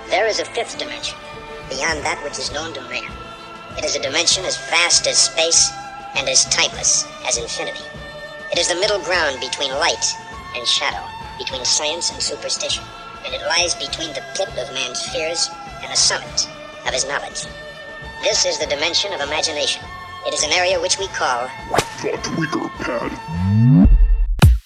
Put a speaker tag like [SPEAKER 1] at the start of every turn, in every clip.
[SPEAKER 1] There is a fifth dimension, beyond that which is known to man. It is a dimension as vast as space and as timeless as infinity. It is the middle ground between light and shadow, between science and superstition, and it lies between the pit of man's fears and the summit of his knowledge. This is the dimension of imagination. It is an area which we call
[SPEAKER 2] the Tweaker Pad.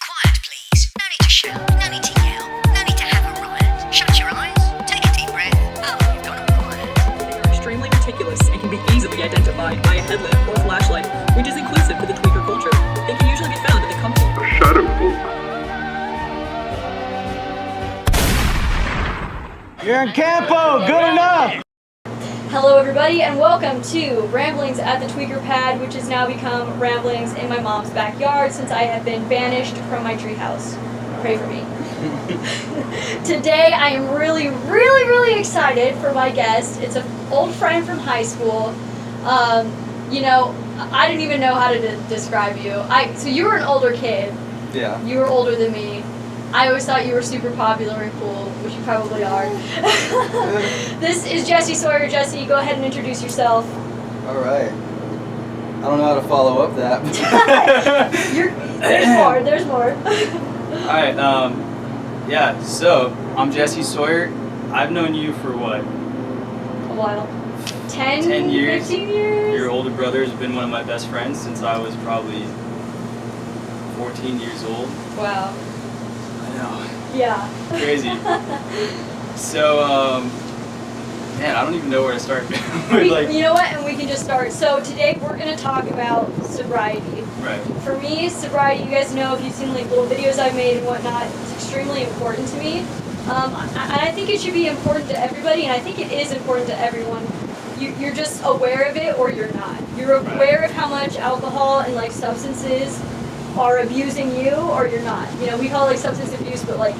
[SPEAKER 3] Quiet, please. No need to shout. No need to yell. No need to have a riot. Shut your eyes. Take a deep breath. Oh, you've gone quiet.
[SPEAKER 4] They are extremely meticulous and can be easily identified by a headlamp or flashlight, which is inclusive to the tweaker culture. They can usually be found in the company.
[SPEAKER 2] Shadow folk.
[SPEAKER 5] You're in Campo, good enough!
[SPEAKER 6] Hello everybody and welcome to Ramblings at the Tweaker Pad, which has now become Ramblings in my mom's backyard since I have been banished from my treehouse. Pray for me. Today I am really excited for my guest. It's an old friend from high school. You know, I didn't even know how to describe you. So you were an older kid.
[SPEAKER 5] Yeah.
[SPEAKER 6] You were older than me. I always thought you were super popular and cool, which you probably are. This is Jesse Sawyer. Jesse, go ahead and introduce yourself.
[SPEAKER 5] Alright. I don't know how to follow up that.
[SPEAKER 6] There's more.
[SPEAKER 7] Alright, yeah, so I'm Jesse Sawyer. I've known you for what?
[SPEAKER 6] A while. 10
[SPEAKER 7] years.
[SPEAKER 6] 15 years?
[SPEAKER 7] Your older brother has been one of my best friends since I was probably 14 years old.
[SPEAKER 6] Wow.
[SPEAKER 7] I know.
[SPEAKER 6] Yeah.
[SPEAKER 7] Crazy. So, man, I don't even know where to start.
[SPEAKER 6] You know what? And we can just start. So today we're going to talk about sobriety.
[SPEAKER 7] Right.
[SPEAKER 6] For me, sobriety, you guys know if you've seen like little videos I've made and whatnot, it's extremely important to me. I think it should be important to everybody, and I think it is important to everyone. You're just aware of it or you're not. You're aware of how much alcohol and like substances are abusing you or you're not. You know, we call it like substance abuse, but like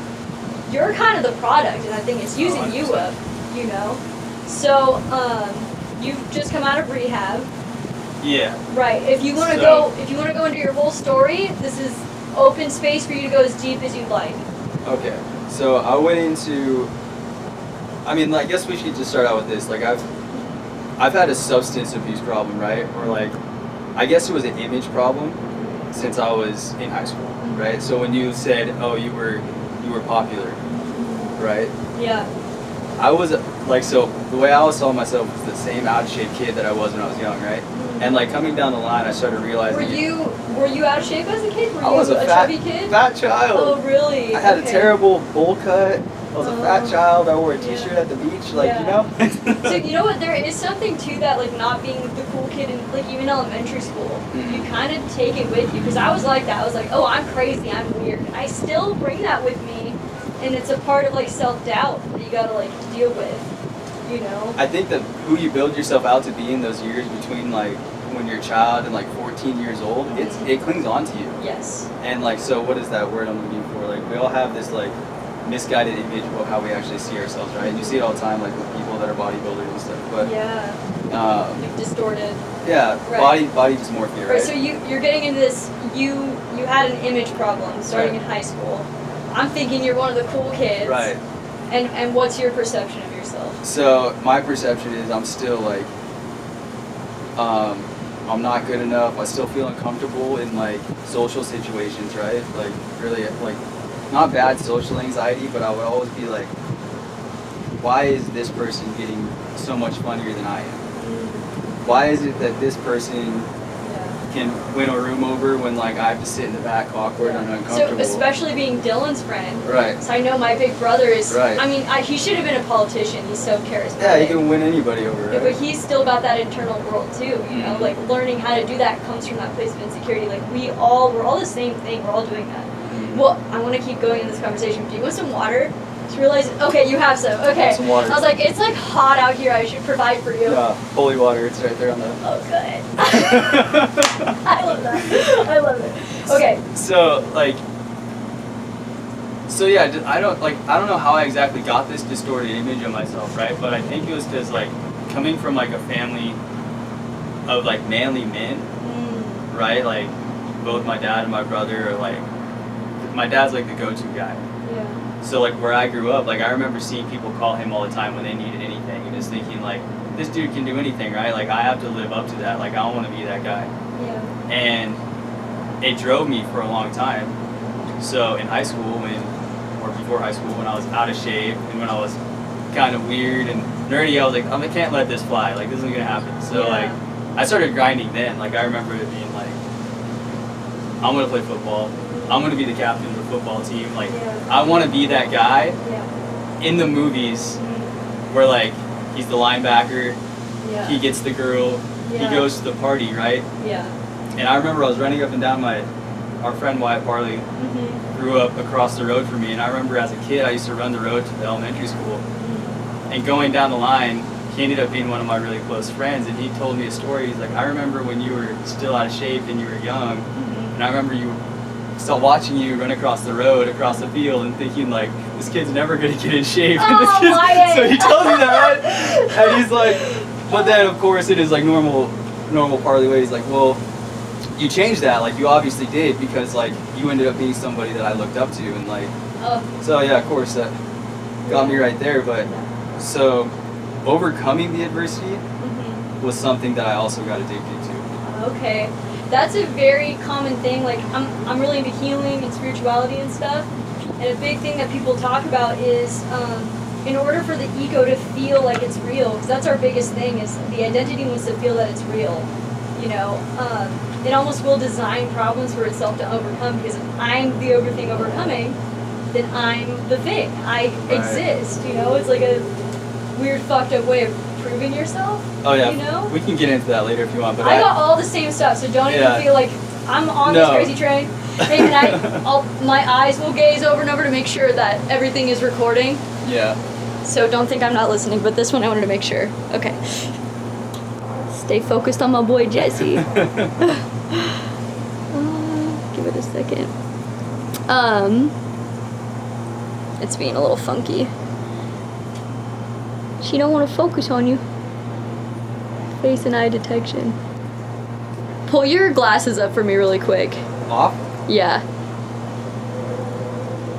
[SPEAKER 6] you're kind of the product, and I think it's using you up, you know. So, you've just come out of rehab.
[SPEAKER 7] Yeah.
[SPEAKER 6] Right. If you want to go into your whole story, this is open space for you to go as deep as you'd like.
[SPEAKER 5] Okay. So I went into, I guess we should just start out with this. Like I've had a substance abuse problem, right? Or like, I guess it was an image problem since I was in high school, right? So when you said, oh, you were popular, right?
[SPEAKER 6] Yeah.
[SPEAKER 5] I was like, so the way I always saw myself was the same out of shape kid that I was when I was young, right? And like coming down the line, I started realizing.
[SPEAKER 6] Were you out of shape as a kid? Were
[SPEAKER 5] I was
[SPEAKER 6] you
[SPEAKER 5] a
[SPEAKER 6] chubby kid?
[SPEAKER 5] fat child.
[SPEAKER 6] Oh, really?
[SPEAKER 5] I had a terrible bowl cut. I was a fat child. I wore a t-shirt at the beach, like, you know?
[SPEAKER 6] So you know what? There is something to that, like not being the cool kid in like even elementary school.
[SPEAKER 5] Mm-hmm.
[SPEAKER 6] You kind of take it with you, because I was like that. I was like, oh, I'm crazy, I'm weird. I still bring that with me, and it's a part of like self-doubt that you gotta like deal with, you know?
[SPEAKER 5] I think that who you build yourself out to be in those years between like when you're a child and like 14 years old, it clings on to you.
[SPEAKER 6] Yes.
[SPEAKER 5] And like, so what is that word I'm looking for? Like, we all have this like misguided image of how we actually see ourselves, right? And you see it all the time, like with people that are bodybuilders and stuff. But
[SPEAKER 6] like distorted.
[SPEAKER 5] Yeah,
[SPEAKER 6] right.
[SPEAKER 5] body dysmorphia, right?
[SPEAKER 6] Right. So you're getting into this. You had an image problem starting in high school. I'm thinking you're one of the cool kids.
[SPEAKER 5] Right.
[SPEAKER 6] And what's your perception of yourself?
[SPEAKER 5] So my perception is I'm still like, I'm not good enough. I still feel uncomfortable in like social situations, right? Like really like not bad social anxiety, but I would always be like, why is this person getting so much funnier than I am? Why is it that this person can win a room over when like I have to sit in the back awkward and uncomfortable?
[SPEAKER 6] So especially being Dylan's friend.
[SPEAKER 5] Right.
[SPEAKER 6] So I know my big brother is,
[SPEAKER 5] right.
[SPEAKER 6] He should have been a politician. He's so charismatic.
[SPEAKER 5] Yeah, he can win anybody over, right?
[SPEAKER 6] Yeah, but he's still got that internal world too, you know? Like learning how to do that comes from that place of insecurity. Like we're all the same thing. We're all doing that. Well, I want to keep going in this conversation. Do you want some water? Just realized, okay, you have some. Okay.
[SPEAKER 5] Some water.
[SPEAKER 6] I was like, it's like hot out here. I should provide for you.
[SPEAKER 5] Yeah, holy water. It's right there on the.
[SPEAKER 6] Oh, good. I love that. I love it. Okay.
[SPEAKER 7] So yeah, I don't know how I exactly got this distorted image of myself, right? But I think it was because like coming from like a family of like manly men, right? Like both my dad and my brother are like, my dad's like the go-to guy.
[SPEAKER 6] Yeah.
[SPEAKER 7] So like where I grew up, like I remember seeing people call him all the time when they needed anything, and just thinking like, this dude can do anything, right? Like I have to live up to that. Like I want to be that guy.
[SPEAKER 6] Yeah.
[SPEAKER 7] And it drove me for a long time. So in high school, or before high school, when I was out of shape and when I was kind of weird and nerdy, I was like, I can't let this fly. Like this isn't gonna happen. So like I started grinding then. Like I remember it being like, I'm gonna play football. I'm gonna be the captain of the football team. Like I want to be that guy in the movies where like he's the linebacker, he gets the girl, he goes to the party, right?
[SPEAKER 6] Yeah.
[SPEAKER 7] And I remember I was running up and down our friend Wyatt Parley grew up across the road from me, and I remember as a kid I used to run the road to the elementary school, and going down the line, he ended up being one of my really close friends, and he told me a story. He's like, I remember when you were still out of shape and you were young, and I remember still watching you run across the road, across the field, and thinking like, this kid's never gonna get in shape.
[SPEAKER 6] Oh,
[SPEAKER 7] So he told me that, right? And he's like, but then of course in his like normal Parley way, he's like, well, you changed that, like you obviously did, because like you ended up being somebody that I looked up to, and like, so yeah, of course that got me right there. But so overcoming the adversity was something that I also got addicted to.
[SPEAKER 6] Okay. That's a very common thing. Like I'm really into healing and spirituality and stuff. And a big thing that people talk about is in order for the ego to feel like it's real, because that's our biggest thing, is the identity wants to feel that it's real. You know, it almost will design problems for itself to overcome, because if I'm the thing overcoming, then I'm the thing. I exist. You know, it's like a weird fucked up way of proving yourself.
[SPEAKER 7] Oh yeah,
[SPEAKER 6] you know?
[SPEAKER 7] We can get into that later if you want. But
[SPEAKER 6] I got all the same stuff, so don't even feel like I'm on this crazy train. And my eyes will gaze over and over to make sure that everything is recording.
[SPEAKER 7] Yeah.
[SPEAKER 6] So don't think I'm not listening, but this one I wanted to make sure. Okay. Stay focused on my boy Jesse. Give it a second. It's being a little funky. She don't want to focus on you. Face and eye detection. Pull your glasses up for me really quick.
[SPEAKER 7] Off?
[SPEAKER 6] Yeah.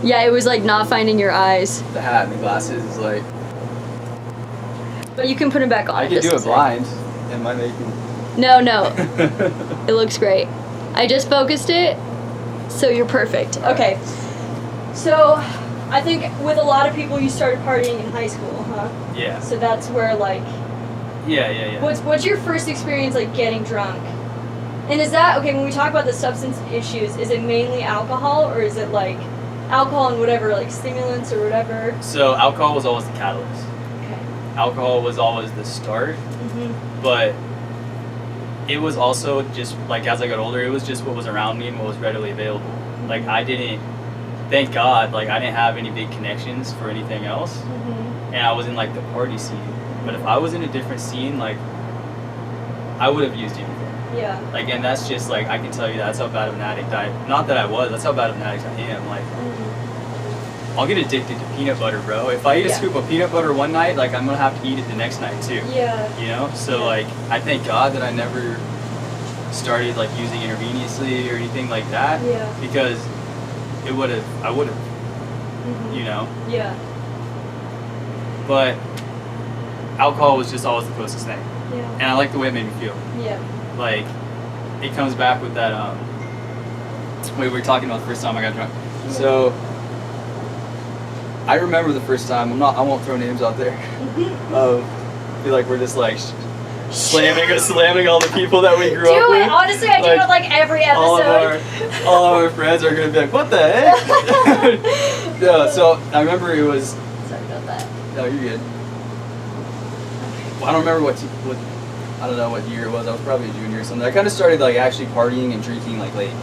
[SPEAKER 6] Yeah, it was like not finding your eyes.
[SPEAKER 7] The hat and the glasses is like...
[SPEAKER 6] But you can put them back on.
[SPEAKER 7] I can do it blind. Am I making...
[SPEAKER 6] No. It looks great. I just focused it, so you're perfect. Okay. So, I think with a lot of people you started partying in high school, huh?
[SPEAKER 7] Yeah.
[SPEAKER 6] So that's where like...
[SPEAKER 7] Yeah.
[SPEAKER 6] What's your first experience like getting drunk? And is that, okay, when we talk about the substance issues, is it mainly alcohol, or is it like alcohol and whatever, like stimulants or whatever?
[SPEAKER 7] So alcohol was always the catalyst.
[SPEAKER 6] Okay.
[SPEAKER 7] Alcohol was always the start, but it was also just, like, as I got older, it was just what was around me and what was readily available. Like, thank God, like, I didn't have any big connections for anything else, and I was in, like, the party scene. But if I was in a different scene, like, I would have used anything.
[SPEAKER 6] Yeah.
[SPEAKER 7] Like, and that's just, like, I can tell you that's how bad of an addict not that I was, that's how bad of an addict I am. Like, I'll get addicted to peanut butter, bro. If I eat a scoop of peanut butter one night, like, I'm gonna have to eat it the next night, too.
[SPEAKER 6] Yeah.
[SPEAKER 7] You know? So, like, I thank God that I never started, like, using intravenously or anything like that.
[SPEAKER 6] Yeah.
[SPEAKER 7] Because I would have, you know?
[SPEAKER 6] Yeah.
[SPEAKER 7] But alcohol was just always the closest thing.
[SPEAKER 6] Yeah.
[SPEAKER 7] And I like the way it made me feel.
[SPEAKER 6] Yeah.
[SPEAKER 7] Like, it comes back with that, we were talking about the first time I got drunk. So, I remember the first time, I won't throw names out there. I feel like we're just like slamming all the people that we grew up with.
[SPEAKER 6] Honestly, I do it like every episode.
[SPEAKER 7] All of our friends are gonna be like, what the heck? Yeah, so I remember it was...
[SPEAKER 6] Sorry about that.
[SPEAKER 7] No, you're good. Well, I don't remember I don't know what year it was. I was probably a junior or something. I kind of started like actually partying and drinking like late.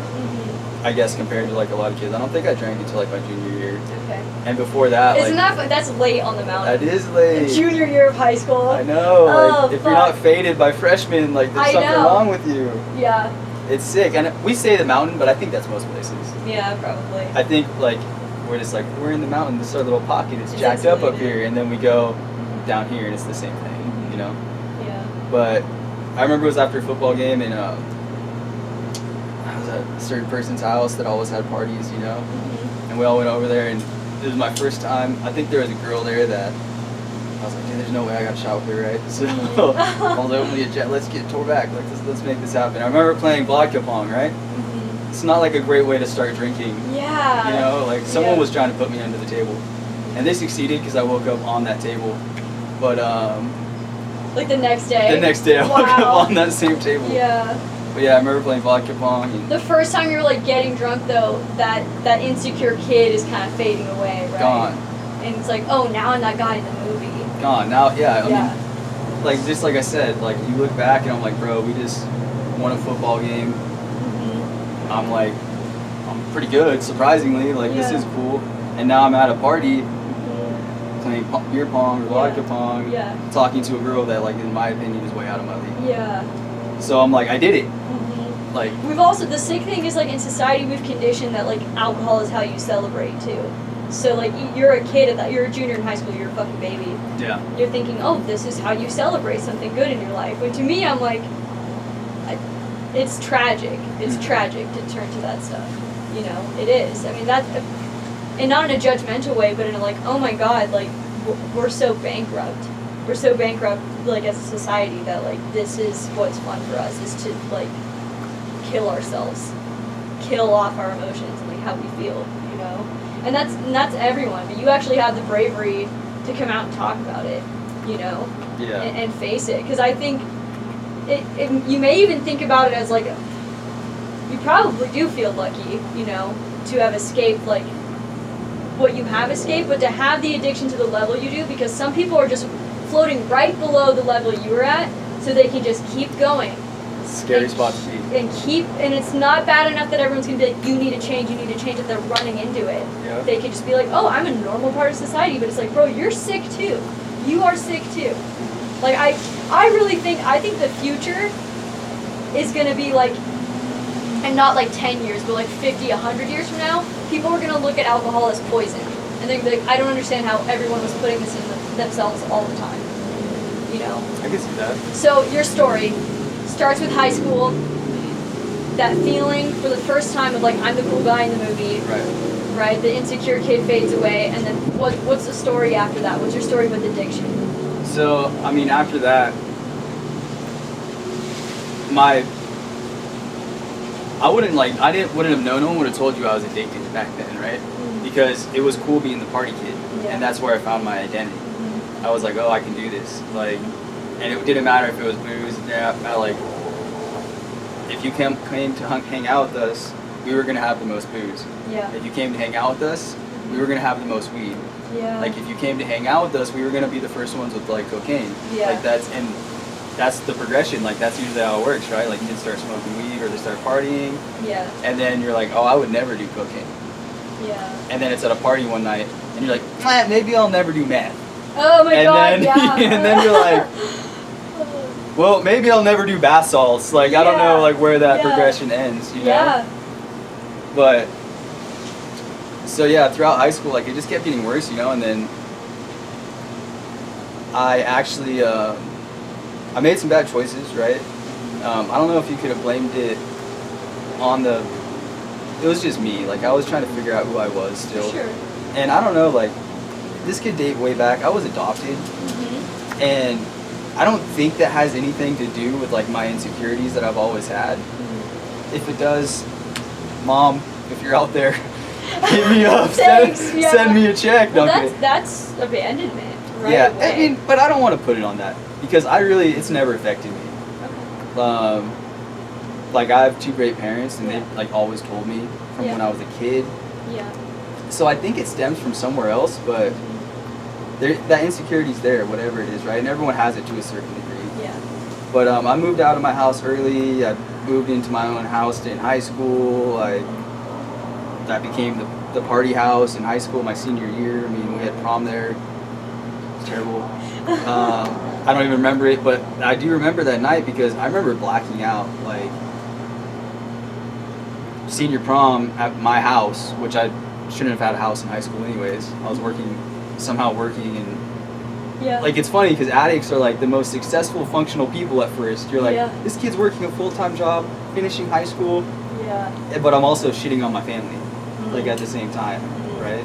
[SPEAKER 7] I guess compared to like a lot of kids. I don't think I drank until like my junior year.
[SPEAKER 6] Okay.
[SPEAKER 7] And before that,
[SPEAKER 6] Isn't that's late on the mountain?
[SPEAKER 7] That is late.
[SPEAKER 6] Junior year of high school.
[SPEAKER 7] I know. Like, if
[SPEAKER 6] fuck.
[SPEAKER 7] you're not faded by freshmen, like there's something wrong with you.
[SPEAKER 6] Yeah.
[SPEAKER 7] It's sick. And we say the mountain, but I think that's most places.
[SPEAKER 6] Yeah, probably.
[SPEAKER 7] I think like we're just like, we're in the mountain. This is our little pocket. It's jacked up here, and then we go down here, and it's the same thing. You know.
[SPEAKER 6] Yeah.
[SPEAKER 7] But I remember it was after a football game, and I was at a certain person's house that always had parties, you know, and we all went over there, and
[SPEAKER 5] it was my first time. I think there was a girl there that I was like, dude, there's no way I got shot with her, right? So I was like, let's get tore back. Like, let's make this happen. I remember playing vodka pong, right?
[SPEAKER 6] Mm-hmm.
[SPEAKER 5] It's not like a great way to start drinking.
[SPEAKER 6] Yeah.
[SPEAKER 5] You know, like someone
[SPEAKER 6] Yeah.
[SPEAKER 5] was trying to put me under the table, and they succeeded because I woke up on that table. But
[SPEAKER 6] Like the next day.
[SPEAKER 5] the next day I woke
[SPEAKER 6] Wow.
[SPEAKER 5] up on that same table.
[SPEAKER 6] Yeah.
[SPEAKER 5] But yeah, I remember playing vodka pong. And
[SPEAKER 6] The first time you're like getting drunk though, that insecure kid is kind of fading away, right?
[SPEAKER 5] gone,
[SPEAKER 6] And it's like, oh, now I'm that guy in the movie.
[SPEAKER 5] gone. Now, yeah. I
[SPEAKER 6] Yeah.
[SPEAKER 5] mean, like just like I said, like you look back and I'm like, bro, we just won a football game.
[SPEAKER 6] Mm-hmm.
[SPEAKER 5] I'm like, I'm pretty good, surprisingly. Like this
[SPEAKER 6] Yeah.
[SPEAKER 5] is cool. And now I'm at a party playing beer pong or vodka
[SPEAKER 6] Yeah.
[SPEAKER 5] pong,
[SPEAKER 6] Yeah.
[SPEAKER 5] talking to a girl that, like, in my opinion, is way out of my league.
[SPEAKER 6] Yeah.
[SPEAKER 5] So I'm like, I did it.
[SPEAKER 6] Mm-hmm.
[SPEAKER 5] Like,
[SPEAKER 6] We've also, the sick thing is like in society we've conditioned that like alcohol is how you celebrate too. So like you're a kid, you're a junior in high school, you're a fucking baby.
[SPEAKER 5] yeah,
[SPEAKER 6] You're thinking, oh, this is how you celebrate something good in your life. When to me, I'm like, it's tragic. It's
[SPEAKER 5] Mhm.
[SPEAKER 6] tragic to turn to that stuff. You know, it is. I mean, that, and not in a judgmental way, but in a like, oh my god, like, we're so bankrupt. We're so bankrupt, like, as a society that, like, this is what's fun for us, is to, like, kill ourselves. Kill off our emotions and, like, how we feel, you know? And that's everyone, but you actually have the bravery to come out and talk about it, you know?
[SPEAKER 5] yeah.
[SPEAKER 6] And face it, because I think you may even think about it as like you probably do feel lucky, you know, to have escaped like what you have escaped, but to have the addiction to the level you do, because some people are just floating right below the level you were at, so they can just keep going.
[SPEAKER 5] Scary
[SPEAKER 6] and
[SPEAKER 5] spot to be.
[SPEAKER 6] And it's not bad enough that everyone's gonna be like, you need to change, if they're running into it.
[SPEAKER 5] Yeah.
[SPEAKER 6] They could just be like, oh, I'm a normal part of society, but it's like, bro, you're sick too. You are sick too. Like, I really think, the future is gonna be like, and not like 10 years, but like 50, 100 years from now, people are gonna look at alcohol as poison. And they're gonna be like, I don't understand how everyone was putting this in themselves all the time. You know?
[SPEAKER 5] I can see that.
[SPEAKER 6] So your story starts with high school. That feeling for the first time of like, I'm the cool guy in the movie.
[SPEAKER 5] Right.
[SPEAKER 6] Right? The insecure kid fades away, and then what's the story after that? What's your story with addiction?
[SPEAKER 5] So, I mean, after that, wouldn't have known. No one would have told you I was addicted back then, right? Because it was cool being the party kid,
[SPEAKER 6] Yeah.
[SPEAKER 5] and that's where I found my identity. I was like, oh, I can do this, like, and it didn't matter if it was booze. Yeah, like, if you came to hang out with us, we were gonna have the most booze.
[SPEAKER 6] Yeah.
[SPEAKER 5] If you came to hang out with us, we were gonna have the most weed.
[SPEAKER 6] Yeah.
[SPEAKER 5] Like, if you came to hang out with us, we were gonna be the first ones with like cocaine.
[SPEAKER 6] Yeah.
[SPEAKER 5] Like that's the progression. Like, that's usually how it works, right? Like, kids start smoking weed or they start partying,
[SPEAKER 6] Yeah.
[SPEAKER 5] and then you're like, oh, I would never do cocaine.
[SPEAKER 6] Yeah.
[SPEAKER 5] And then it's at a party one night, and you're like, maybe I'll never do meth.
[SPEAKER 6] Oh my
[SPEAKER 5] And
[SPEAKER 6] god,
[SPEAKER 5] then-
[SPEAKER 6] yeah.
[SPEAKER 5] and then you're like, well, maybe I'll never do bath salts. Like, I don't
[SPEAKER 6] Yeah.
[SPEAKER 5] know, like, where that
[SPEAKER 6] Yeah.
[SPEAKER 5] progression ends, you know?
[SPEAKER 6] Yeah.
[SPEAKER 5] But, so yeah, throughout high school, like, it just kept getting worse, you know, and then I actually, I made some bad choices, right? I don't know if you could have blamed it on it was just me. Like, I was trying to figure out who I was still.
[SPEAKER 6] Sure.
[SPEAKER 5] And I don't know, like, this could date way back. I was adopted,
[SPEAKER 6] Mm-hmm.
[SPEAKER 5] and I don't think that has anything to do with, like, my insecurities that I've always had. If it does, Mom, if you're out there, hit me up.
[SPEAKER 6] Thanks, yeah.
[SPEAKER 5] Send me a check.
[SPEAKER 6] Well,
[SPEAKER 5] No, I'm kidding.
[SPEAKER 6] that's abandonment, right?
[SPEAKER 5] Yeah,
[SPEAKER 6] away.
[SPEAKER 5] I mean, but I don't want to put it on that, because it's never affected me.
[SPEAKER 6] Okay.
[SPEAKER 5] Like, I have two great parents, and they, like, always told me from
[SPEAKER 6] Yeah.
[SPEAKER 5] when I was a kid.
[SPEAKER 6] Yeah.
[SPEAKER 5] So I think it stems from somewhere else, but that insecurity's there, whatever it is, right? And everyone has it to a certain degree.
[SPEAKER 6] Yeah.
[SPEAKER 5] But I moved out of my house early. I moved into my own house in high school. That became the party house in high school my senior year. I mean, we had prom there. It's terrible. I don't even remember it, but I do remember that night because I remember blacking out. Like, senior prom at my house, which I shouldn't have had a house in high school anyways. I was somehow working, and
[SPEAKER 6] Yeah.
[SPEAKER 5] like, it's funny because addicts are like the most successful functional people at first. You're like,
[SPEAKER 6] Yeah.
[SPEAKER 5] this kid's working a full-time job, finishing high school,
[SPEAKER 6] Yeah.
[SPEAKER 5] but I'm also shitting on my family, like,
[SPEAKER 6] Mhm.
[SPEAKER 5] at the same time,
[SPEAKER 6] Mhm.
[SPEAKER 5] right?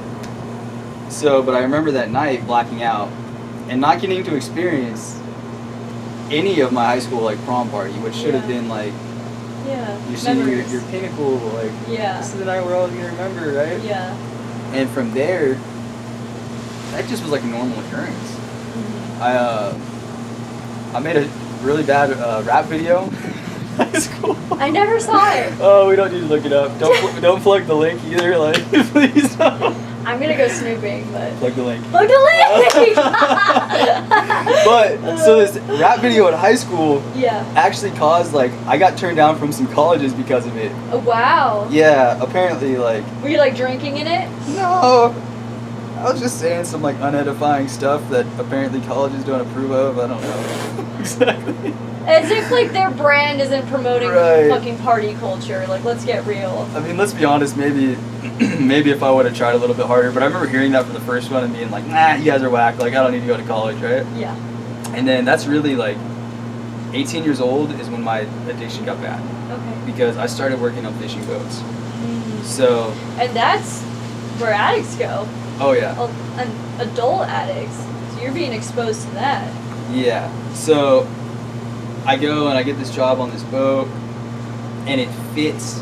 [SPEAKER 5] So, but I remember that night blacking out and not getting to experience any of my high school like prom party, which should have
[SPEAKER 6] Yeah.
[SPEAKER 5] been like
[SPEAKER 6] Yeah.
[SPEAKER 5] your pinnacle, like
[SPEAKER 6] Yeah.
[SPEAKER 5] this is the night we're all gonna remember, right?
[SPEAKER 6] Yeah.
[SPEAKER 5] And from there, that just was like a normal occurrence. I made a really bad rap video in high school.
[SPEAKER 6] I never saw it.
[SPEAKER 5] Oh, we don't need to look it up. Don't plug the link either. Like, please don't
[SPEAKER 6] I'm gonna go snooping, but
[SPEAKER 5] plug the link.
[SPEAKER 6] look the link.
[SPEAKER 5] But so this rap video in high school
[SPEAKER 6] Yeah.
[SPEAKER 5] actually caused like I got turned down from some colleges because of it.
[SPEAKER 6] Oh, wow.
[SPEAKER 5] Yeah, apparently like
[SPEAKER 6] Were you like drinking in it?
[SPEAKER 5] no. I was just saying some like unedifying stuff that apparently colleges don't approve of. I don't know exactly.
[SPEAKER 6] As if like their brand isn't promoting
[SPEAKER 5] Right.
[SPEAKER 6] fucking party culture. Like, let's get real.
[SPEAKER 5] I mean, let's be honest. Maybe if I would have tried a little bit harder, but I remember hearing that for the first one and being like, nah, you guys are whack. Like, I don't need to go to college, right?
[SPEAKER 6] Yeah.
[SPEAKER 5] And then that's really like 18 years old is when my addiction got bad
[SPEAKER 6] Okay.
[SPEAKER 5] because I started working on fishing boats. So,
[SPEAKER 6] And that's where addicts go.
[SPEAKER 5] oh yeah.
[SPEAKER 6] Adult addicts. So you're being exposed to that.
[SPEAKER 5] Yeah. So I go and I get this job on this boat, and it fits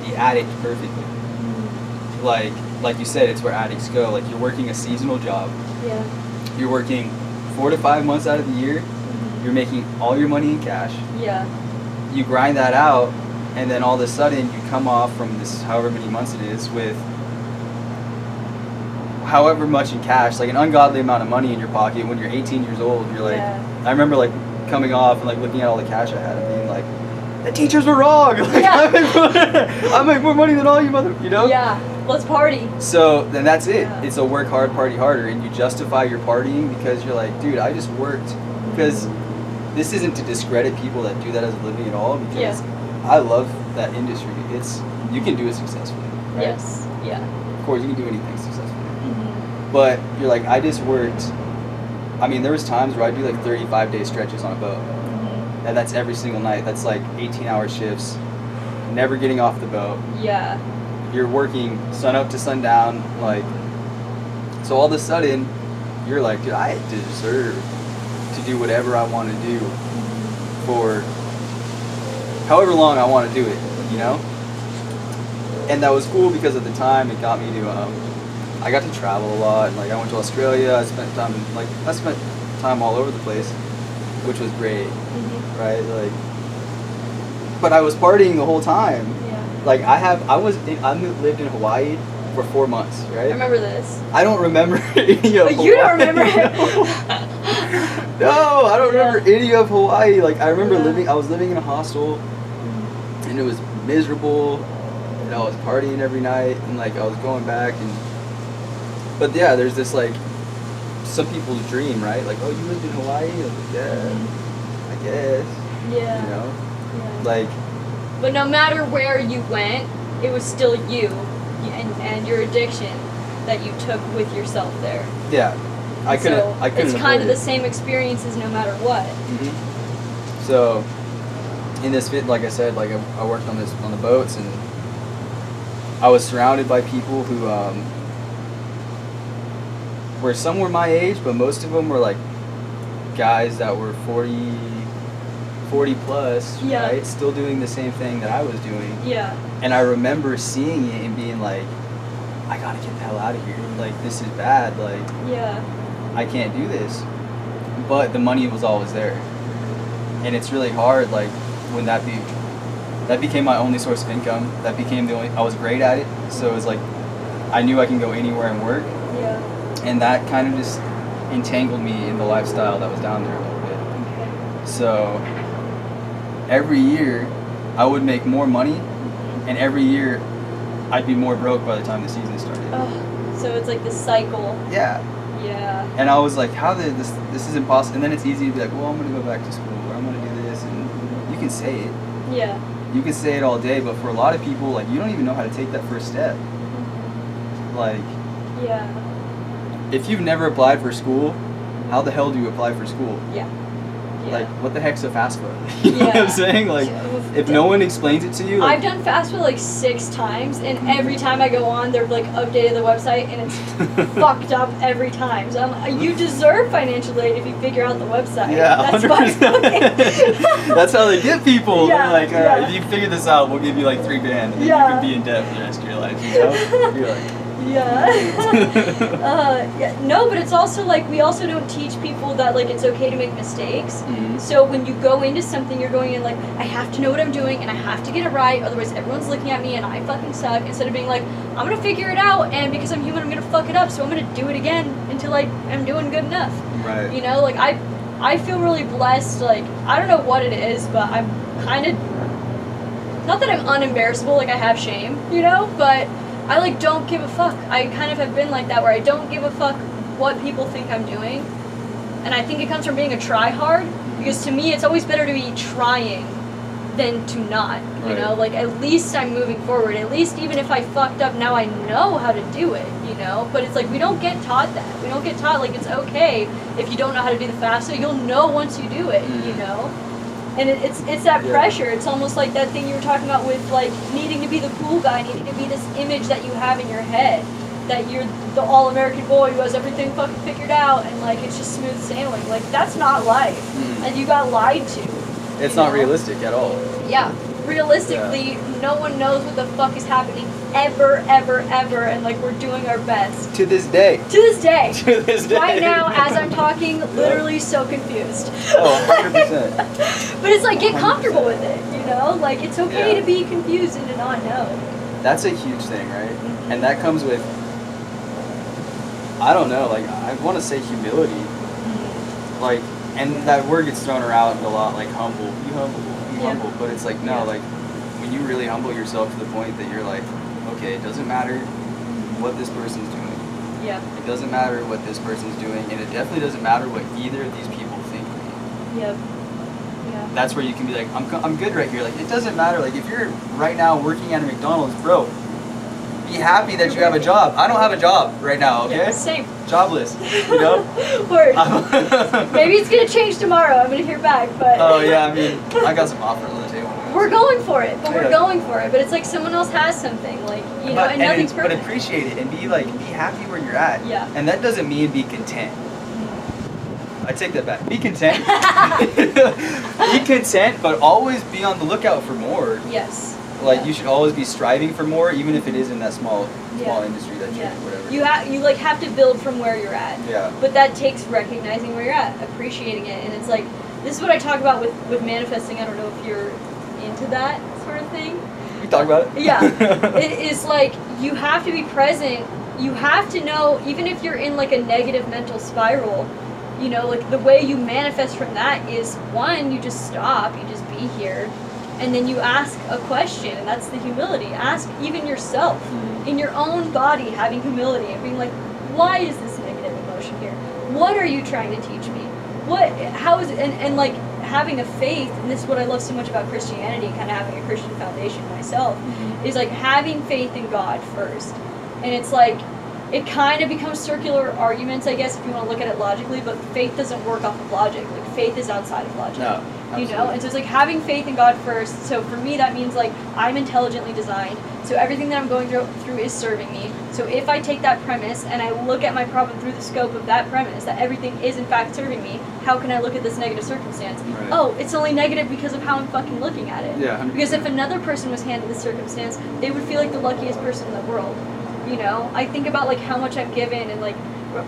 [SPEAKER 5] the addict perfectly. Like you said, it's where addicts go. Like you're working a seasonal job.
[SPEAKER 6] Yeah.
[SPEAKER 5] You're working 4 to 5 months out of the year. You're making all your money in cash.
[SPEAKER 6] Yeah.
[SPEAKER 5] You grind that out, and then all of a sudden you come off from this however many months it is with however much in cash, like an ungodly amount of money in your pocket when you're 18 years old. You're like,
[SPEAKER 6] Yeah.
[SPEAKER 5] I remember like coming off and like looking at all the cash I had and being like, the teachers were wrong. Like,
[SPEAKER 6] Yeah.
[SPEAKER 5] I make more money than all you mother, you know?
[SPEAKER 6] Yeah. Let's party.
[SPEAKER 5] So then that's it.
[SPEAKER 6] Yeah.
[SPEAKER 5] It's a work hard, party harder, and you justify your partying because you're like, dude, I just worked. Because this isn't to discredit people that do that as a living at all. Because I love that industry. You can do it successfully, right?
[SPEAKER 6] Yes. Yeah.
[SPEAKER 5] Of course, you can do anything successfully. But you're like, I just worked. I mean, there was times where I'd do like 35-day stretches on a boat, and that's every single night. That's like 18-hour shifts, never getting off the boat.
[SPEAKER 6] Yeah.
[SPEAKER 5] You're working sun up to sundown, like, so all of a sudden, you're like, dude, I deserve to do whatever I want to do for however long I want to do it, you know? And that was cool because at the time it got me to, I got to travel a lot, and like I went to Australia, I spent time all over the place, which was great, right? Like, but I was partying the whole time.
[SPEAKER 6] Yeah.
[SPEAKER 5] Like I lived in Hawaii for 4 months, right?
[SPEAKER 6] I remember this.
[SPEAKER 5] I don't remember any of Hawaii.
[SPEAKER 6] You don't remember it?
[SPEAKER 5] No, I don't remember any of Hawaii. Like I remember
[SPEAKER 6] Yeah.
[SPEAKER 5] I was living in a hostel, and it was miserable, and I was partying every night, and like I was going back, but yeah, there's this like, some people's dream, right? Like, oh, you lived in Hawaii? I was like, yeah, I guess,
[SPEAKER 6] Yeah.
[SPEAKER 5] you know?
[SPEAKER 6] Yeah.
[SPEAKER 5] Like,
[SPEAKER 6] But no matter where you went, it was still you and your addiction that you took with yourself there.
[SPEAKER 5] yeah, I couldn't
[SPEAKER 6] It's kind of
[SPEAKER 5] avoid
[SPEAKER 6] the
[SPEAKER 5] it.
[SPEAKER 6] same experiences no matter what.
[SPEAKER 5] So, in this fit, like I said, like I worked on the boats, and I was surrounded by people who were some were my age, but most of them were like guys that were 40 plus,
[SPEAKER 6] Yeah.
[SPEAKER 5] right? Still doing the same thing that I was doing.
[SPEAKER 6] Yeah.
[SPEAKER 5] And I remember seeing it and being like, I gotta get the hell out of here. Like, this is bad. Like,
[SPEAKER 6] Yeah.
[SPEAKER 5] I can't do this. But the money was always there. And it's really hard, like, when that became my only source of income. That became I was great at it. So it was like, I knew I can go anywhere and work.
[SPEAKER 6] Yeah.
[SPEAKER 5] And that kind of just entangled me in the lifestyle that was down there a little bit.
[SPEAKER 6] Okay.
[SPEAKER 5] So every year I would make more money, and every year I'd be more broke by the time the season started.
[SPEAKER 6] Oh, so it's like this cycle.
[SPEAKER 5] Yeah.
[SPEAKER 6] Yeah.
[SPEAKER 5] And I was like, how did this is impossible. And then it's easy to be like, well, I'm going to go back to school, or I'm going to do this. And you can say it.
[SPEAKER 6] Yeah.
[SPEAKER 5] You can say it all day, but for a lot of people, like, you don't even know how to take that first step. Like,
[SPEAKER 6] Yeah.
[SPEAKER 5] if you've never applied for school, how the hell do you apply for school?
[SPEAKER 6] Yeah.
[SPEAKER 5] Like, what the heck's a fast food? You know what I'm saying? Like, if no one explains it to you, like,
[SPEAKER 6] I've done fast food like 6 times, and every time I go on, they're like updated the website, and it's fucked up every time. So you deserve financial aid if you figure out the website.
[SPEAKER 5] yeah,
[SPEAKER 6] That's
[SPEAKER 5] 100%. That's how they get people.
[SPEAKER 6] Yeah,
[SPEAKER 5] They're like, all right,
[SPEAKER 6] yeah.
[SPEAKER 5] if you figure this out, we'll give you like $3 grand, and then
[SPEAKER 6] Yeah.
[SPEAKER 5] you can be in debt for the rest of your life. You know? You're like,
[SPEAKER 6] Yeah. Yeah. No, but it's also like we also don't teach people that like it's okay to make mistakes.
[SPEAKER 5] Mhm.
[SPEAKER 6] So when you go into something, you're going in like, I have to know what I'm doing and I have to get it right, otherwise everyone's looking at me and I fucking suck. Instead of being like, I'm gonna figure it out, and because I'm human, I'm gonna fuck it up. So I'm gonna do it again until I'm doing good enough.
[SPEAKER 5] right.
[SPEAKER 6] You know, like I feel really blessed. Like I don't know what it is, but I'm kind of not that I'm unembarrassable. Like I have shame, you know, but I like don't give a fuck. I kind of have been like that where I don't give a fuck what people think I'm doing. And I think it comes from being a try-hard, because to me it's always better to be trying than to not, you know? Like at least I'm moving forward. At least even if I fucked up, now I know how to do it, you know? But it's like we don't get taught that. We don't get taught like it's okay if you don't know how to do the FAFSA. You'll know once you do it, you know? And it's that pressure. It's almost like that thing you were talking about with like needing to be the cool guy, needing to be this image that you have in your head, that you're the all-American boy who has everything fucking figured out and like it's just smooth sailing. Like that's not life, and you got lied to.
[SPEAKER 5] It's
[SPEAKER 6] you
[SPEAKER 5] not
[SPEAKER 6] know?
[SPEAKER 5] realistic at all.
[SPEAKER 6] Yeah, realistically, no one knows what the fuck is happening ever, and like we're doing our best.
[SPEAKER 5] To this day.
[SPEAKER 6] To this day.
[SPEAKER 5] To this day.
[SPEAKER 6] Right now, as I'm talking, literally so confused.
[SPEAKER 5] Oh, 100%.
[SPEAKER 6] But it's like, get comfortable with it, you know? Like, it's okay
[SPEAKER 5] Yeah.
[SPEAKER 6] to be confused and to not know.
[SPEAKER 5] That's a huge thing, right? And that comes with, I don't know, like, I want to say humility. Like, and that word gets thrown around a lot, like humble. Be humble, be
[SPEAKER 6] Yeah.
[SPEAKER 5] humble. But it's like, no, like, when you really humble yourself to the point that you're like, okay, it doesn't matter what this person's doing.
[SPEAKER 6] Yeah.
[SPEAKER 5] It doesn't matter what this person's doing, and it definitely doesn't matter what either of these people think of me.
[SPEAKER 6] Yep. Yeah.
[SPEAKER 5] That's where you can be like, I'm good right here. Like, it doesn't matter. Like, if you're right now working at a McDonald's, bro, be happy that you have a job. I don't have a job right now, okay?
[SPEAKER 6] Yeah, same.
[SPEAKER 5] Jobless, you know?
[SPEAKER 6] Word. Maybe it's gonna change tomorrow. I'm gonna hear back, but.
[SPEAKER 5] Oh, yeah, I mean, I got some offers on the table.
[SPEAKER 6] We're going for it, but we're
[SPEAKER 5] Yeah.
[SPEAKER 6] going for it. But it's like someone else has something, like, you know, and nothing's
[SPEAKER 5] But
[SPEAKER 6] perfect.
[SPEAKER 5] appreciate it and be happy where you're at.
[SPEAKER 6] Yeah.
[SPEAKER 5] And that doesn't mean be content. I take that back. Be content. Be content, but always be on the lookout for more.
[SPEAKER 6] Yes.
[SPEAKER 5] Like,
[SPEAKER 6] Yeah.
[SPEAKER 5] you should always be striving for more, even if it is in that small
[SPEAKER 6] Yeah.
[SPEAKER 5] industry that you're
[SPEAKER 6] Yeah.
[SPEAKER 5] whatever.
[SPEAKER 6] You like have to build from where you're at.
[SPEAKER 5] Yeah.
[SPEAKER 6] But that takes recognizing where you're at, appreciating it, and it's like this is what I talk about with manifesting. I don't know if you're into that sort of thing.
[SPEAKER 5] We talk about it.
[SPEAKER 6] Yeah. It is like you have to be present. You have to know, even if you're in like a negative mental spiral, you know, like the way you manifest from that is one, you just stop, you just be here. And then you ask a question, and that's the humility. Ask even yourself, in your own body, having humility and being like, why is this negative emotion here? What are you trying to teach me? How is it, and like having a faith, and this is what I love so much about Christianity, kind of having a Christian foundation myself, is like having faith in God first. And it's like, it kind of becomes circular arguments, I guess, if you want to look at it logically, but faith doesn't work off of logic. Like, faith is outside of logic.
[SPEAKER 5] No,
[SPEAKER 6] You know?
[SPEAKER 5] absolutely.
[SPEAKER 6] And so it's like having faith in God first. So for me, that means like I'm intelligently designed. So everything that I'm going through is serving me. So if I take that premise and I look at my problem through the scope of that premise, that everything is in fact serving me, how can I look at this negative circumstance?
[SPEAKER 5] Right.
[SPEAKER 6] Oh, it's only negative because of how I'm fucking looking at it.
[SPEAKER 5] Yeah, 100%.
[SPEAKER 6] Because if another person was handed this circumstance, they would feel like the luckiest person in the world. You know, I think about like how much I've given, and like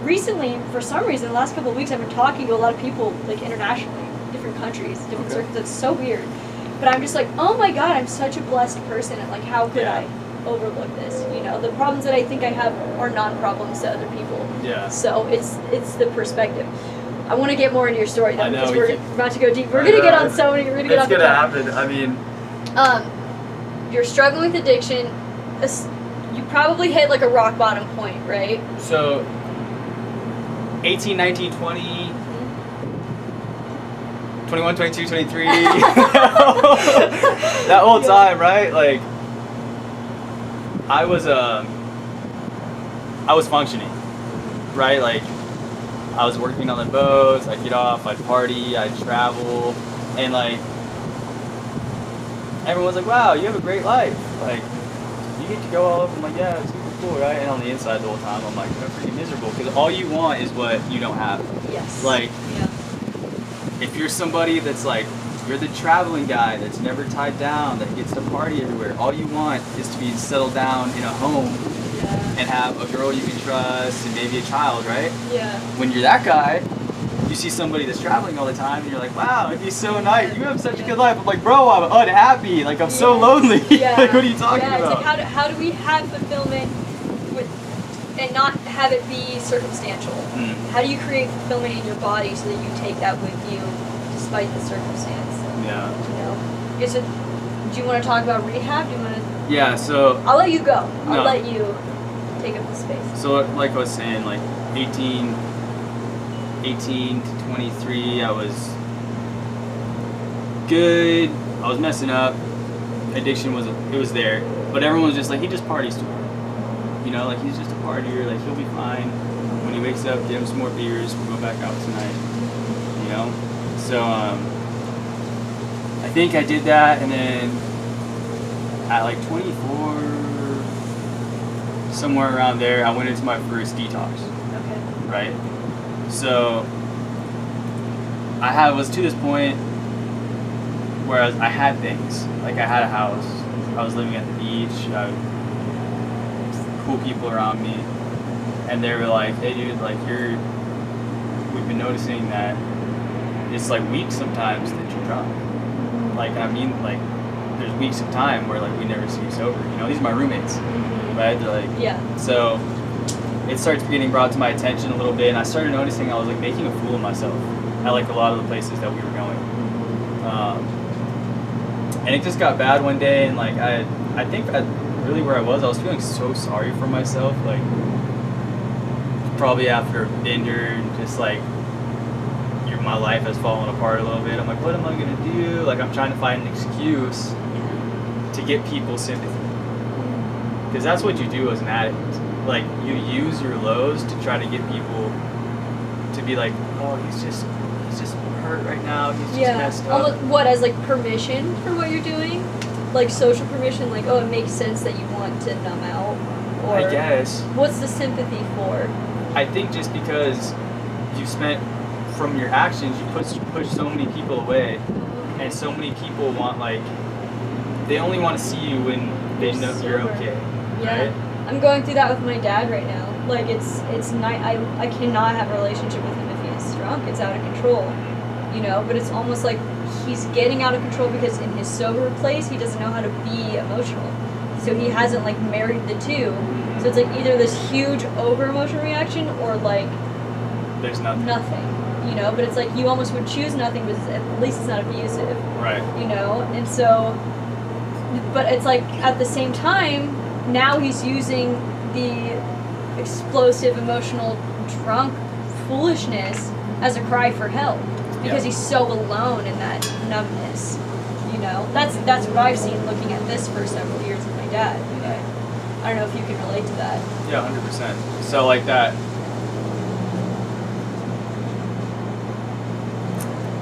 [SPEAKER 6] recently, for some reason, the last couple of weeks, I've been talking to a lot of people like internationally, different countries, different circles. It's so weird, but I'm just like, oh my god, I'm such a blessed person, and like, how could I overlook this? You know, the problems that I think I have are non-problems to other people.
[SPEAKER 7] Yeah.
[SPEAKER 6] So it's the perspective. I want to get more into your story though,
[SPEAKER 7] I know,
[SPEAKER 6] because
[SPEAKER 7] we
[SPEAKER 6] we're
[SPEAKER 7] keep-
[SPEAKER 6] about to go deep. We're
[SPEAKER 7] I
[SPEAKER 6] gonna get
[SPEAKER 7] know,
[SPEAKER 6] on so many. We're gonna get
[SPEAKER 7] It's
[SPEAKER 6] off the
[SPEAKER 7] gonna
[SPEAKER 6] topic.
[SPEAKER 7] happen. I mean,
[SPEAKER 6] You're struggling with addiction. You probably hit like a rock bottom point, right?
[SPEAKER 7] so 18, 19, 20, 21, 22, 23. That whole time, right? Like, I was functioning, right? Like, I was working on the boats, I'd get off, I'd party, I'd travel, and like everyone's like, wow, you have a great life. Like, you get to go all over. I'm like, yeah, it's super cool, right? And on the inside the whole time, I'm like, I'm pretty miserable because all you want is what you don't have.
[SPEAKER 6] Yes.
[SPEAKER 7] Like,
[SPEAKER 6] Yeah.
[SPEAKER 7] if you're somebody that's like, you're the traveling guy that's never tied down, that gets to party everywhere, all you want is to be settled down in a home
[SPEAKER 6] Yeah.
[SPEAKER 7] and have a girl you can trust and maybe a child, right?
[SPEAKER 6] Yeah.
[SPEAKER 7] When you're that guy, you see somebody that's traveling all the time and you're like, wow, it'd be so nice. You have such a good life. I'm like, bro, I'm unhappy. Like, I'm so lonely.
[SPEAKER 6] Yeah.
[SPEAKER 7] Like, what are you talking
[SPEAKER 6] Yeah, it's
[SPEAKER 7] about?
[SPEAKER 6] like how do we have fulfillment with and not have it be circumstantial?
[SPEAKER 7] Mm.
[SPEAKER 6] How do you create fulfillment in your body so that you take that with you despite the circumstance?
[SPEAKER 7] Yeah.
[SPEAKER 6] You know? Okay, so do you want to talk about rehab? Do you want to?
[SPEAKER 7] Yeah, so,
[SPEAKER 6] I'll let you go. I'll
[SPEAKER 7] No.
[SPEAKER 6] let you take up the space.
[SPEAKER 7] so like I was saying, like 18 to 23, I was good. I was messing up. Addiction was there, but everyone was just like, he just parties too hard. You know, like he's just a partier. Like he'll be fine. When he wakes up, get him some more beers. We'll go back out tonight. You know, so I think I did that, and then at like 24, somewhere around there, I went into my first detox.
[SPEAKER 6] Okay.
[SPEAKER 7] Right? So was to this point where I had things. Like I had a house. I was living at the beach. Cool people around me. And they were like, hey dude, like we've been noticing that it's like weeks sometimes that you're drunk. Like, I mean, like, there's weeks of time where like we never see you sober. You know, these are my roommates. Right? They're like,
[SPEAKER 6] Yeah.
[SPEAKER 7] so it starts getting brought to my attention a little bit, and I started noticing I was like making a fool of myself at like a lot of the places that we were going. And it just got bad one day, and like I think really where I was feeling so sorry for myself, like probably after a bender, and just like my life has fallen apart a little bit. I'm like, what am I gonna do? Like I'm trying to find an excuse to get people's sympathy. Because that's what you do as an addict. Like, you use your lows to try to get people to be like, oh, he's just hurt right now. He's just messed up.
[SPEAKER 6] Almost, what, as like permission for what you're doing? Like social permission, like, oh, it makes sense that you want to numb out? Or
[SPEAKER 7] I guess.
[SPEAKER 6] What's the sympathy for?
[SPEAKER 7] I think just because you spent, from your actions, you push so many people away. And so many people want, like, they only want to see you when they know you're okay.
[SPEAKER 6] Yeah.
[SPEAKER 7] Right?
[SPEAKER 6] I'm going through that with my dad right now. Like, it's night. I cannot have a relationship with him if he's drunk. It's out of control, you know. But it's almost like he's getting out of control because in his sober place he doesn't know how to be emotional. So he hasn't like married the two. So it's like either this huge over emotional reaction or like
[SPEAKER 7] There's nothing.
[SPEAKER 6] nothing, you know. But it's like you almost would choose nothing because at least it's not abusive,
[SPEAKER 7] Right.
[SPEAKER 6] you know. And so, but it's like at the same time. Now he's using the explosive, emotional, drunk foolishness as a cry for help because he's so alone in that numbness. You know, that's what I've seen looking at this for several years with my dad. But I don't know if you can relate to that.
[SPEAKER 7] Yeah, 100%. So like that.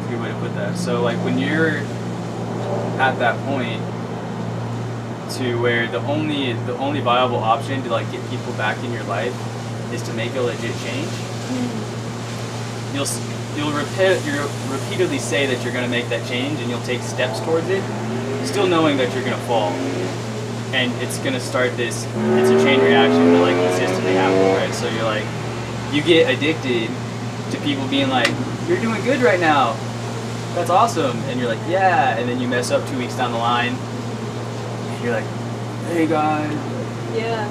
[SPEAKER 7] Good way to put that. So like when you're at that point, to where the only viable option to like get people back in your life is to make a legit change. You'll repeatedly say that you're going to make that change, and you'll take steps towards it, still knowing that you're going to fall, and it's going to start this. It's a chain reaction that like consistently happens, right? So you're like, you get addicted to people being like, "You're doing good right now. That's awesome," and you're like, "Yeah," and then you mess up 2 weeks down the line. You're like, hey guys,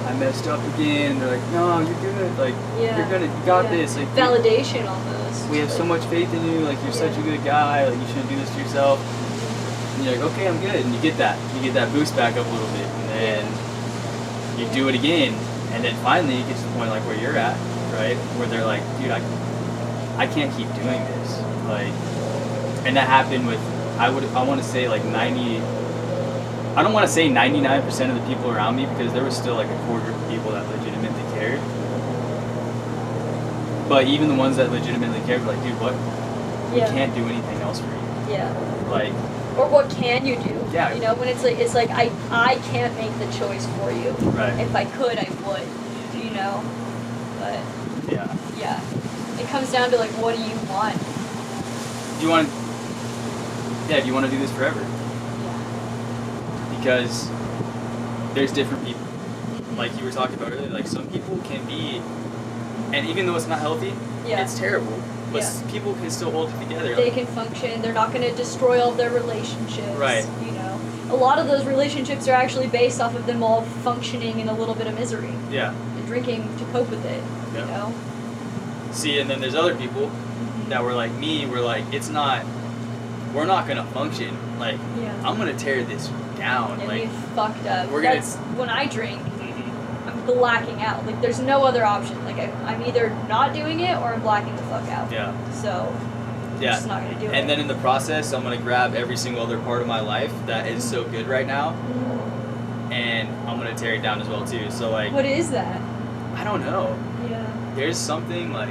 [SPEAKER 7] I messed up again. They're like, no, you're good. Like, you got this. Like,
[SPEAKER 6] validation almost.
[SPEAKER 7] We have so much faith in you. Like, you're such a good guy. Like, you shouldn't do this to yourself. And you're like, okay, I'm good. And you get that boost back up a little bit, and then you do it again, and then finally it gets to the point like where you're at, right? Where they're like, dude, I can't keep doing this. Like, and that happened with I want to say like 90. I don't want to say 99% of the people around me because there was still like a core group of people that legitimately cared. But even the ones that legitimately care, like, dude, what? We
[SPEAKER 6] Yeah.
[SPEAKER 7] can't do anything else for you.
[SPEAKER 6] Yeah.
[SPEAKER 7] Like,
[SPEAKER 6] Or what can you do?
[SPEAKER 7] Yeah.
[SPEAKER 6] You know, when it's like I can't make the choice for you.
[SPEAKER 7] Right.
[SPEAKER 6] If I could, I would. You know. But
[SPEAKER 7] yeah.
[SPEAKER 6] yeah, it comes down to like, what do you want?
[SPEAKER 7] Do you want to do this forever?
[SPEAKER 6] Yeah.
[SPEAKER 7] Because there's different people. Like you were talking about earlier, like some people can be, and even though it's not healthy,
[SPEAKER 6] Yeah.
[SPEAKER 7] it's terrible. But
[SPEAKER 6] Yeah.
[SPEAKER 7] people can still hold it together.
[SPEAKER 6] They
[SPEAKER 7] like,
[SPEAKER 6] can function. They're not going to destroy all of their relationships.
[SPEAKER 7] Right.
[SPEAKER 6] You know, a lot of those relationships are actually based off of them all functioning in a little bit of misery
[SPEAKER 7] yeah.
[SPEAKER 6] and drinking to cope with it.
[SPEAKER 7] Yeah.
[SPEAKER 6] You know.
[SPEAKER 7] See, and then there's other people that were like me. We're like, we're not gonna function. Like,
[SPEAKER 6] Yeah.
[SPEAKER 7] I'm gonna tear this down.
[SPEAKER 6] And
[SPEAKER 7] like,
[SPEAKER 6] you fucked up.
[SPEAKER 7] we're gonna-
[SPEAKER 6] That's when I drink. I'm blacking out. Like, there's no other option. Like, I'm either not doing it or I'm blacking the fuck out.
[SPEAKER 7] yeah.
[SPEAKER 6] So, I'm
[SPEAKER 7] Yeah.
[SPEAKER 6] just not gonna do it.
[SPEAKER 7] And then in the process, I'm gonna grab every single other part of my life that is so good right now, and I'm gonna tear it down as well too. So like,
[SPEAKER 6] What is that?
[SPEAKER 7] I don't know.
[SPEAKER 6] Yeah.
[SPEAKER 7] There's something like,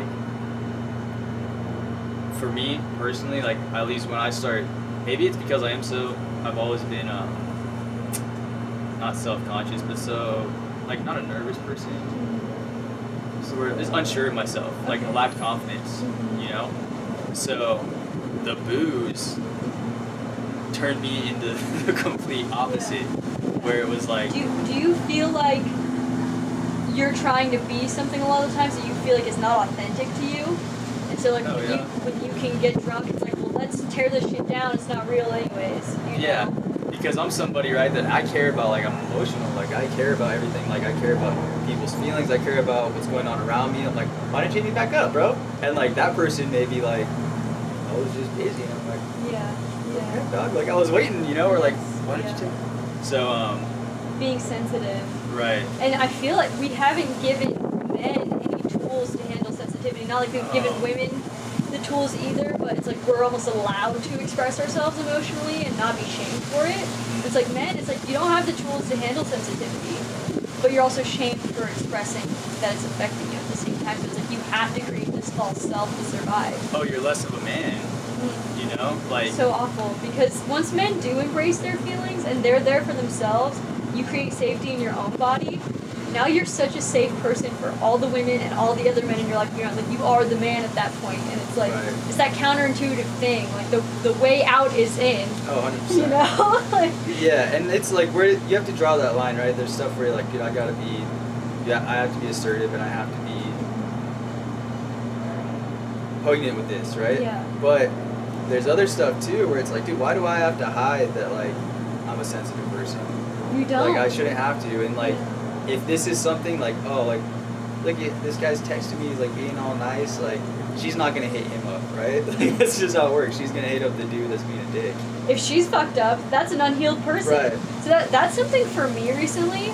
[SPEAKER 7] for me personally, like at least when I start, maybe it's because I've always been not self-conscious, but so like not a nervous person. So we're just unsure of myself, like
[SPEAKER 6] Okay.
[SPEAKER 7] lack confidence, you know. So the booze turned me into the complete opposite, where it was like,
[SPEAKER 6] Do you feel like you're trying to be something a lot of the times that you feel like is not authentic to you? And so like
[SPEAKER 7] Oh,
[SPEAKER 6] when,
[SPEAKER 7] yeah.
[SPEAKER 6] when you can get drunk, it's like, well, let's tear this shit down. It's not real anyways. You
[SPEAKER 7] yeah,
[SPEAKER 6] know?
[SPEAKER 7] because I'm somebody, right, that I care about, like I'm emotional, like I care about everything, like I care about people's feelings, I care about what's going on around me. I'm like, why didn't you hit me back up, bro? And like that person may be like, I was just busy, and I'm like,
[SPEAKER 6] Yeah.
[SPEAKER 7] yeah,
[SPEAKER 6] Yeah.
[SPEAKER 7] dog, like I was waiting, you know, or like, why did
[SPEAKER 6] Yeah.
[SPEAKER 7] you take? So
[SPEAKER 6] Being sensitive.
[SPEAKER 7] right.
[SPEAKER 6] And I feel like we haven't given men any tools to handle sensitivity. Not like we've given
[SPEAKER 7] Oh.
[SPEAKER 6] women the tools either, but it's like we're almost allowed to express ourselves emotionally and not be shamed for it. It's like men, it's like you don't have the tools to handle sensitivity, but you're also shamed for expressing that it's affecting you at the same time. So it's like you have to create this false self to survive.
[SPEAKER 7] Oh, you're less of a man, you know, like
[SPEAKER 6] So awful, because once men do embrace their feelings and they're there for themselves, you create safety in your own body. Now you're such a safe person for all the women and all the other men in your life. You know, like you are the man at that point, and it's like
[SPEAKER 7] Right.
[SPEAKER 6] it's that counterintuitive thing. Like the way out is in.
[SPEAKER 7] oh, 100%.
[SPEAKER 6] You know, like
[SPEAKER 7] Yeah, and it's like where you have to draw that line, right? There's stuff where you're like, dude, I have to be assertive, and I have to be poignant with this, right?
[SPEAKER 6] Yeah.
[SPEAKER 7] But there's other stuff too where it's like, dude, why do I have to hide that like I'm a sensitive person?
[SPEAKER 6] you don't.
[SPEAKER 7] Like I shouldn't have to, and like if this is something like, oh, like look at this guy's texting me, he's like being all nice, like she's not gonna hit him up, right? Like that's just how it works. She's gonna hit up the dude that's being a dick.
[SPEAKER 6] If she's fucked up, that's an unhealed person.
[SPEAKER 7] Right.
[SPEAKER 6] So that's something for me recently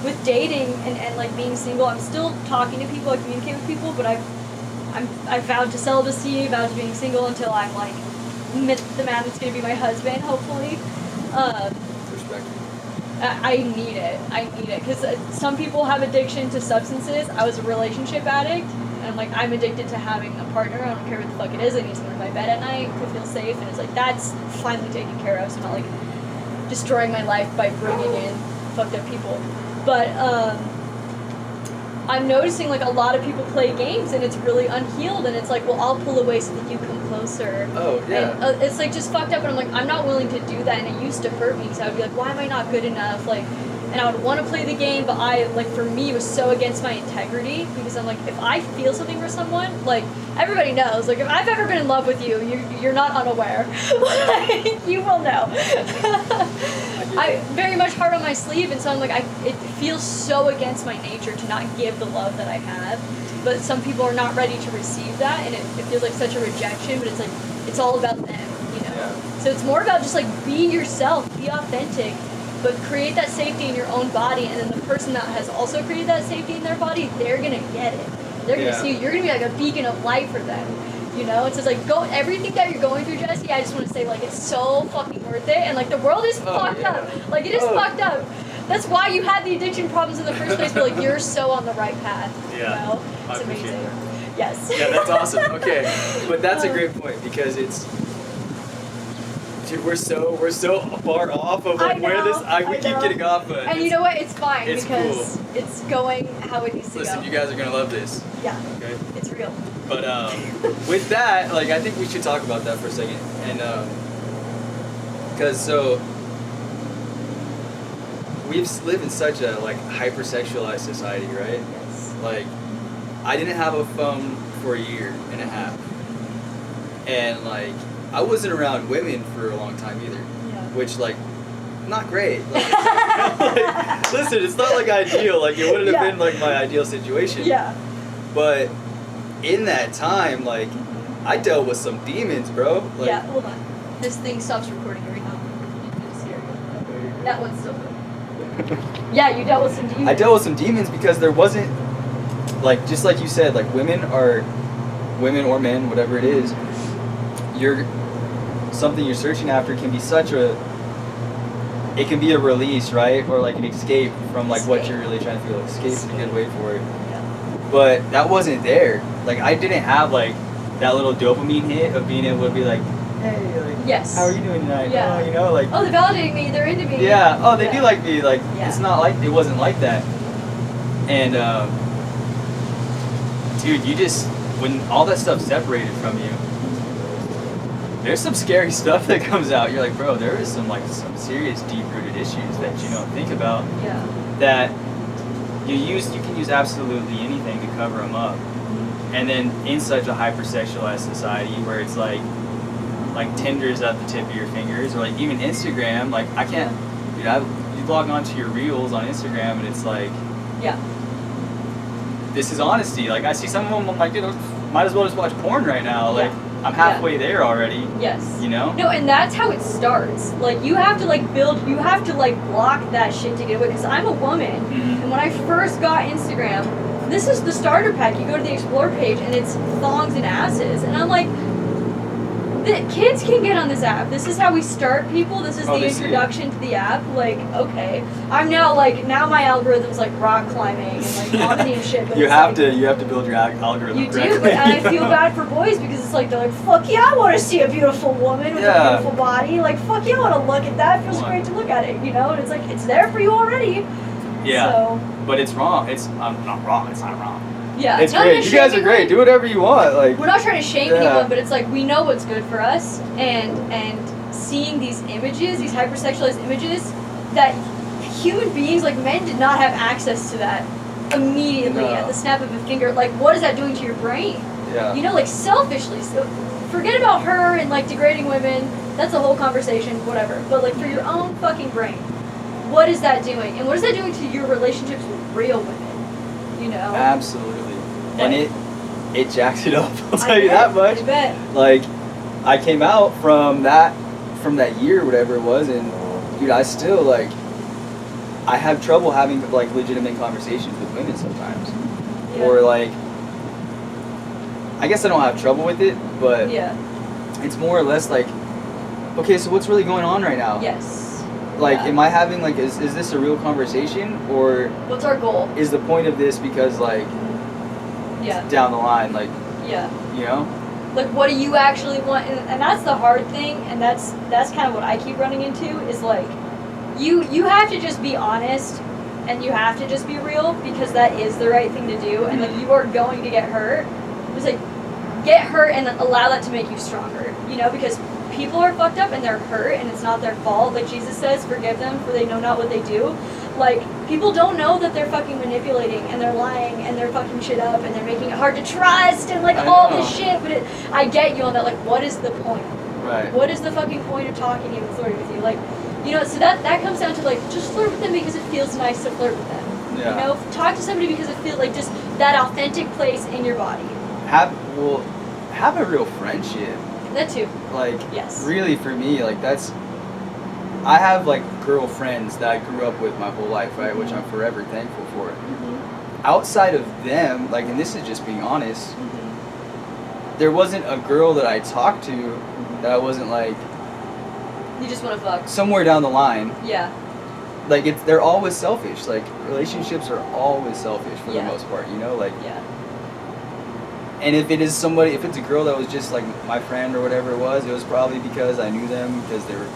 [SPEAKER 6] with dating and like being single. I'm still talking to people, I communicate with people, but I've vowed to celibacy, vowed to being single until I'm like met the man that's gonna be my husband, hopefully.
[SPEAKER 7] Respect.
[SPEAKER 6] I need it. I need it because some people have addiction to substances. I was a relationship addict, and I'm addicted to having a partner. I don't care what the fuck it is. I need someone in my bed at night to feel safe, and it's like that's finally taken care of. So I'm not like destroying my life by bringing in fucked up people. But I'm noticing like a lot of people play games, and it's really unhealed. And it's like, well, I'll pull away so that you come closer.
[SPEAKER 7] Oh yeah.
[SPEAKER 6] And it's like just fucked up, and I'm like, I'm not willing to do that, and it used to hurt me because I would be like, why am I not good enough? Like, and I would want to play the game, but for me, it was so against my integrity because I'm like, if I feel something for someone, like, everybody knows, like, if I've ever been in love with you, you're not unaware. Like, you will know. I very much heart on my sleeve, and so I'm like, it feels so against my nature to not give the love that I have. But some people are not ready to receive that, and it feels like such a rejection, but it's like, it's all about them, you know?
[SPEAKER 7] Yeah.
[SPEAKER 6] So it's more about just like, be yourself, be authentic, but create that safety in your own body, and then the person that has also created that safety in their body, they're gonna get it. They're gonna
[SPEAKER 7] Yeah.
[SPEAKER 6] see you. You're gonna be like a beacon of light for them. You know, it's just like everything that you're going through, Jesse. I just want to say, like, it's so fucking worth it, and like the world is fucked
[SPEAKER 7] yeah.
[SPEAKER 6] up. Like it is
[SPEAKER 7] Oh.
[SPEAKER 6] fucked up. That's why you had the addiction problems in the first place. But like you're so on the right path.
[SPEAKER 7] Yeah.
[SPEAKER 6] You know,
[SPEAKER 7] I
[SPEAKER 6] it's
[SPEAKER 7] appreciate
[SPEAKER 6] amazing.
[SPEAKER 7] that.
[SPEAKER 6] Yes.
[SPEAKER 5] Yeah, that's awesome. Okay, but that's a great point because it's, dude, we're so far off of like where this. We keep
[SPEAKER 6] know.
[SPEAKER 5] getting off, but
[SPEAKER 6] And you know what? It's fine
[SPEAKER 5] it's
[SPEAKER 6] because it's going how it needs to
[SPEAKER 5] listen,
[SPEAKER 6] go.
[SPEAKER 5] you guys are gonna love this.
[SPEAKER 6] Yeah.
[SPEAKER 5] Okay.
[SPEAKER 6] It's real.
[SPEAKER 5] But with that, like, I think we should talk about that for a second, and because so we live in such a like hypersexualized society, right?
[SPEAKER 6] Yes.
[SPEAKER 5] Like, I didn't have a phone for a year and a half, and like I wasn't around women for a long time either,
[SPEAKER 6] Yeah.
[SPEAKER 5] which like not great. Like, listen, it's not like ideal. Like, it wouldn't have been like my ideal situation.
[SPEAKER 6] Yeah.
[SPEAKER 5] But in that time, like, I dealt with some demons, bro. Like,
[SPEAKER 6] Yeah. Hold on. This thing stops recording every time. It's scary. That one's still good. Yeah, you dealt with some demons.
[SPEAKER 5] I dealt with some demons because there wasn't, like, just like you said, like, women or men, whatever it is, something you're searching after can be it can be a release, right? Or like an escape from like what you're really trying to feel. Escape is a good way for it.
[SPEAKER 6] Yeah.
[SPEAKER 5] But that wasn't there. Like, I didn't have like that little dopamine hit of being able to be like, hey, like,
[SPEAKER 6] Yes.
[SPEAKER 5] how are you doing tonight?
[SPEAKER 6] Yeah.
[SPEAKER 5] Oh, you know, like,
[SPEAKER 6] Oh, they're validating me. They're into me.
[SPEAKER 5] yeah, oh, they do
[SPEAKER 6] Yeah.
[SPEAKER 5] like me. Like,
[SPEAKER 6] Yeah.
[SPEAKER 5] it's not like, it wasn't like that. And, dude, when all that stuff separated from you, there's some scary stuff that comes out. You're like, bro, there is some serious deep-rooted issues that you don't think about,
[SPEAKER 6] Yeah.
[SPEAKER 5] that you can use absolutely anything to cover them up. And then in such a hypersexualized society where it's like Tinder's at the tip of your fingers, or like even Instagram, like, I can't, dude, you log onto your reels on Instagram and it's like,
[SPEAKER 6] Yeah.
[SPEAKER 5] this is honesty. Like, I see some of them, I'm like, dude, might as well just watch porn right now. Like,
[SPEAKER 6] Yeah.
[SPEAKER 5] I'm halfway there already.
[SPEAKER 6] Yes.
[SPEAKER 5] You know?
[SPEAKER 6] No, and that's how it starts. Like, you have to block that shit to get away. Because I'm a woman,
[SPEAKER 5] Mhm.
[SPEAKER 6] and when I first got Instagram, this is the starter pack. You go to the explore page, and it's thongs and asses, and I'm like, the kids can get on this app. This is how we start people. This is the
[SPEAKER 5] they see it.
[SPEAKER 6] introduction to the app. Like, okay, I'm now my algorithm's like rock climbing and like comedy and shit. But
[SPEAKER 5] You
[SPEAKER 6] it's
[SPEAKER 5] have
[SPEAKER 6] like,
[SPEAKER 5] to build your algorithm
[SPEAKER 6] You do,
[SPEAKER 5] correctly.
[SPEAKER 6] and I feel bad for boys because it's like they're like, fuck yeah, I want to see a beautiful woman with a
[SPEAKER 5] Yeah.
[SPEAKER 6] beautiful body. Like, fuck yeah, I want to look at that. It feels great to look at it, you know? And it's like, it's there for you already.
[SPEAKER 5] Yeah.
[SPEAKER 6] So,
[SPEAKER 5] But it's wrong. I'm not wrong. It's not wrong.
[SPEAKER 6] yeah.
[SPEAKER 5] It's
[SPEAKER 6] not in
[SPEAKER 5] great.
[SPEAKER 6] a
[SPEAKER 5] You guys are
[SPEAKER 6] shaming
[SPEAKER 5] great.
[SPEAKER 6] way.
[SPEAKER 5] Do whatever you want. Like,
[SPEAKER 6] We're not trying to shame
[SPEAKER 5] Yeah.
[SPEAKER 6] anyone, but it's like, we know what's good for us, and seeing these images, these hypersexualized images, that human beings, like men, did not have access to that immediately
[SPEAKER 5] No.
[SPEAKER 6] at the snap of a finger. Like, what is that doing to your brain?
[SPEAKER 5] yeah.
[SPEAKER 6] You know, like, selfishly. So forget about her and like degrading women. That's a whole conversation, whatever. But like, for your own fucking brain, what is that doing? And what is that doing to your relationships with real women? You know?
[SPEAKER 5] Absolutely. And
[SPEAKER 6] Like-
[SPEAKER 5] it jacks it up. I'll
[SPEAKER 6] I
[SPEAKER 5] tell you
[SPEAKER 6] bet,
[SPEAKER 5] that much.
[SPEAKER 6] I bet.
[SPEAKER 5] Like, I came out from that year, whatever it was, and dude, I still like, I have trouble having like legitimate conversations with women sometimes,
[SPEAKER 6] Yeah.
[SPEAKER 5] or like, I guess I don't have trouble with it, but
[SPEAKER 6] Yeah.
[SPEAKER 5] it's more or less like, okay, so what's really going on right now?
[SPEAKER 6] Yes.
[SPEAKER 5] Like,
[SPEAKER 6] Yeah.
[SPEAKER 5] am I having like, is this a real conversation, or
[SPEAKER 6] What's our goal?
[SPEAKER 5] is the point of this because like
[SPEAKER 6] Yeah.
[SPEAKER 5] down the line, like,
[SPEAKER 6] Yeah.
[SPEAKER 5] you know?
[SPEAKER 6] Like, what do you actually want? And that's the hard thing, and that's kind of what I keep running into, is like, you have to just be honest, and you have to just be real, because that is the right thing to do, and like, you are going to get hurt. It's like, get hurt and allow that to make you stronger, you know, because people are fucked up and they're hurt and it's not their fault. Like Jesus says, forgive them for they know not what they do. Like, people don't know that they're fucking manipulating and they're lying and they're fucking shit up and they're making it hard to trust and like
[SPEAKER 5] I
[SPEAKER 6] all
[SPEAKER 5] know.
[SPEAKER 6] this shit. But I get you on that. Like, what is the point?
[SPEAKER 5] Right.
[SPEAKER 6] What is the fucking point of talking to you and flirting with you? Like, you know, so that comes down to like, just flirt with them because it feels nice to flirt with them.
[SPEAKER 5] Yeah.
[SPEAKER 6] You know, talk to somebody because it feels like just that authentic place in your body.
[SPEAKER 5] Have a real friendship.
[SPEAKER 6] That too.
[SPEAKER 5] Like,
[SPEAKER 6] Yes.
[SPEAKER 5] really, for me, like, I have like girlfriends that I grew up with my whole life, right, which I'm forever thankful for.
[SPEAKER 6] Mm-hmm.
[SPEAKER 5] Outside of them, like, and this is just being honest, there wasn't a girl that I talked to that I wasn't like,
[SPEAKER 6] You just want to fuck.
[SPEAKER 5] somewhere down the line,
[SPEAKER 6] Yeah.
[SPEAKER 5] like, they're always selfish. Like, relationships are always selfish for
[SPEAKER 6] Yeah.
[SPEAKER 5] the most part, you know, like,
[SPEAKER 6] Yeah.
[SPEAKER 5] And if it is somebody, if it's a girl that was just like my friend or whatever it was probably because I knew them because they were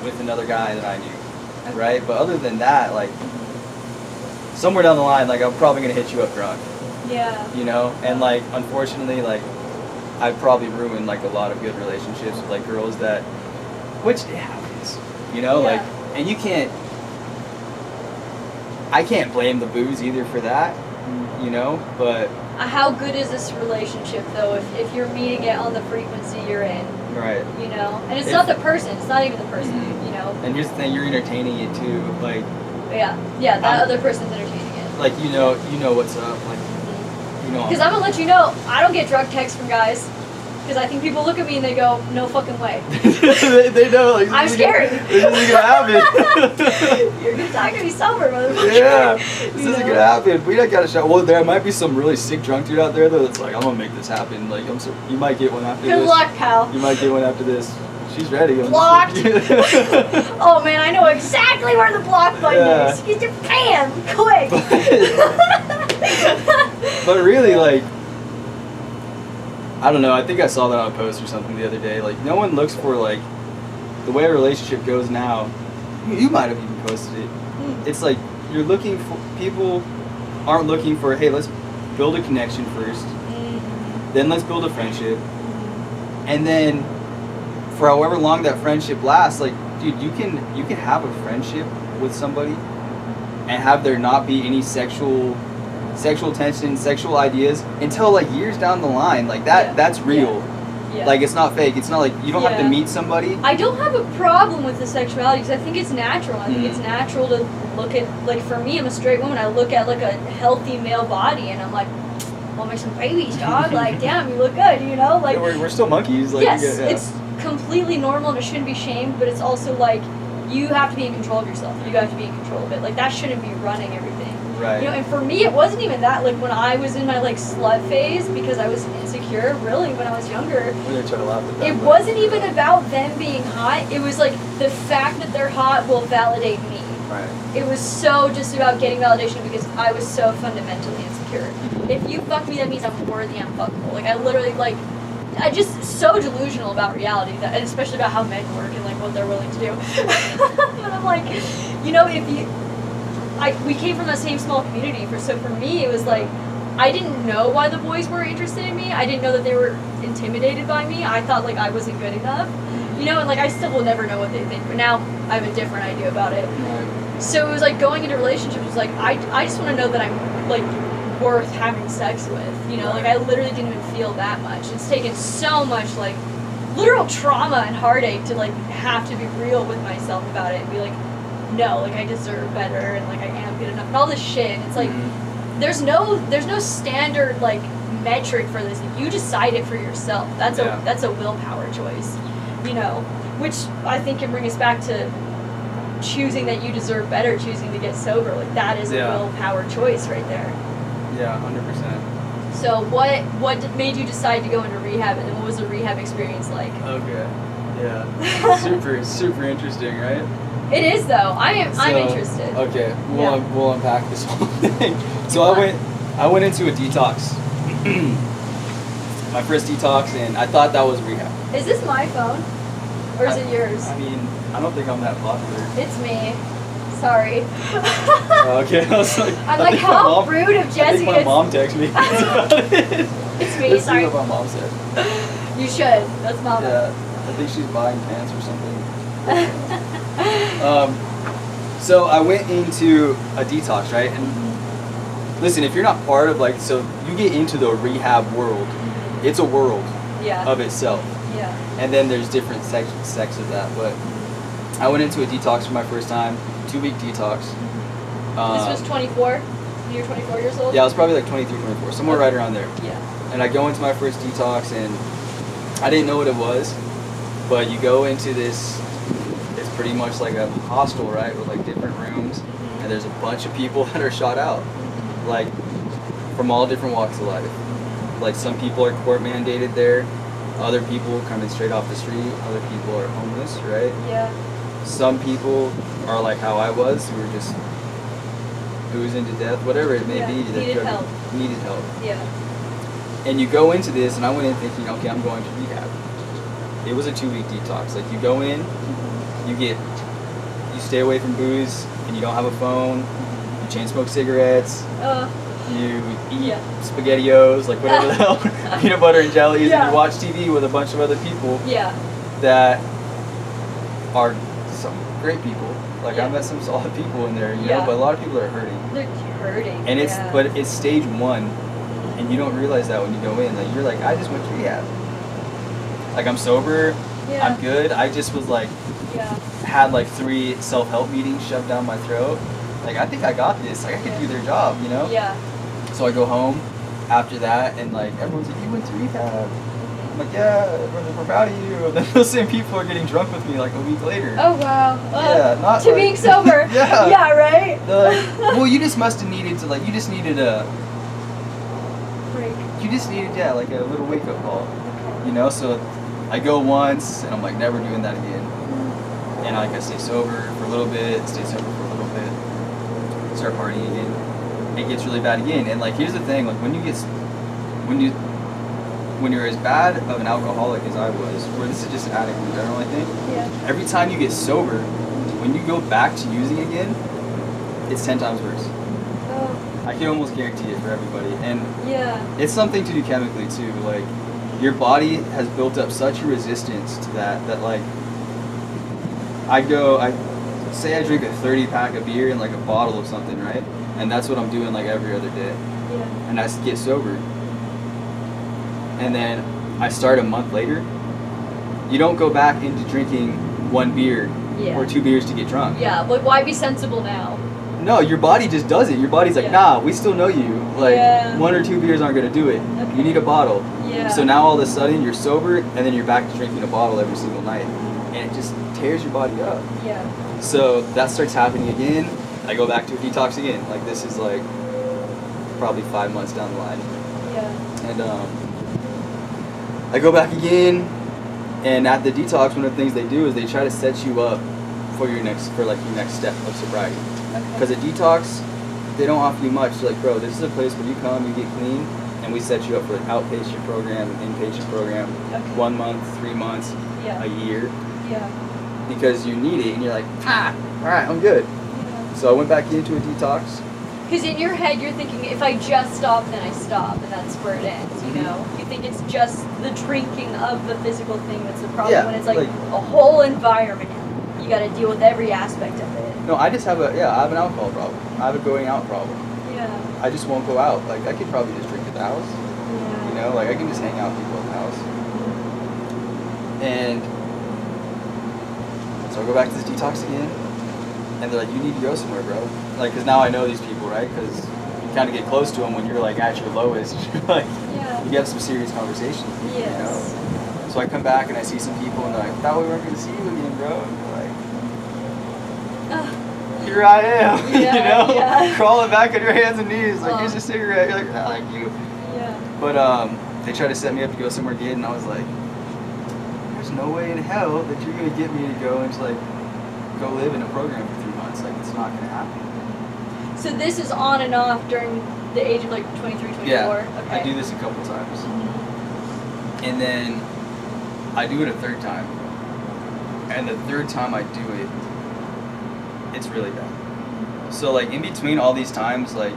[SPEAKER 5] with another guy that I knew, right? But other than that, like somewhere down the line, like I'm probably gonna hit you up drunk,
[SPEAKER 6] Yeah.
[SPEAKER 5] you know? And like unfortunately, like I've probably ruined like a lot of good relationships with like girls that, which it happens, you know?
[SPEAKER 6] Yeah.
[SPEAKER 5] Like, and I can't blame the booze either for that, you know? But
[SPEAKER 6] How good is this relationship though if you're meeting it on the frequency you're in,
[SPEAKER 5] right.
[SPEAKER 6] you know? And it's
[SPEAKER 5] If-
[SPEAKER 6] not the person, it's not even the person,
[SPEAKER 5] Mhm.
[SPEAKER 6] you know?
[SPEAKER 5] And here's the thing, you're entertaining it too, like
[SPEAKER 6] Yeah, that other person's entertaining it.
[SPEAKER 5] like you know what's up, like you know.
[SPEAKER 6] Because I'm gonna let you know, I don't get drunk texts from guys. Because I think people look at me and they go, no fucking way.
[SPEAKER 5] they know like
[SPEAKER 6] I'm
[SPEAKER 5] this
[SPEAKER 6] scared.
[SPEAKER 5] This isn't gonna happen.
[SPEAKER 6] You're gonna talk to me sober, motherfucker.
[SPEAKER 5] Yeah, this
[SPEAKER 6] You
[SPEAKER 5] isn't
[SPEAKER 6] know?
[SPEAKER 5] gonna happen. We don't got a shot. Well, there might be some really sick drunk dude out there though that's like, I'm gonna make this happen. Like you might get one after
[SPEAKER 6] Good
[SPEAKER 5] this.
[SPEAKER 6] luck, pal.
[SPEAKER 5] You might get one after this. She's ready. I'm
[SPEAKER 6] Blocked.
[SPEAKER 5] just-
[SPEAKER 6] Oh man, I know exactly where the block button
[SPEAKER 5] Yeah.
[SPEAKER 6] is. Get your pan, quick.
[SPEAKER 5] But really, like, I don't know. I think I saw that on a post or something the other day. Like, no one looks for like the way a relationship goes now. You might have even posted it. It's like you're looking for people aren't looking for. Hey, let's build a connection first. Then let's build a friendship, and then for however long that friendship lasts, like, dude, you can have a friendship with somebody and have there not be any sexual tension, sexual ideas until like years down the line. Like that,
[SPEAKER 6] Yeah.
[SPEAKER 5] that's real.
[SPEAKER 6] Yeah.
[SPEAKER 5] Like it's not fake. It's not like you don't have to
[SPEAKER 6] Yeah.
[SPEAKER 5] meet somebody.
[SPEAKER 6] I don't have a problem with the sexuality because I think it's natural. I think
[SPEAKER 5] Mhm.
[SPEAKER 6] it's natural to look at, like, for me, I'm a straight woman. I look at like a healthy male body and I'm like, want me some babies, dog? Like, damn, you look good, you know? Like,
[SPEAKER 5] We're still monkeys. Like,
[SPEAKER 6] yes,
[SPEAKER 5] yeah.
[SPEAKER 6] it's completely normal and it shouldn't be shamed, but it's also like you have to be in control of yourself. You have to be in control of it. Like that shouldn't be running everything.
[SPEAKER 5] Right.
[SPEAKER 6] You know, and for me, it wasn't even that. Like when I was in my like slut phase because I was insecure. Really, when I was younger,
[SPEAKER 5] We're gonna try to laugh at that.
[SPEAKER 6] it
[SPEAKER 5] but-
[SPEAKER 6] wasn't even about them being hot. It was like the fact that they're hot will validate me.
[SPEAKER 5] Right.
[SPEAKER 6] It was so just about getting validation because I was so fundamentally insecure. If you fuck me, that means I'm worthy, I'm fuckable. Like I literally like, I just so delusional about reality that, and especially about how men work and like what they're willing to do. But I'm like, you know, we came from the same small community. So for me, it was like, I didn't know why the boys were interested in me. I didn't know that they were intimidated by me. I thought like I wasn't good enough. You know, and like I still will never know what they think. But now I have a different idea about it.
[SPEAKER 5] Right.
[SPEAKER 6] So it was like going into relationships was like I just want to know that I'm like worth having sex with, you know, like I literally didn't even feel that much. It's taken so much like literal trauma and heartache to like have to be real with myself about it and be like, no, like I deserve better and like I am good enough and all this shit. And it's like there's no standard like metric for this. You decide it for yourself. That's a willpower choice, you know, which I think can bring us back to choosing that you deserve better, choosing to get sober. Like that is a willpower choice right there.
[SPEAKER 5] Yeah, 100%.
[SPEAKER 6] So what made you decide to go into rehab, and what was the rehab experience like?
[SPEAKER 5] Okay. Yeah. super interesting, right?
[SPEAKER 6] It is though. I'm
[SPEAKER 5] So,
[SPEAKER 6] interested.
[SPEAKER 5] Okay,
[SPEAKER 6] Yeah.
[SPEAKER 5] we'll unpack this whole thing. So I went into a detox. My first detox, and I thought that was rehab.
[SPEAKER 6] Is this my phone, or is it yours?
[SPEAKER 5] I mean, I don't think I'm that popular.
[SPEAKER 6] It's me. Sorry.
[SPEAKER 5] Okay, I was like,
[SPEAKER 6] I'm like, how rude of
[SPEAKER 5] I
[SPEAKER 6] Jesse.
[SPEAKER 5] think my mom texted me about it.
[SPEAKER 6] It's me.
[SPEAKER 5] Let's
[SPEAKER 6] Sorry.
[SPEAKER 5] see what my mom said.
[SPEAKER 6] You should. That's mama.
[SPEAKER 5] Yeah, I think she's buying pants or something. So I went into a detox, right? And listen, if you're not part of like, so you get into the rehab world, it's a world
[SPEAKER 6] Yeah.
[SPEAKER 5] of itself.
[SPEAKER 6] Yeah.
[SPEAKER 5] And then there's different sects of that. But I went into a detox for my first time, 2-week detox.
[SPEAKER 6] This was 24. You're 24 years old.
[SPEAKER 5] Yeah, I was probably like 23, 24, somewhere right around there.
[SPEAKER 6] Yeah.
[SPEAKER 5] And I go into my first detox, and I didn't know what it was, but you go into this, it's pretty much like a hostel, right, with like different rooms, and there's a bunch of people that are shot out, like from all different walks of life. Like some people are court mandated there, other people coming straight off the street, other people are homeless, right?
[SPEAKER 6] Yeah.
[SPEAKER 5] Some people are like how I was, who were just oozing to death, whatever it may
[SPEAKER 6] Yeah,
[SPEAKER 5] be. that
[SPEAKER 6] needed
[SPEAKER 5] drug-
[SPEAKER 6] help.
[SPEAKER 5] Needed help.
[SPEAKER 6] Yeah.
[SPEAKER 5] And you go into this, and I went in thinking, okay, I'm going to rehab. It was a 2-week detox. Like, you go in, you stay away from booze, and you don't have a phone, you chain smoke cigarettes, you eat SpaghettiOs, like whatever the hell, peanut butter and jellies, and you watch TV with a bunch of other people that are some great people. Like, I met some solid people in there, you know, but a lot of people are hurting.
[SPEAKER 6] They're hurting.
[SPEAKER 5] And but it's stage 1, and you don't realize that when you go in. Like, you're like, I just went to rehab. Like, I'm sober, I'm good. I just was like, had like 3 self-help meetings shoved down my throat. Like, I think I got this. Like, I could do their job, you know?
[SPEAKER 6] Yeah.
[SPEAKER 5] So I go home after that, and like, everyone's like, you went to rehab. I'm like, yeah, we're proud of you. And then those same people are getting drunk with me like a week later.
[SPEAKER 6] Oh, wow.
[SPEAKER 5] Yeah, not
[SPEAKER 6] to
[SPEAKER 5] like,
[SPEAKER 6] being sober.
[SPEAKER 5] Yeah.
[SPEAKER 6] Yeah, right?
[SPEAKER 5] They're like, well, you just must have needed to, like, you just needed a
[SPEAKER 6] break.
[SPEAKER 5] You just needed, like a little wake-up call. You know, so I go once, and I'm like, never doing that again. And like, I stay sober for a little bit, stay sober for a little bit, start partying again. It gets really bad again. And like, here's the thing, like, when you're as bad of an alcoholic as I was, or this is just an addict in general, I think, every time you get sober, when you go back to using again, it's 10 times worse.
[SPEAKER 6] Oh.
[SPEAKER 5] I can almost guarantee it for everybody. And it's something to do chemically too. Like, your body has built up such a resistance to that like, I say I drink a 30-pack of beer and like a bottle of something, right? And that's what I'm doing like every other day.
[SPEAKER 6] Yeah.
[SPEAKER 5] And I get sober. And then I start a month later. You don't go back into drinking 1 beer or 2 beers to get drunk.
[SPEAKER 6] Yeah, but why be sensible now?
[SPEAKER 5] No, your body just does it. Your body's like, nah, we still know you. Like, 1 or 2 beers aren't going to do it.
[SPEAKER 6] Okay.
[SPEAKER 5] You need a bottle.
[SPEAKER 6] Yeah.
[SPEAKER 5] So now all of a sudden you're sober, and then you're back to drinking a bottle every single night. And it just tears your body up.
[SPEAKER 6] Yeah.
[SPEAKER 5] So that starts happening again. I go back to a detox again. Like, this is like probably 5 months down the line.
[SPEAKER 6] Yeah.
[SPEAKER 5] And I go back again, and at the detox, one of the things they do is they try to set you up for your next step of sobriety. Because a detox, they don't offer you much. They're like, bro, this is a place where you come, you get clean, and we set you up for an outpatient program, an inpatient program, 1 month, 3 months, a year.
[SPEAKER 6] Yeah.
[SPEAKER 5] Because you need it, and you're like, all right, I'm good.
[SPEAKER 6] Yeah.
[SPEAKER 5] So I went back into a detox.
[SPEAKER 6] Because in your head, you're thinking, if I just stop, then I stop, and that's where it ends, you know? You think it's just the drinking of the physical thing that's the problem,
[SPEAKER 5] Yeah,
[SPEAKER 6] when it's like a whole environment. You got to deal with every aspect of it.
[SPEAKER 5] No, I just have I have an alcohol problem. I have a going out problem.
[SPEAKER 6] Yeah.
[SPEAKER 5] I just won't go out. Like, I could probably just drink at the house.
[SPEAKER 6] Yeah.
[SPEAKER 5] You know, like, I can just hang out with people at the house. And so I go back to this detox again, and they're like, you need to go somewhere, bro. Like, because now I know these people, right? Because you kind of get close to them when you're, like, at your lowest. Like, you have some serious conversations.
[SPEAKER 6] Yes.
[SPEAKER 5] You know? So I come back, and I see some people, and they're like, thought we weren't going to see you again, bro. And they're like, here I am, you know? Crawling back on your hands and knees, like, here's a cigarette. You're like, I like you.
[SPEAKER 6] Yeah.
[SPEAKER 5] But they tried to set me up to go somewhere good, and I was like, there's no way in hell that you're going to get me to go and, like, go live in a program for 3 months. Like, it's not going to happen.
[SPEAKER 6] So this is on and off during the age of, like, 23, 24?
[SPEAKER 5] Yeah,
[SPEAKER 6] Okay.
[SPEAKER 5] I do this a couple times. And then I do it a third time. And the third time I do it, it's really bad. So, like, in between all these times, like,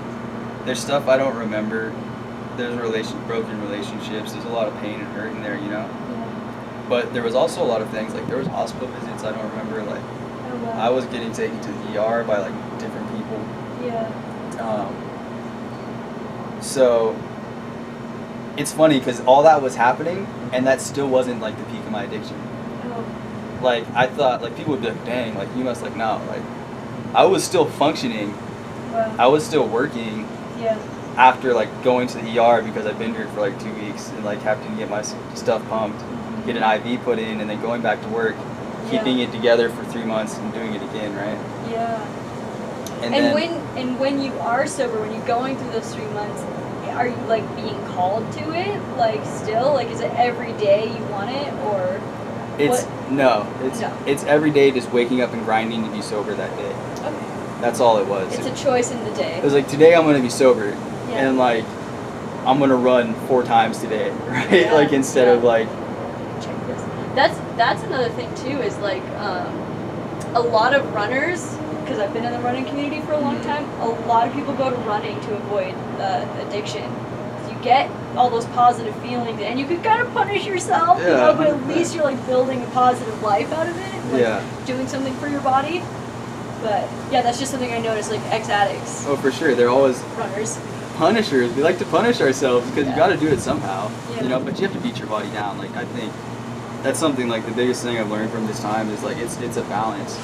[SPEAKER 5] there's stuff I don't remember. There's broken relationships. There's a lot of pain and hurt in there, you know?
[SPEAKER 6] Yeah.
[SPEAKER 5] But there was also a lot of things, like, there was hospital visits I don't remember. Like, I was getting taken to the ER by, like, different people.
[SPEAKER 6] Yeah.
[SPEAKER 5] So it's funny because all that was happening, and that still wasn't, like, the peak of my addiction.
[SPEAKER 6] Oh.
[SPEAKER 5] Like, I thought, like, people would be like, dang, like, you must, like, no. Like, I was still functioning.
[SPEAKER 6] Wow.
[SPEAKER 5] I was still working.
[SPEAKER 6] Yeah.
[SPEAKER 5] After, like, going to the ER because I'd been here for, like, 2 weeks and, like, having to get my stuff pumped, get an IV put in, and then going back to work, keeping it together for 3 months and doing it again, right?
[SPEAKER 6] Yeah.
[SPEAKER 5] And then,
[SPEAKER 6] when you are sober, when you're going through those 3 months, are you, like, being called to it? Like, still? Like, is it every day you want it, or
[SPEAKER 5] it's it's every day just waking up and grinding to be sober that day.
[SPEAKER 6] Okay.
[SPEAKER 5] That's all it was.
[SPEAKER 6] It's a choice in the day.
[SPEAKER 5] It was like, today I'm going to be sober.
[SPEAKER 6] Yeah.
[SPEAKER 5] And, like, I'm gonna run 4 times today, right?
[SPEAKER 6] Yeah,
[SPEAKER 5] Like instead of like,
[SPEAKER 6] check this. That's another thing too, is like a lot of runners, because I've been in the running community for a long time, a lot of people go to running to avoid addiction. You get all those positive feelings, and you can kind of punish yourself, you
[SPEAKER 5] Yeah,
[SPEAKER 6] know, but at
[SPEAKER 5] 100%.
[SPEAKER 6] least you're like building a positive life out of it, like
[SPEAKER 5] Yeah.
[SPEAKER 6] doing something for your body. But yeah, that's just something I noticed, like ex-addicts,
[SPEAKER 5] oh, for sure, they're always
[SPEAKER 6] runners.
[SPEAKER 5] punishers. We like to punish ourselves because
[SPEAKER 6] Yeah.
[SPEAKER 5] you got to do it somehow,
[SPEAKER 6] Yeah.
[SPEAKER 5] you know. But you have to beat your body down. Like I think that's something like the biggest thing I've learned from this time is like it's a balance,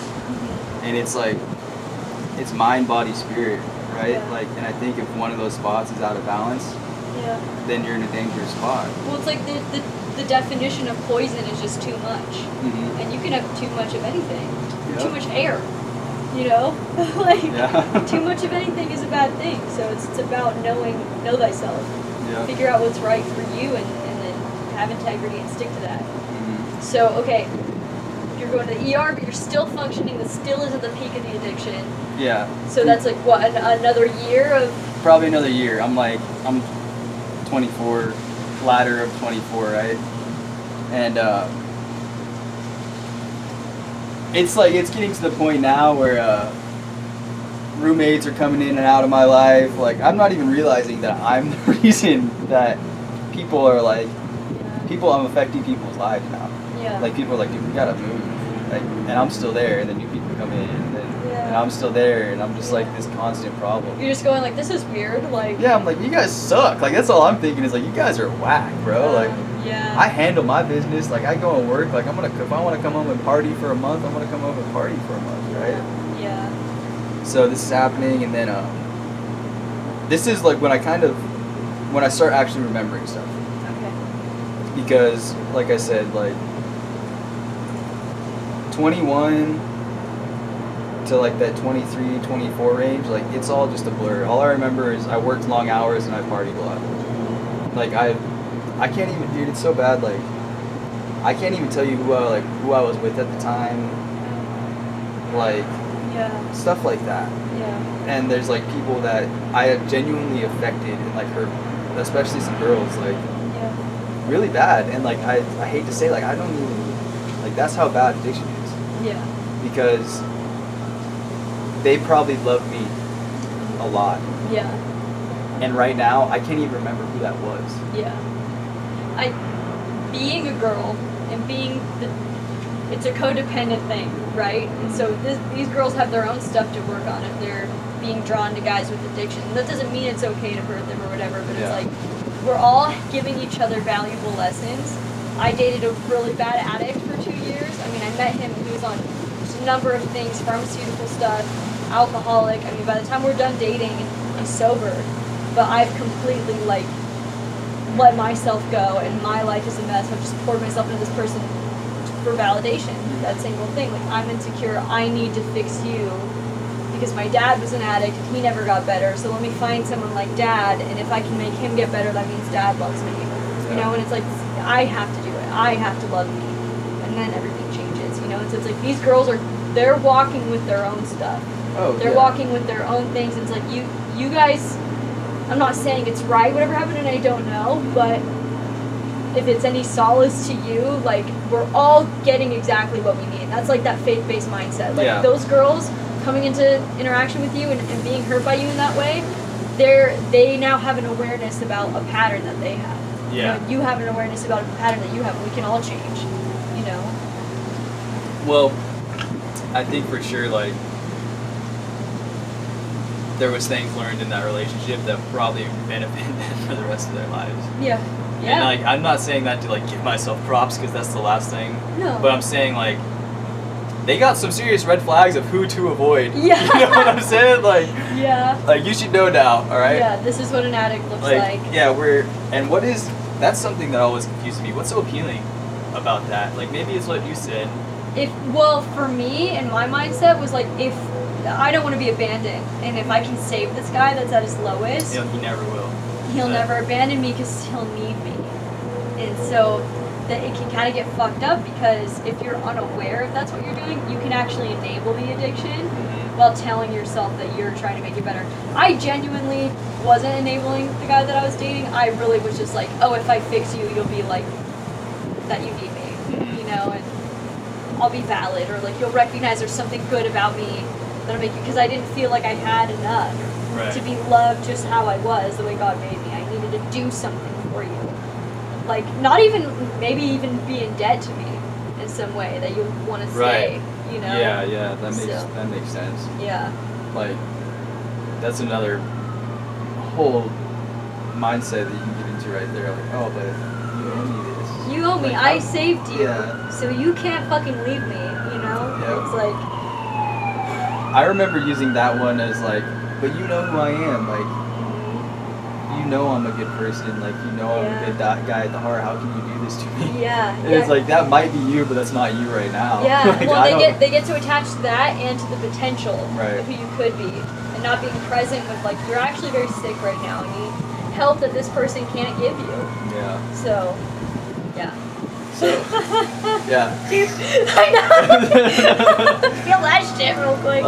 [SPEAKER 5] and it's like it's mind, body, spirit, right?
[SPEAKER 6] Yeah.
[SPEAKER 5] Like, and I think if one of those spots is out of balance,
[SPEAKER 6] Yeah.
[SPEAKER 5] then you're in a dangerous spot.
[SPEAKER 6] Well, it's like the definition of poison is just too much.
[SPEAKER 5] Mm-hmm.
[SPEAKER 6] And you can have too much of anything.
[SPEAKER 5] Yeah.
[SPEAKER 6] Too much air. You know? Like,
[SPEAKER 5] Yeah.
[SPEAKER 6] too much of anything is a bad thing. So it's about know thyself.
[SPEAKER 5] Yeah.
[SPEAKER 6] Figure out what's right for you and then have integrity and stick to that.
[SPEAKER 5] Mm-hmm.
[SPEAKER 6] So, okay, you're going to the ER, but you're still functioning. That still isn't the peak of the addiction.
[SPEAKER 5] Yeah.
[SPEAKER 6] So that's like, what, another year of...
[SPEAKER 5] Probably another year. I'm 24, ladder of 24, right? And it's like it's getting to the point now where roommates are coming in and out of my life. Like I'm not even realizing that I'm the reason that people are like I'm affecting people's lives now.
[SPEAKER 6] Yeah.
[SPEAKER 5] Like people are like, dude, we gotta move. Like, and I'm still there, and then new people come in, and then and I'm still there, and I'm just like this constant problem.
[SPEAKER 6] You're just going like, this is weird. Like,
[SPEAKER 5] Yeah, I'm like, you guys suck. Like that's all I'm thinking is like, you guys are whack, bro. Like.
[SPEAKER 6] yeah.
[SPEAKER 5] I handle my business. Like I go and work. Like if I want to come home and party for a month, I'm gonna come home and party for a month, right?
[SPEAKER 6] Yeah.
[SPEAKER 5] So this is happening, and then this is like when I start actually remembering stuff,
[SPEAKER 6] Okay.
[SPEAKER 5] because like I said, like 21 to like that 23, 24 range, like it's all just a blur. All I remember is I worked long hours and I partied a lot. Like I can't even, dude. It's so bad. Like, I can't even tell you who I was with at the time. Like,
[SPEAKER 6] Yeah.
[SPEAKER 5] stuff like that.
[SPEAKER 6] Yeah.
[SPEAKER 5] And there's like people that I have genuinely affected and like hurt, especially some girls, like
[SPEAKER 6] Yeah.
[SPEAKER 5] really bad. And like I hate to say, like I don't even like that's how bad addiction is,
[SPEAKER 6] Yeah.
[SPEAKER 5] because they probably love me a lot,
[SPEAKER 6] Yeah.
[SPEAKER 5] and right now I can't even remember who that was.
[SPEAKER 6] Yeah. Being a girl and it's a codependent thing, right? And so these girls have their own stuff to work on if they're being drawn to guys with addiction. That doesn't mean it's okay to hurt them or whatever, but
[SPEAKER 5] Yeah.
[SPEAKER 6] it's like we're all giving each other valuable lessons. I dated a really bad addict for 2 years. I mean, I met him, he was on just a number of things, pharmaceutical stuff, alcoholic. I mean, by the time we're done dating, he's sober. But I've completely, like, let myself go, and my life is a mess. I've just poured myself into this person for validation. That single thing. Like, I'm insecure. I need to fix you because my dad was an addict and he never got better. So let me find someone like dad, and if I can make him get better, that means dad loves me. You know, and it's like, I have to do it. I have to love me. And then everything changes, you know? And so it's like, these girls they're walking with their own stuff.
[SPEAKER 5] Oh,
[SPEAKER 6] They're
[SPEAKER 5] yeah.
[SPEAKER 6] walking with their own things. It's like, you guys, I'm not saying it's right, whatever happened, and I don't know, but if it's any solace to you, like, we're all getting exactly what we need. That's like that faith-based mindset. Like,
[SPEAKER 5] Yeah.
[SPEAKER 6] those girls coming into interaction with you and being hurt by you in that way, they now have an awareness about a pattern that they have.
[SPEAKER 7] Yeah.
[SPEAKER 6] You know, you have an awareness about a pattern that you have, and we can all change, you know?
[SPEAKER 7] Well, I think for sure, like, there was things learned in that relationship that probably benefit them for the rest of their lives.
[SPEAKER 6] Yeah. Yeah.
[SPEAKER 7] And like, I'm not saying that to like give myself props because that's the last thing.
[SPEAKER 6] No.
[SPEAKER 7] But I'm saying like, they got some serious red flags of who to avoid.
[SPEAKER 6] Yeah.
[SPEAKER 7] You know what I'm saying? Like,
[SPEAKER 6] Yeah.
[SPEAKER 7] like you should know now. All right.
[SPEAKER 6] Yeah, this is what an addict looks like.
[SPEAKER 7] Yeah, that's something that always confuses me. What's so appealing about that? Like maybe it's what you said.
[SPEAKER 6] Well, for me, and my mindset was like, if I don't want to be abandoned, and if I can save this guy that's at his lowest,
[SPEAKER 7] You know, he never will.
[SPEAKER 6] he'll never abandon me because he'll need me. And so that it can kind of get fucked up, because if you're unaware if that's what you're doing, you can actually enable the addiction while telling yourself that you're trying to make it better. I genuinely wasn't enabling the guy that I was dating. I really was just like, oh, if I fix you, you'll be like, that you need me, you know, and I'll be valid, or like you'll recognize there's something good about me that'll make you, because I didn't feel like I had enough
[SPEAKER 7] Right.
[SPEAKER 6] to be loved just how I was, the way God made me. I needed to do something for you. Like, not even, maybe even be in debt to me in some way that you want to stay, you know?
[SPEAKER 5] Yeah, that makes
[SPEAKER 6] So.
[SPEAKER 5] that makes sense.
[SPEAKER 6] Yeah.
[SPEAKER 5] Like, that's another whole mindset that you can get into right there. Like, oh, but you owe me this.
[SPEAKER 6] You owe me.
[SPEAKER 5] Like,
[SPEAKER 6] I saved you.
[SPEAKER 5] Yeah.
[SPEAKER 6] So you can't fucking leave me, you know?
[SPEAKER 5] Yep.
[SPEAKER 6] It's like,
[SPEAKER 5] I remember using that one as like, but you know who I am. Like, you know I'm a good person. Like, you know I'm a good guy at the heart. How can you do this to me?
[SPEAKER 6] yeah.
[SPEAKER 5] And it's like, that might be you, but that's not you right now.
[SPEAKER 6] Yeah,
[SPEAKER 5] Like,
[SPEAKER 6] well,
[SPEAKER 5] I don't-
[SPEAKER 6] they get to attach to that and to the potential
[SPEAKER 5] Right.
[SPEAKER 6] of who you could be, and not being present with, like, you're actually very sick right now, and you need help that this person can't give you.
[SPEAKER 5] Yeah.
[SPEAKER 6] So, yeah.
[SPEAKER 5] So, yeah.
[SPEAKER 6] Dude, I know. Feel that shit real quick.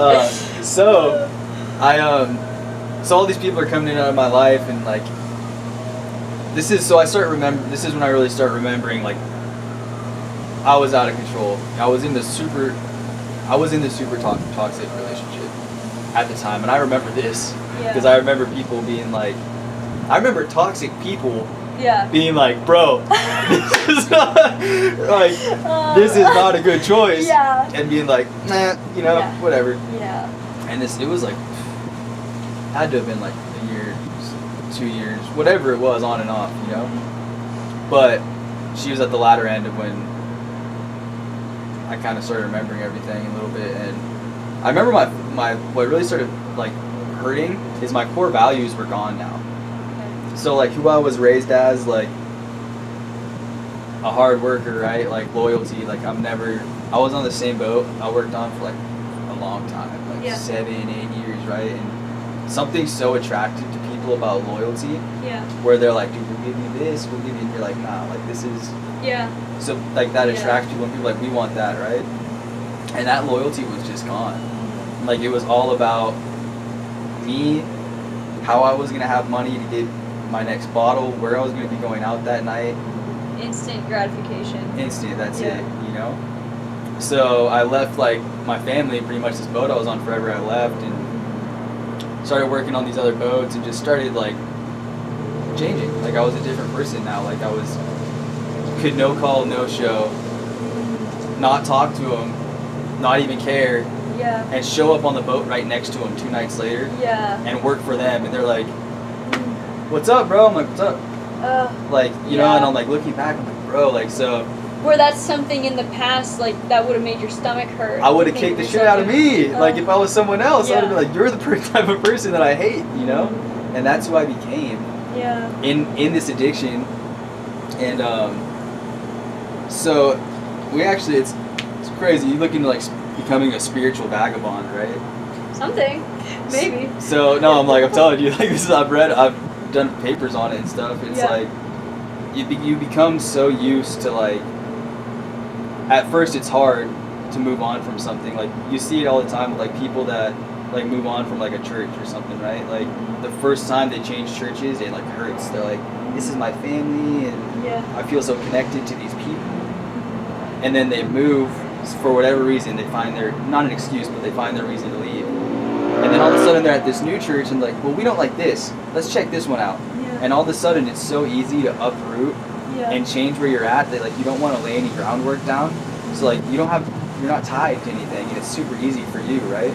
[SPEAKER 5] So, so all these people are coming in out of my life, and like, this is when I really start remembering, like, I was out of control. I was in the super toxic relationship at the time, and I remember this because I remember people being like, I remember toxic people
[SPEAKER 6] yeah.
[SPEAKER 5] being like, bro, this is not like, this is not a good choice,
[SPEAKER 6] Yeah.
[SPEAKER 5] and being like, nah, you know,
[SPEAKER 6] Yeah.
[SPEAKER 5] whatever.
[SPEAKER 6] Yeah.
[SPEAKER 5] And it was like, had to have been like a year, 2 years, whatever it was, on and off, you know. But she was at the latter end of when I kind of started remembering everything a little bit, and I remember my what really started like hurting is my core values were gone now. So like who I was raised as, like a hard worker, right? Like loyalty, like I was on the same boat I worked on for like a long time, like 7, 8 years, right? And something so attractive to people about loyalty,
[SPEAKER 6] Yeah.
[SPEAKER 5] where they're like, dude, we'll give you this, we'll give you, and you're like, nah, like this is,
[SPEAKER 6] Yeah.
[SPEAKER 5] so like that
[SPEAKER 6] Yeah.
[SPEAKER 5] attracts people, and people are like, we want that, right? And that loyalty was just gone. Like it was all about me, how I was gonna have money to get my next bottle, where I was gonna be going out that night.
[SPEAKER 6] Instant gratification.
[SPEAKER 5] Instant, that's
[SPEAKER 6] Yeah.
[SPEAKER 5] it, you know? So I left like my family, pretty much this boat I was on forever, I left and started working on these other boats and just started like changing. Like I was a different person now. Like could no call, no show, not talk to them, not even care,
[SPEAKER 6] Yeah.
[SPEAKER 5] and show up on the boat right next to them 2 nights later
[SPEAKER 6] Yeah.
[SPEAKER 5] and work for them, and they're like, what's up, bro? I'm like, what's up? Like, you know,
[SPEAKER 6] Yeah.
[SPEAKER 5] and I'm like looking back, I'm like, bro, like, so
[SPEAKER 6] Where that's something in the past, like, that would have made your stomach hurt.
[SPEAKER 5] I would have
[SPEAKER 6] Think
[SPEAKER 5] kicked the
[SPEAKER 6] of
[SPEAKER 5] shit out of me.
[SPEAKER 6] something.
[SPEAKER 5] Like if I was someone else, I would have
[SPEAKER 6] Yeah.
[SPEAKER 5] been like, you're the type of person that I hate, you know? And that's who I became
[SPEAKER 6] Yeah.
[SPEAKER 5] in this addiction. And so we actually, it's crazy. You look into like becoming a spiritual vagabond, right?
[SPEAKER 6] Something. Maybe.
[SPEAKER 5] So no, I'm telling you, like this is, I've done papers on it and stuff. It's
[SPEAKER 6] Yeah.
[SPEAKER 5] like you become so used to, like, at first it's hard to move on from something. Like you see it all the time with like people that like move on from like a church or something, right? Like the first time they change churches, it like hurts. They're like, this is my family and
[SPEAKER 6] Yeah.
[SPEAKER 5] I feel so connected to these people. And then they move for whatever reason. They find not an excuse, but they find their reason to leave. And then all of a sudden they're at this new church and like, well, we don't like this. Let's check this one out.
[SPEAKER 6] Yeah.
[SPEAKER 5] And all of a sudden it's so easy to uproot
[SPEAKER 6] Yeah.
[SPEAKER 5] and change where you're at that like you don't want to lay any groundwork down. So like you're not tied to anything, and it's super easy for you, right?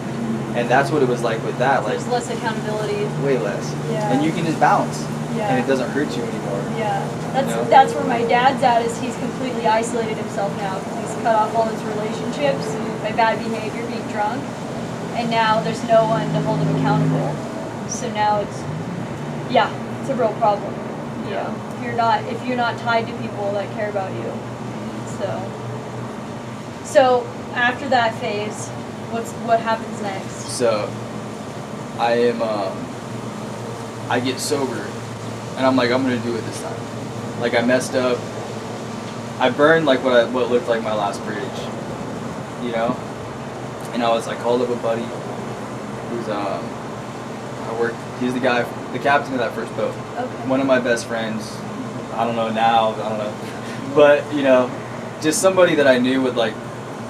[SPEAKER 5] And that's what it was like with that, like
[SPEAKER 6] There's less accountability.
[SPEAKER 5] way less.
[SPEAKER 6] Yeah.
[SPEAKER 5] And you can just bounce,
[SPEAKER 6] Yeah.
[SPEAKER 5] and it doesn't hurt you anymore.
[SPEAKER 6] Yeah, that's
[SPEAKER 5] You know?
[SPEAKER 6] that's where my dad's at. Is he's completely isolated himself now because he's cut off all his relationships by bad behavior, being drunk, and now there's no one to hold him accountable. So now it's a real problem. You know, if you're not tied to people that care about you. So after that phase, what happens next?
[SPEAKER 5] So I get sober, and I'm like, I'm gonna do it this time. Like I messed up. I burned like what looked like my last bridge, you know. And I called up a buddy, who's he's the guy, the captain of that first boat.
[SPEAKER 6] Okay.
[SPEAKER 5] One of my best friends. I don't know now, I don't know, but you know, just somebody that I knew would like,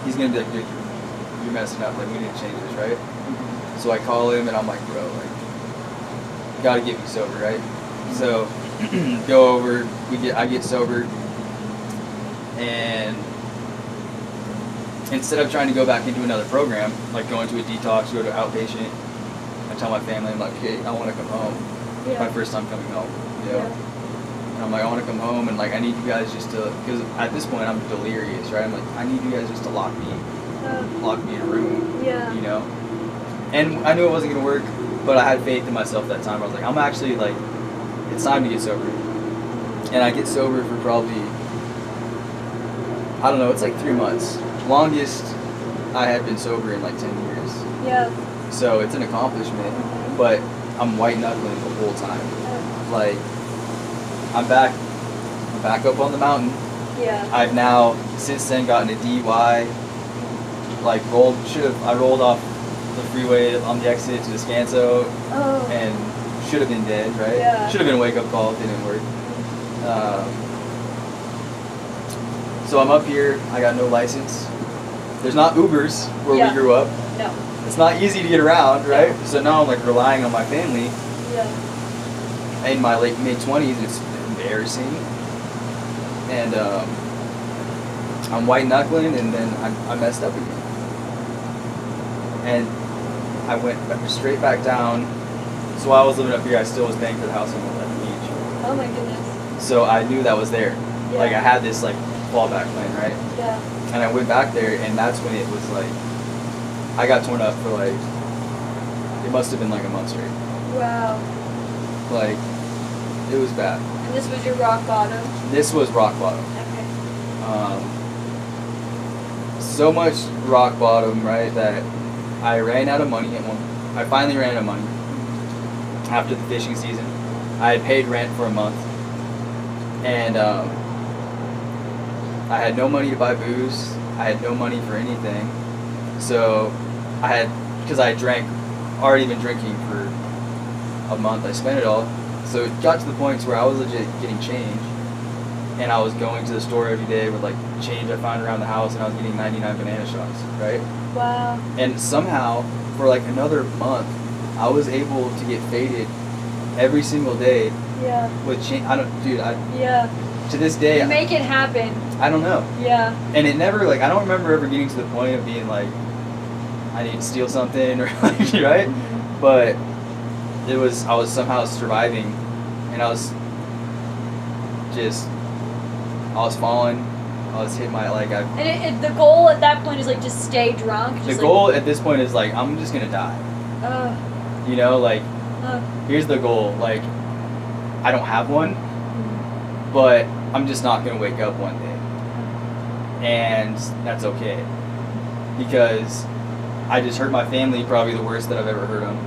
[SPEAKER 5] he's gonna be like, dude, you're messing up. Like we need to change this, right? So I call him and I'm like, bro, like, you gotta get me sober, right? So go over, I get sober, and instead of trying to go back into another program, like go into a detox, go to outpatient, I tell my family, I'm like, okay, I want to come home.
[SPEAKER 6] Yeah.
[SPEAKER 5] My first time coming home, you know?
[SPEAKER 6] Yeah.
[SPEAKER 5] And I'm like, I want to come home, and like, I need you guys just to, because at this point I'm delirious, right? I'm like, I need you guys just to lock me in a room,
[SPEAKER 6] Yeah.
[SPEAKER 5] you know? And I knew it wasn't gonna work, but I had faith in myself that time. I was like, I'm actually like, it's time to get sober. And I get sober for probably, I don't know, it's like 3 months. Longest I had been sober in like 10 years.
[SPEAKER 6] Yeah.
[SPEAKER 5] So it's an accomplishment, but I'm white knuckling the whole time. Like, I'm back up on the mountain.
[SPEAKER 6] Yeah.
[SPEAKER 5] I've now since then gotten a DUI. Like I rolled off the freeway on the exit to Descanso
[SPEAKER 6] Oh.
[SPEAKER 5] and should have been dead, right?
[SPEAKER 6] Yeah.
[SPEAKER 5] Should have been a wake up call, didn't work. So I'm up here, I got no license. There's not Ubers where
[SPEAKER 6] Yeah.
[SPEAKER 5] we grew up.
[SPEAKER 6] No.
[SPEAKER 5] It's not easy to get around, right? So now I'm like relying on my family.
[SPEAKER 6] Yeah.
[SPEAKER 5] In my late mid-20s, it's embarrassing. And I'm white knuckling, and then I messed up again. And I went straight back down. So while I was living up here, I still was paying for the house on the left beach.
[SPEAKER 6] Oh my goodness.
[SPEAKER 5] So I knew that was there.
[SPEAKER 6] Yeah.
[SPEAKER 5] Like I had this like fallback plan, right?
[SPEAKER 6] Yeah.
[SPEAKER 5] And I went back there, and that's when it was like, I got torn up for like, it must have been like a month straight.
[SPEAKER 6] Wow.
[SPEAKER 5] Like, it was bad.
[SPEAKER 6] And this was your rock bottom?
[SPEAKER 5] This was rock bottom.
[SPEAKER 6] Okay.
[SPEAKER 5] So much rock bottom, right, that I ran out of money I finally ran out of money after the fishing season. I had paid rent for a month, and I had no money to buy booze. I had no money for anything. So because I had already been drinking for a month, I spent it all. So it got to the point where I was legit getting change, and I was going to the store every day with like change I found around the house, and I was getting 99 banana shots, right?
[SPEAKER 6] Wow.
[SPEAKER 5] And somehow, for like another month, I was able to get faded every single day
[SPEAKER 6] Yeah.
[SPEAKER 5] with change.
[SPEAKER 6] Yeah.
[SPEAKER 5] To this day,
[SPEAKER 6] You make it happen.
[SPEAKER 5] I don't know.
[SPEAKER 6] Yeah.
[SPEAKER 5] And it never, like, I don't remember ever getting to the point of being like, I need to steal something, or like, right? But I was somehow surviving, and I was falling. I was hitting my, like,
[SPEAKER 6] And the goal at that point is like just stay drunk.
[SPEAKER 5] the goal at this point is like, I'm just gonna die. You know, like, here's the goal. Like, I don't have one, but I'm just not gonna wake up one day. And that's okay. Because I just hurt my family probably the worst that I've ever hurt them.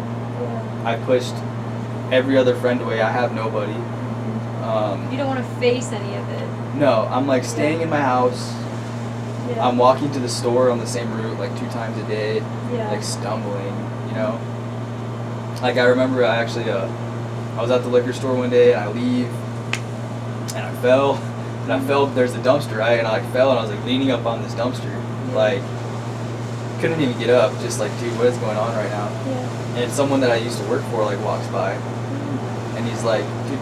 [SPEAKER 5] I pushed every other friend away. I have nobody.
[SPEAKER 6] You don't want to face any of it.
[SPEAKER 5] No, I'm like staying in my house.
[SPEAKER 6] Yeah.
[SPEAKER 5] I'm walking to the store on the same route like 2 times a day,
[SPEAKER 6] Yeah.
[SPEAKER 5] like stumbling, you know? Like I remember I was at the liquor store one day, and I leave, and I fell, there's a dumpster, right? And I like fell, and I was like leaning up on this dumpster, like couldn't even get up, just like, dude, what is going on right now?
[SPEAKER 6] Yeah.
[SPEAKER 5] And someone that I used to work for like walks by, and he's like, dude,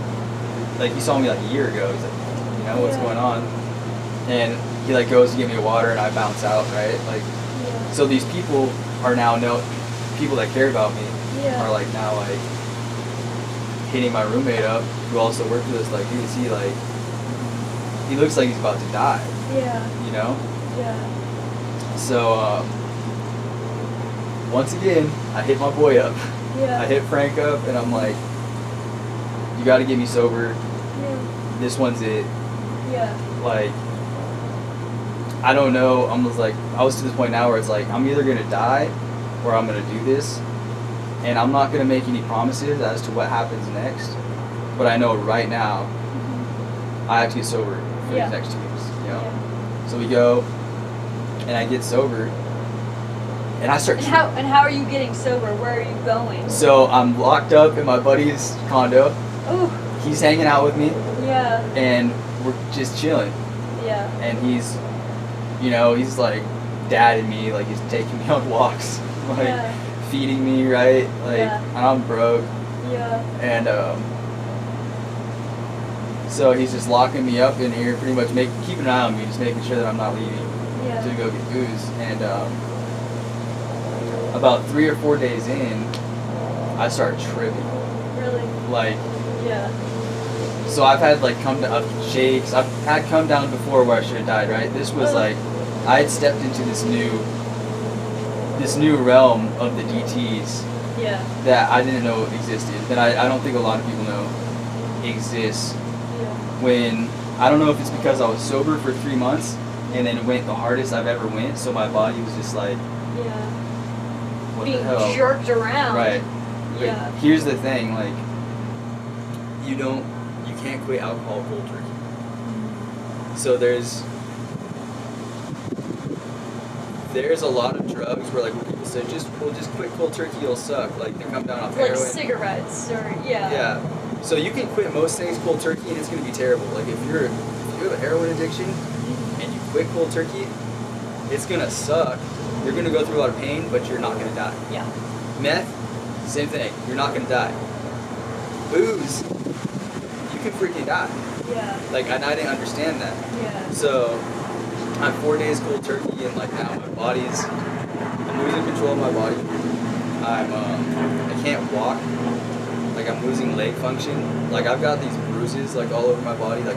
[SPEAKER 5] like he saw me like a year ago, he's like, you know, what's
[SPEAKER 6] Yeah.
[SPEAKER 5] going on? And he like goes to get me a water, and I bounce out, right? Like,
[SPEAKER 6] Yeah.
[SPEAKER 5] so these people are now people that care about me
[SPEAKER 6] Yeah.
[SPEAKER 5] are like now like hitting my roommate up, who also worked with us, like, dude, is he like, he looks like he's about to die,
[SPEAKER 6] Yeah.
[SPEAKER 5] you know?
[SPEAKER 6] Yeah.
[SPEAKER 5] So once again, I hit my boy up.
[SPEAKER 6] Yeah.
[SPEAKER 5] I hit Frank up, and I'm like, you gotta get me sober.
[SPEAKER 6] Yeah.
[SPEAKER 5] This one's it.
[SPEAKER 6] Yeah.
[SPEAKER 5] Like, I don't know. I was to this point now where it's like, I'm either gonna die or I'm gonna do this. And I'm not gonna make any promises as to what happens next. But I know right now, I have to get sober for
[SPEAKER 6] Yeah.
[SPEAKER 5] these next 2 weeks. You know?
[SPEAKER 6] Yeah.
[SPEAKER 5] So we go, and I get sober, and I start.
[SPEAKER 6] And how are you getting sober? Where are you going?
[SPEAKER 5] So I'm locked up in my buddy's condo.
[SPEAKER 6] Ooh.
[SPEAKER 5] He's hanging out with me,
[SPEAKER 6] Yeah.
[SPEAKER 5] and we're just chilling.
[SPEAKER 6] Yeah.
[SPEAKER 5] And he's, you know, he's like dadding me, like he's taking me on walks, like
[SPEAKER 6] Yeah.
[SPEAKER 5] feeding me, right? Like,
[SPEAKER 6] Yeah.
[SPEAKER 5] and I'm broke,
[SPEAKER 6] Yeah.
[SPEAKER 5] and so he's just locking me up in here, pretty much keeping an eye on me, just making sure that I'm not leaving
[SPEAKER 6] Yeah.
[SPEAKER 5] to go get booze. And about 3 or 4 days in, I start tripping,
[SPEAKER 6] Really.
[SPEAKER 5] like.
[SPEAKER 6] Yeah.
[SPEAKER 5] So I've had like shakes. I've had come down before where I should have died, right? This was like, I had stepped into this new realm of the DTs
[SPEAKER 6] Yeah.
[SPEAKER 5] that I didn't know existed, that I don't think a lot of people know exists.
[SPEAKER 6] Yeah.
[SPEAKER 5] When, I don't know if it's because I was sober for 3 months and then it went the hardest I've ever went, so my body was just like,
[SPEAKER 6] Yeah.
[SPEAKER 5] what
[SPEAKER 6] Being
[SPEAKER 5] the hell?
[SPEAKER 6] jerked around.
[SPEAKER 5] Right. But
[SPEAKER 6] Yeah.
[SPEAKER 5] here's the thing, like, you can't quit alcohol cold turkey. So there's a lot of drugs where like when people say just quit cold turkey, you'll suck. Like they come down off
[SPEAKER 6] Like
[SPEAKER 5] heroin.
[SPEAKER 6] cigarettes or yeah.
[SPEAKER 5] Yeah. So you can quit most things cold turkey and it's gonna be terrible. Like if you have a heroin addiction and you quit cold turkey, it's gonna suck. You're gonna go through a lot of pain, but you're not gonna die.
[SPEAKER 6] Yeah.
[SPEAKER 5] Meth, same thing. You're not gonna die. Booze, you can freaking die.
[SPEAKER 6] Yeah.
[SPEAKER 5] Like, and I didn't understand that.
[SPEAKER 6] Yeah.
[SPEAKER 5] So, I'm 4 days cold turkey, and like now I'm losing control of my body. I can't walk. Like I'm losing leg function. Like I've got these bruises like all over my body, like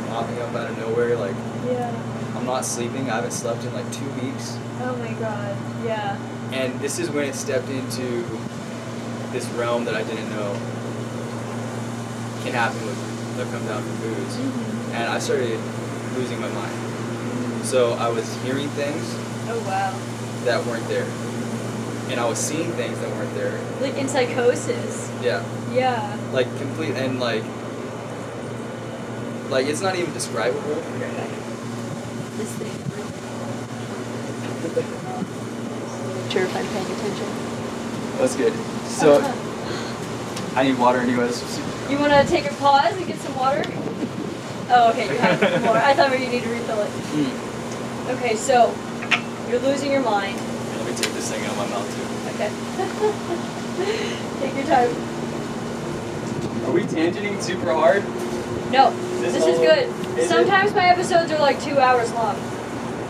[SPEAKER 5] popping up out of nowhere. Like
[SPEAKER 6] Yeah.
[SPEAKER 5] I'm not sleeping. I haven't slept in like 2 weeks.
[SPEAKER 6] Oh my god. Yeah.
[SPEAKER 5] And this is when it stepped into this realm that I didn't know can happen with that come down from booze.
[SPEAKER 6] Mm-hmm.
[SPEAKER 5] And I started losing my mind. So I was hearing things
[SPEAKER 6] Oh wow.
[SPEAKER 5] that weren't there. And I was seeing things that weren't there.
[SPEAKER 6] Like in psychosis.
[SPEAKER 5] Yeah.
[SPEAKER 6] Yeah.
[SPEAKER 5] Like complete and like it's not even describable.
[SPEAKER 6] This thing.
[SPEAKER 8] Sure if I'm paying attention.
[SPEAKER 5] That's good. So I need water anyways.
[SPEAKER 6] You want to take a pause and get some water? Oh, okay. You have more. I thought maybe you need to refill it. Okay, so you're losing your mind.
[SPEAKER 5] Let me take this thing out of my mouth too.
[SPEAKER 6] Okay. Take your time.
[SPEAKER 5] Are we tangenting super hard?
[SPEAKER 6] No,
[SPEAKER 5] This
[SPEAKER 6] this is
[SPEAKER 5] all-
[SPEAKER 6] good.
[SPEAKER 5] is it?
[SPEAKER 6] Sometimes my episodes are like 2 hours long.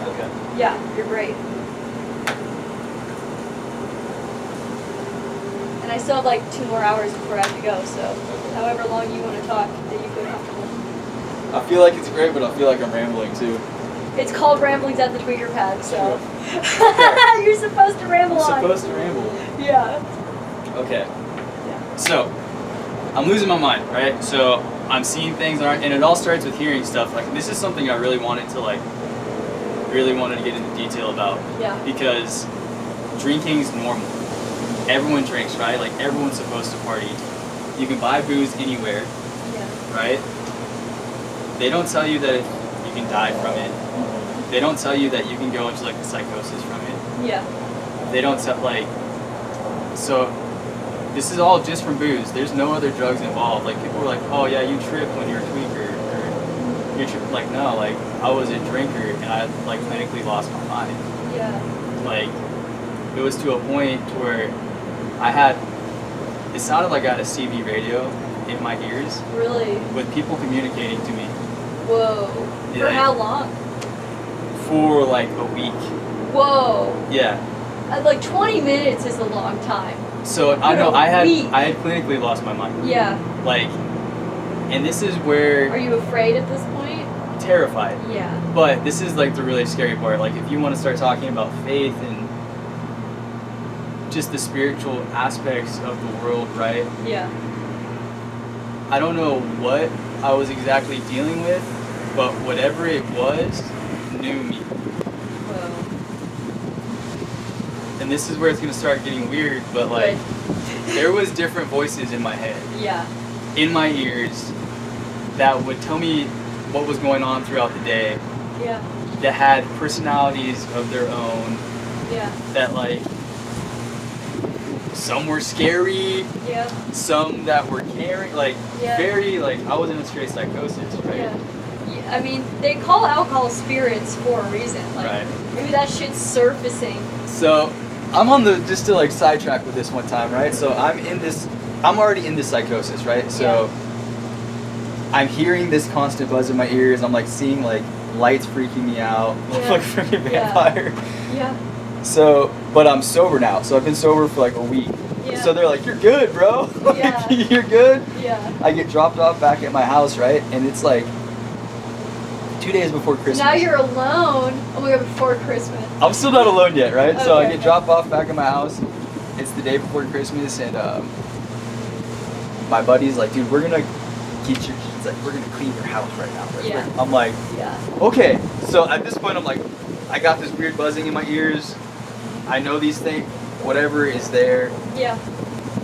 [SPEAKER 5] Okay.
[SPEAKER 6] Yeah, you're great. And I still have like 2 more hours before I have to go, so however long you want to talk that you feel comfortable.
[SPEAKER 5] I feel like it's great, but I feel like I'm rambling too.
[SPEAKER 6] It's called Ramblings at the Tweaker Pad, so
[SPEAKER 5] Sure.
[SPEAKER 6] you're supposed to ramble
[SPEAKER 5] I'm
[SPEAKER 6] on.
[SPEAKER 5] supposed to ramble.
[SPEAKER 6] Yeah.
[SPEAKER 5] Okay. So, I'm losing my mind, right? So, I'm seeing things, and it all starts with hearing stuff. Like, this is something I really wanted to get into detail about.
[SPEAKER 6] Yeah.
[SPEAKER 5] Because drinking's normal. Everyone drinks, right? Like, everyone's supposed to party. You can buy booze anywhere,
[SPEAKER 6] Yeah.
[SPEAKER 5] right? They don't tell you that you can die from it. They don't tell you that you can go into, like, a psychosis from it.
[SPEAKER 6] Yeah.
[SPEAKER 5] They don't tell, like, so this is all just from booze. There's no other drugs involved. Like, people were like, oh yeah, you trip when you're a tweaker, or you trip. Like, no, like, I was a drinker and I, like, clinically lost my mind.
[SPEAKER 6] Yeah.
[SPEAKER 5] Like, it was to a point where it sounded like I had a CB radio in my ears
[SPEAKER 6] Really?
[SPEAKER 5] with people communicating to me
[SPEAKER 6] Whoa. For
[SPEAKER 5] Yeah.
[SPEAKER 6] how long?
[SPEAKER 5] for, like, a week.
[SPEAKER 6] Whoa.
[SPEAKER 5] Yeah.
[SPEAKER 6] Like 20 minutes is a long time.
[SPEAKER 5] So, I
[SPEAKER 6] For
[SPEAKER 5] know,
[SPEAKER 6] a
[SPEAKER 5] I had
[SPEAKER 6] week.
[SPEAKER 5] clinically lost my mind.
[SPEAKER 6] Yeah.
[SPEAKER 5] Like, and this is where...
[SPEAKER 6] Are you afraid at this point?
[SPEAKER 5] Terrified.
[SPEAKER 6] Yeah.
[SPEAKER 5] But this is like the really scary part. Like if you want to start talking about faith and just the spiritual aspects of the world, right?
[SPEAKER 6] Yeah.
[SPEAKER 5] I don't know what I was exactly dealing with, but whatever it was knew me.
[SPEAKER 6] Whoa.
[SPEAKER 5] And this is where it's going to start getting weird, but like there was different voices in my head,
[SPEAKER 6] Yeah.
[SPEAKER 5] in my ears, that would tell me what was going on throughout the day,
[SPEAKER 6] Yeah.
[SPEAKER 5] that had personalities of their own,
[SPEAKER 6] Yeah.
[SPEAKER 7] that like some were scary,
[SPEAKER 6] Yeah.
[SPEAKER 7] some that were caring, like
[SPEAKER 6] Yeah.
[SPEAKER 7] very like I was in a straight psychosis, right?
[SPEAKER 6] Yeah. I mean, they call alcohol spirits for a reason. Like,
[SPEAKER 7] Right.
[SPEAKER 6] maybe that shit's surfacing.
[SPEAKER 7] So I'm on the just to like sidetrack with this one time, right? So I'm already in this psychosis, right? So I'm hearing this constant buzz in my ears. I'm like seeing like lights freaking me out,
[SPEAKER 6] Yeah.
[SPEAKER 7] like a freaking
[SPEAKER 6] Yeah.
[SPEAKER 7] vampire.
[SPEAKER 6] Yeah.
[SPEAKER 7] So, but I'm sober now. So I've been sober for like a week.
[SPEAKER 6] Yeah.
[SPEAKER 7] So they're like, "You're good, bro. Like,
[SPEAKER 6] Yeah.
[SPEAKER 7] you're good."
[SPEAKER 6] Yeah.
[SPEAKER 7] I get dropped off back at my house, right? And it's like 2 days before Christmas.
[SPEAKER 6] Now you're alone. Oh my god, before Christmas.
[SPEAKER 7] I'm still not alone yet, right? So I
[SPEAKER 6] Okay.
[SPEAKER 7] get dropped off back at my house. It's the day before Christmas, and my buddy's like, "Dude, we're gonna get your." He's like, "We're gonna clean your house right now." Right?
[SPEAKER 6] Yeah.
[SPEAKER 7] I'm like,
[SPEAKER 6] Yeah.
[SPEAKER 7] "Okay." So at this point, I'm like, I got this weird buzzing in my ears. I know these things. Whatever is there,
[SPEAKER 6] Yeah.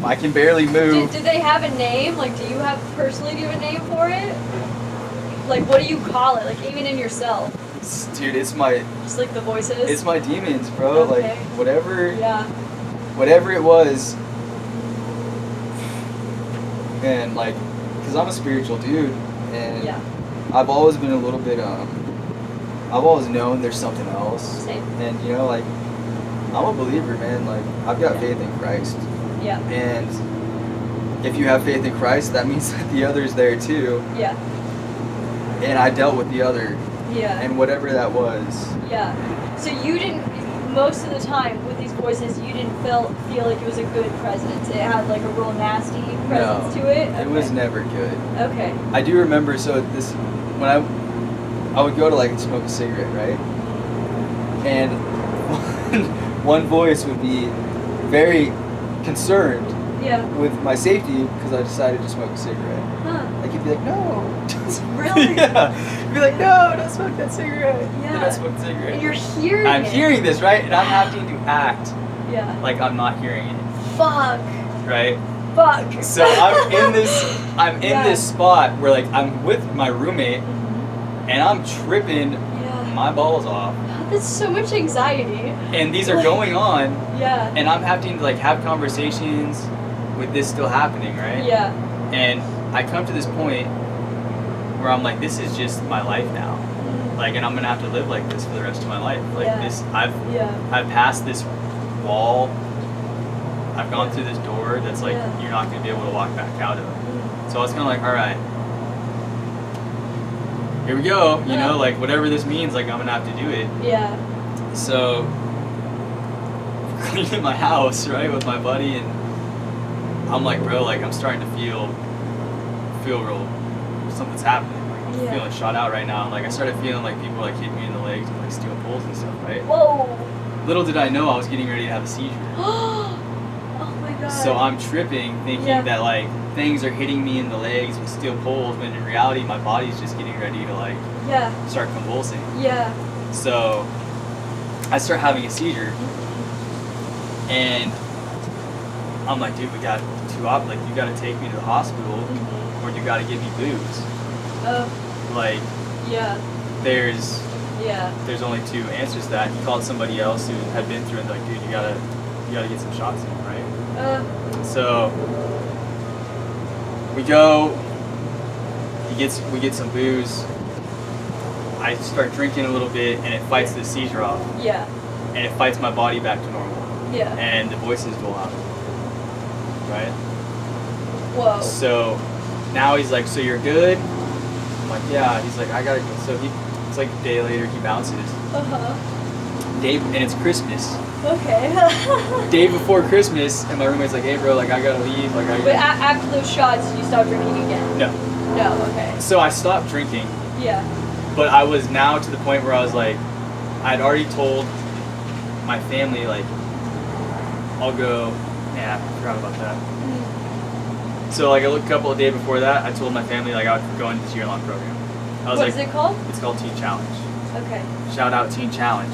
[SPEAKER 7] I can barely move.
[SPEAKER 6] Did they have a name? Like, do you have a name for it? Like, what do you call it? Like, even in yourself?
[SPEAKER 7] Dude, it's my
[SPEAKER 6] Just like the voices?
[SPEAKER 7] it's my demons, bro.
[SPEAKER 6] Okay.
[SPEAKER 7] Like whatever
[SPEAKER 6] Yeah.
[SPEAKER 7] whatever it was. And like, cause I'm a spiritual dude, and
[SPEAKER 6] Yeah.
[SPEAKER 7] I've always been a little bit I've always known there's something else.
[SPEAKER 6] Same.
[SPEAKER 7] And you know, like, I'm a believer, man. Like, I've got faith in Christ,
[SPEAKER 6] Yeah.
[SPEAKER 7] and if you have faith in Christ, that means that the other's there too.
[SPEAKER 6] Yeah.
[SPEAKER 7] And I dealt with the other,
[SPEAKER 6] Yeah.
[SPEAKER 7] and whatever that was.
[SPEAKER 6] Yeah. So you didn't, most of the time with these voices, you didn't feel like it was a good presence. It had like a real nasty presence to it?
[SPEAKER 7] It was
[SPEAKER 6] Okay.
[SPEAKER 7] never good.
[SPEAKER 6] Okay.
[SPEAKER 7] I do remember, so this, when I would go to like smoke a cigarette, right? And one voice would be very concerned
[SPEAKER 6] Yeah.
[SPEAKER 7] with my safety because I decided to smoke a cigarette.
[SPEAKER 6] Huh.
[SPEAKER 7] Like he'd be like, "No."
[SPEAKER 6] Really?
[SPEAKER 7] Yeah. He'd be like, "No, don't smoke that cigarette." Then
[SPEAKER 6] Yeah.
[SPEAKER 7] I smoked the cigarette.
[SPEAKER 6] And you're hearing
[SPEAKER 7] I'm
[SPEAKER 6] it.
[SPEAKER 7] hearing this, right? And I'm having to act
[SPEAKER 6] Yeah.
[SPEAKER 7] like I'm not hearing it,
[SPEAKER 6] Fuck.
[SPEAKER 7] right?
[SPEAKER 6] Fuck.
[SPEAKER 7] So I'm in
[SPEAKER 6] Yeah.
[SPEAKER 7] this spot where like I'm with my roommate and I'm tripping
[SPEAKER 6] Yeah.
[SPEAKER 7] my balls off,
[SPEAKER 6] That's so much anxiety.
[SPEAKER 7] and these are going on,
[SPEAKER 6] Yeah.
[SPEAKER 7] and I'm having to like have conversations with this still happening, right?
[SPEAKER 6] Yeah.
[SPEAKER 7] And I come to this point where I'm like, this is just my life now, like, and I'm gonna have to live like this for the rest of my life. Like
[SPEAKER 6] Yeah.
[SPEAKER 7] this,
[SPEAKER 6] Yeah.
[SPEAKER 7] I've passed this wall. I've gone through this door that's like
[SPEAKER 6] Yeah.
[SPEAKER 7] you're not gonna be able to walk back out of. So I was kind of like, all right, here we go. You know, like whatever this means, like I'm gonna have to do it.
[SPEAKER 6] Yeah.
[SPEAKER 7] So cleaning my house, right, with my buddy, and I'm like, bro, like I'm starting to feel real, something's happening. Like I'm
[SPEAKER 6] Yeah.
[SPEAKER 7] feeling shot out right now. Like I started feeling like people like hitting me in the legs and like steel poles and stuff, right?
[SPEAKER 6] Whoa.
[SPEAKER 7] Little did I know I was getting ready to have a seizure.
[SPEAKER 6] Oh my god.
[SPEAKER 7] So I'm tripping, thinking
[SPEAKER 6] Yeah.
[SPEAKER 7] that like things are hitting me in the legs with steel poles, when in reality my body's just getting ready to like
[SPEAKER 6] Yeah.
[SPEAKER 7] start convulsing.
[SPEAKER 6] Yeah.
[SPEAKER 7] So I start having a seizure, and I'm like, dude, we got like you got to take me to the hospital, or you got to give me booze. Like
[SPEAKER 6] Yeah.
[SPEAKER 7] there's
[SPEAKER 6] Yeah.
[SPEAKER 7] only two answers to that. He called somebody else who had been through it, like, dude, you gotta get some shots in, right? So we go. We get some booze. I start drinking a little bit, and it fights the seizure off,
[SPEAKER 6] Yeah.
[SPEAKER 7] and it fights my body back to normal,
[SPEAKER 6] Yeah.
[SPEAKER 7] and the voices go out, right?
[SPEAKER 6] Whoa.
[SPEAKER 7] So now he's like, "So you're good?" I'm like, "Yeah." He's like, "I gotta go." So it's like a day later, he bounces.
[SPEAKER 6] Uh-huh.
[SPEAKER 7] And it's Christmas.
[SPEAKER 6] Okay.
[SPEAKER 7] Day before Christmas, and my roommate's like, "Hey, bro, like I gotta leave." Like
[SPEAKER 6] But after those shots, you stopped drinking again?
[SPEAKER 7] No.
[SPEAKER 6] No, okay.
[SPEAKER 7] So I stopped drinking,
[SPEAKER 6] Yeah.
[SPEAKER 7] but I was now to the point where I was like, I'd already told my family, like, I'll go. Yeah, I forgot about that. So like a couple of days before that, I told my family like I would go into this year-long program. I was
[SPEAKER 6] What
[SPEAKER 7] like,
[SPEAKER 6] is it called?
[SPEAKER 7] It's called Teen Challenge.
[SPEAKER 6] Okay.
[SPEAKER 7] Shout out Teen Challenge.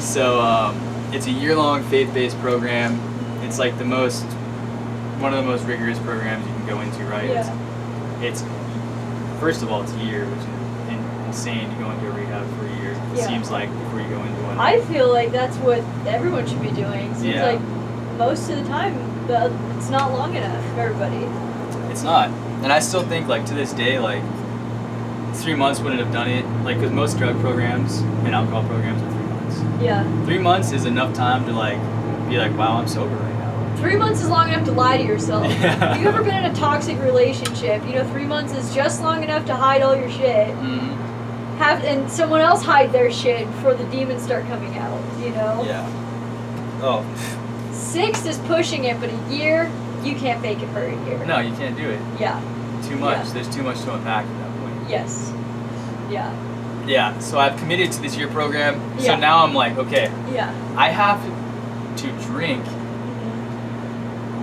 [SPEAKER 7] So it's a year-long faith-based program. It's like one of the most rigorous programs you can go into, right?
[SPEAKER 6] Yeah.
[SPEAKER 7] It's first of all, it's a year, which is insane to go into a rehab for a year. It
[SPEAKER 6] Yeah.
[SPEAKER 7] seems like before you go into one.
[SPEAKER 6] I feel like that's what everyone should be doing. Seems
[SPEAKER 7] Yeah.
[SPEAKER 6] like most of the time, it's not long enough for everybody.
[SPEAKER 7] It's not. And I still think, like, to this day, like, 3 months wouldn't have done it. Like, because most drug programs and alcohol programs are 3 months.
[SPEAKER 6] Yeah.
[SPEAKER 7] 3 months is enough time to, like, be like, wow, I'm sober right now.
[SPEAKER 6] 3 months is long enough to lie to yourself.
[SPEAKER 7] Yeah.
[SPEAKER 6] If you've ever been in a toxic relationship, 3 months is just long enough to hide all your shit.
[SPEAKER 7] Mm-hmm.
[SPEAKER 6] And someone else hide their shit before the demons start coming out,
[SPEAKER 7] Yeah. Oh.
[SPEAKER 6] 6 is pushing it, but a year, you can't fake it for a year.
[SPEAKER 7] No, you can't do it.
[SPEAKER 6] Yeah.
[SPEAKER 7] Too much.
[SPEAKER 6] Yeah.
[SPEAKER 7] There's too much to unpack at that point.
[SPEAKER 6] Yes. Yeah.
[SPEAKER 7] Yeah, so I've committed to this year program.
[SPEAKER 6] Yeah.
[SPEAKER 7] So now I'm like, okay,
[SPEAKER 6] Yeah.
[SPEAKER 7] I have to drink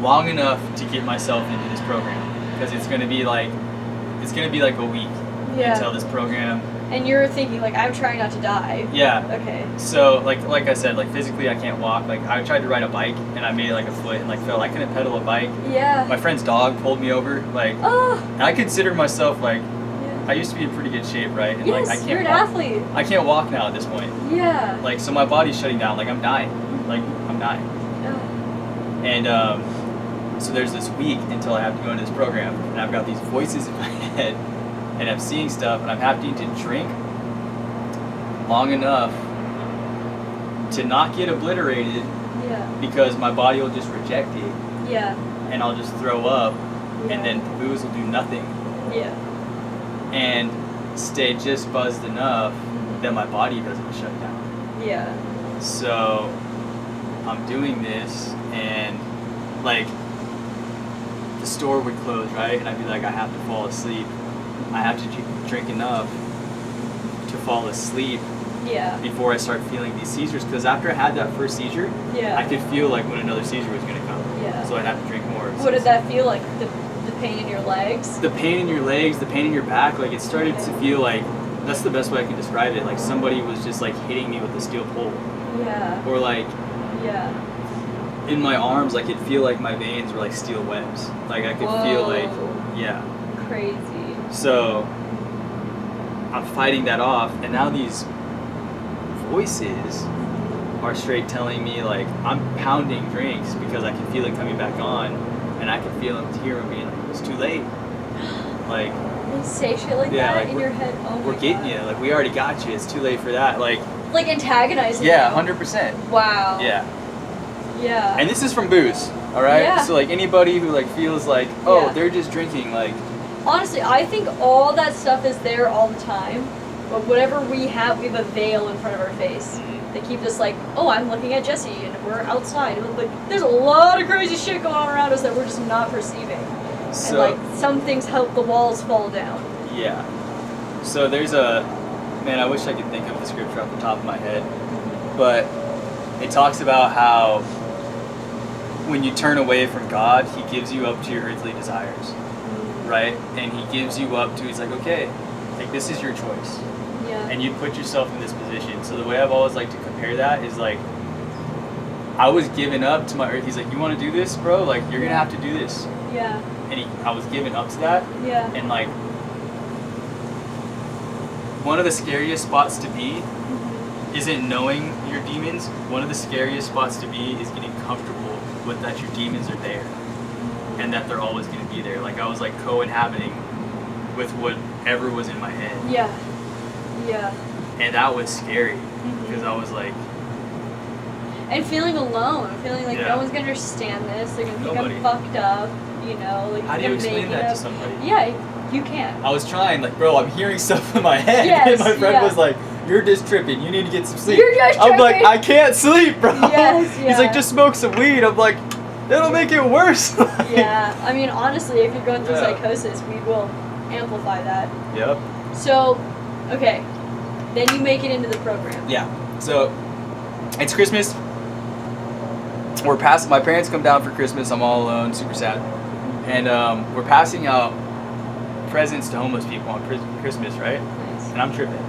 [SPEAKER 7] long enough to get myself into this program. Because it's gonna be like a week
[SPEAKER 6] Yeah.
[SPEAKER 7] until this program.
[SPEAKER 6] And you're thinking, like, I'm trying not to die.
[SPEAKER 7] Yeah.
[SPEAKER 6] Okay.
[SPEAKER 7] So like I said, like physically I can't walk. Like I tried to ride a bike and I made like a foot and like fell. I couldn't pedal a bike.
[SPEAKER 6] Yeah.
[SPEAKER 7] My friend's dog pulled me over. Like
[SPEAKER 6] Oh.
[SPEAKER 7] and I consider myself like
[SPEAKER 6] Yeah.
[SPEAKER 7] I used to be in pretty good shape, right? And
[SPEAKER 6] Yes,
[SPEAKER 7] like I can't
[SPEAKER 6] you're an
[SPEAKER 7] walk.
[SPEAKER 6] athlete.
[SPEAKER 7] I can't walk now at this point.
[SPEAKER 6] Yeah.
[SPEAKER 7] Like so my body's shutting down. Like I'm dying. Like I'm dying.
[SPEAKER 6] Oh.
[SPEAKER 7] And so there's this week until I have to go into this program, and I've got these voices in my head, and I'm seeing stuff, and I'm having to drink long enough to not get obliterated
[SPEAKER 6] Yeah.
[SPEAKER 7] because my body will just reject it,
[SPEAKER 6] Yeah.
[SPEAKER 7] and I'll just throw up,
[SPEAKER 6] Yeah.
[SPEAKER 7] and then the booze will do nothing,
[SPEAKER 6] Yeah.
[SPEAKER 7] and stay just buzzed enough that my body doesn't shut down.
[SPEAKER 6] Yeah.
[SPEAKER 7] So I'm doing this, and like the store would close, right? And I'd be like, I have to fall asleep. I have to drink enough to fall asleep
[SPEAKER 6] Yeah.
[SPEAKER 7] before I start feeling these seizures. Because after I had that first seizure,
[SPEAKER 6] Yeah.
[SPEAKER 7] I could feel like when another seizure was gonna come.
[SPEAKER 6] Yeah.
[SPEAKER 7] So I'd have to drink more.
[SPEAKER 6] What did that feel like? The pain in your legs?
[SPEAKER 7] The pain in your legs, the pain in your back, like it started to feel like, that's the best way I can describe it. Like somebody was just like hitting me with a steel pole.
[SPEAKER 6] Yeah.
[SPEAKER 7] Or like
[SPEAKER 6] Yeah.
[SPEAKER 7] in my arms, like it'd feel like my veins were like steel webs. Like I could feel like,
[SPEAKER 6] Whoa.
[SPEAKER 7] yeah.
[SPEAKER 6] Crazy.
[SPEAKER 7] So I'm fighting that off, and now these voices are straight telling me like I'm pounding drinks because I can feel it coming back on, and I can feel them hearing me like it's too late. Like
[SPEAKER 6] They say shit like
[SPEAKER 7] Yeah,
[SPEAKER 6] that
[SPEAKER 7] like
[SPEAKER 6] in
[SPEAKER 7] we're-
[SPEAKER 6] your head. Oh my
[SPEAKER 7] we're getting
[SPEAKER 6] God.
[SPEAKER 7] you, like we already got you. It's too late for that. Like
[SPEAKER 6] Like antagonizing.
[SPEAKER 7] yeah,
[SPEAKER 6] you.
[SPEAKER 7] 100%.
[SPEAKER 6] Wow.
[SPEAKER 7] Yeah.
[SPEAKER 6] Yeah.
[SPEAKER 7] And this is from booze, all right?
[SPEAKER 6] Yeah.
[SPEAKER 7] So like anybody who like feels like, oh,
[SPEAKER 6] Yeah.
[SPEAKER 7] they're just drinking, like
[SPEAKER 6] Honestly, I think all that stuff is there all the time. But whatever we have a veil in front of our face. They keep us like, oh, I'm looking at Jesse and we're outside. Like, there's a lot of crazy shit going on around us that we're just not perceiving.
[SPEAKER 7] so.
[SPEAKER 6] And like some things help the walls fall down.
[SPEAKER 7] Yeah. So there's a man. I wish I could think of the scripture off the top of my head, but it talks about how when you turn away from God, He gives you up to your earthly desires, right? And He gives you up to. He's like, okay, like this is your choice.
[SPEAKER 6] Yeah.
[SPEAKER 7] And you put yourself in this position. So the way I've always liked to compare that is like, I was giving up to my earth. He's like, you want to do this, bro? Like, you're gonna have to do this.
[SPEAKER 6] Yeah.
[SPEAKER 7] And I was giving up to that.
[SPEAKER 6] Yeah.
[SPEAKER 7] And like, one of the scariest spots to be isn't knowing your demons. One of the scariest spots to be is getting comfortable with that your demons are there, and that they're always gonna be there. Like I was like co-inhabiting with whatever was in my head.
[SPEAKER 6] Yeah. Yeah.
[SPEAKER 7] And that was scary because I was like,
[SPEAKER 6] And feeling alone, feeling like
[SPEAKER 7] Yeah.
[SPEAKER 6] no one's gonna understand this. They're gonna think
[SPEAKER 7] Nobody.
[SPEAKER 6] I'm fucked up, like
[SPEAKER 7] how do you
[SPEAKER 6] I'm
[SPEAKER 7] explain
[SPEAKER 6] making
[SPEAKER 7] that
[SPEAKER 6] up.
[SPEAKER 7] to somebody?
[SPEAKER 6] Yeah, you can't.
[SPEAKER 7] I was trying, like, bro, I'm hearing stuff in my head.
[SPEAKER 6] Yes,
[SPEAKER 7] and my friend
[SPEAKER 6] yeah.
[SPEAKER 7] was like, you're just tripping. You need to get some sleep.
[SPEAKER 6] You're just
[SPEAKER 7] I'm like,
[SPEAKER 6] tripping.
[SPEAKER 7] I can't sleep, bro.
[SPEAKER 6] Yes,
[SPEAKER 7] He's
[SPEAKER 6] yeah.
[SPEAKER 7] like, just smoke some weed. I'm like, that'll make it worse. Like,
[SPEAKER 6] Yeah, I mean, honestly, if you're going through
[SPEAKER 7] Yeah.
[SPEAKER 6] psychosis, we will amplify that.
[SPEAKER 7] Yep.
[SPEAKER 6] So, okay, then you make it into the program.
[SPEAKER 7] Yeah. So, it's Christmas. My parents come down for Christmas. I'm all alone, super sad. And we're passing out presents to homeless people on Christmas, right?
[SPEAKER 6] Nice.
[SPEAKER 7] And I'm tripping.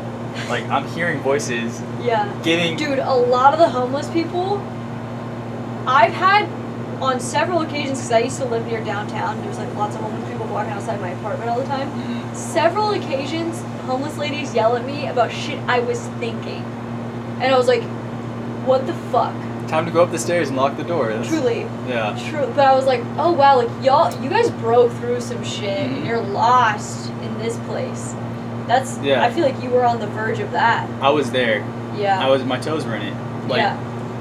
[SPEAKER 7] Like, I'm hearing voices
[SPEAKER 6] Yeah.
[SPEAKER 7] giving.
[SPEAKER 6] Dude, a lot of the homeless people, I've had on several occasions, because I used to live near downtown, there's like lots of homeless people walking outside my apartment all the time.
[SPEAKER 7] Mhm.
[SPEAKER 6] Several occasions, homeless ladies yell at me about shit I was thinking. And I was like, what the fuck?
[SPEAKER 7] Time to go up the stairs and lock the door. That's-
[SPEAKER 6] Truly.
[SPEAKER 7] Yeah.
[SPEAKER 6] True. But I was like, oh wow, like you guys broke through some shit
[SPEAKER 7] Mhm.
[SPEAKER 6] and you're lost in this place. That's,
[SPEAKER 7] Yeah.
[SPEAKER 6] I feel like you were on the verge of that.
[SPEAKER 7] I was there.
[SPEAKER 6] Yeah.
[SPEAKER 7] My toes were in it. Like,
[SPEAKER 6] yeah.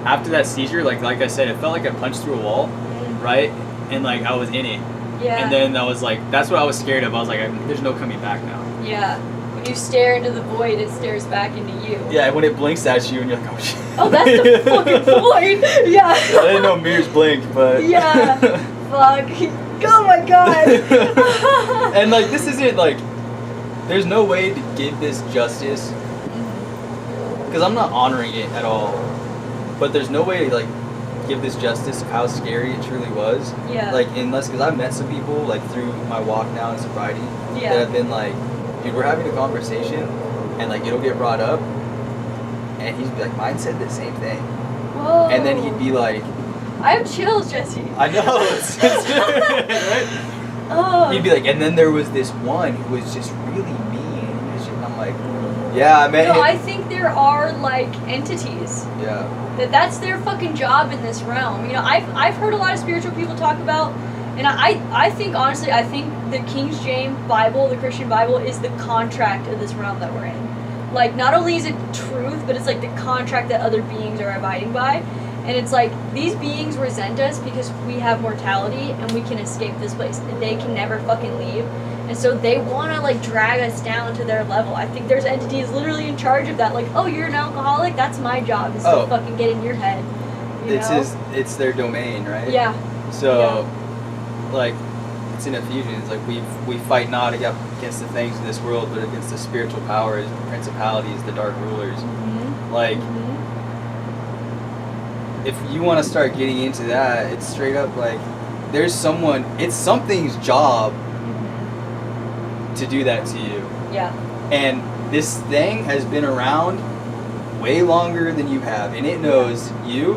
[SPEAKER 7] after that seizure, like I said, it felt like I punched through a wall,
[SPEAKER 6] Mm.
[SPEAKER 7] right? And like I was in it.
[SPEAKER 6] Yeah.
[SPEAKER 7] And then I was like, that's what I was scared of. I was like, there's no coming back now.
[SPEAKER 6] Yeah. When you stare into the void, it stares back into you.
[SPEAKER 7] Yeah, when it blinks at you and you're like, oh shit.
[SPEAKER 6] Oh, that's the fucking void. Yeah.
[SPEAKER 7] I didn't know mirrors blink, but.
[SPEAKER 6] Yeah. Fuck. Oh my god.
[SPEAKER 7] And like, this isn't like, there's no way to give this justice, because I'm not honoring it at all. But there's no way to like give this justice of how scary it truly was.
[SPEAKER 6] Yeah.
[SPEAKER 7] Like, unless, because I've met some people like through my walk now in sobriety
[SPEAKER 6] Yeah.
[SPEAKER 7] that have been like, dude, we're having a conversation, and like it'll get brought up, and he'd be like, mine said the same thing,
[SPEAKER 6] Whoa.
[SPEAKER 7] and then he'd be like,
[SPEAKER 6] I have chills, Jesse.
[SPEAKER 7] I know, it's right?
[SPEAKER 6] Oh.
[SPEAKER 7] He'd be like, and then there was this one who was just really mean, and shit. And I'm like, yeah, I met
[SPEAKER 6] No,
[SPEAKER 7] him.
[SPEAKER 6] I think there are like entities.
[SPEAKER 7] Yeah.
[SPEAKER 6] That's their fucking job in this realm. You know, I've heard a lot of spiritual people talk about, and I think honestly, I think the King James Bible, the Christian Bible, is the contract of this realm that we're in. Like, not only is it truth, but it's like the contract that other beings are abiding by. And it's like, these beings resent us because we have mortality and we can escape this place. And they can never fucking leave. And so they want to like drag us down to their level. I think there's entities literally in charge of that. Like, oh, you're an alcoholic? That's my job, is
[SPEAKER 7] Oh.
[SPEAKER 6] to fucking get in your head. You know?
[SPEAKER 7] It's their domain, right?
[SPEAKER 6] Yeah.
[SPEAKER 7] So, like, it's in Ephesians, like we fight not against the things of this world, but against the spiritual powers, the principalities, the dark rulers.
[SPEAKER 6] Mm-hmm.
[SPEAKER 7] Like,
[SPEAKER 6] Mm-hmm.
[SPEAKER 7] if you want to start getting into that, it's straight up like, it's something's job to do that to you.
[SPEAKER 6] Yeah.
[SPEAKER 7] And this thing has been around way longer than you have, and it knows you,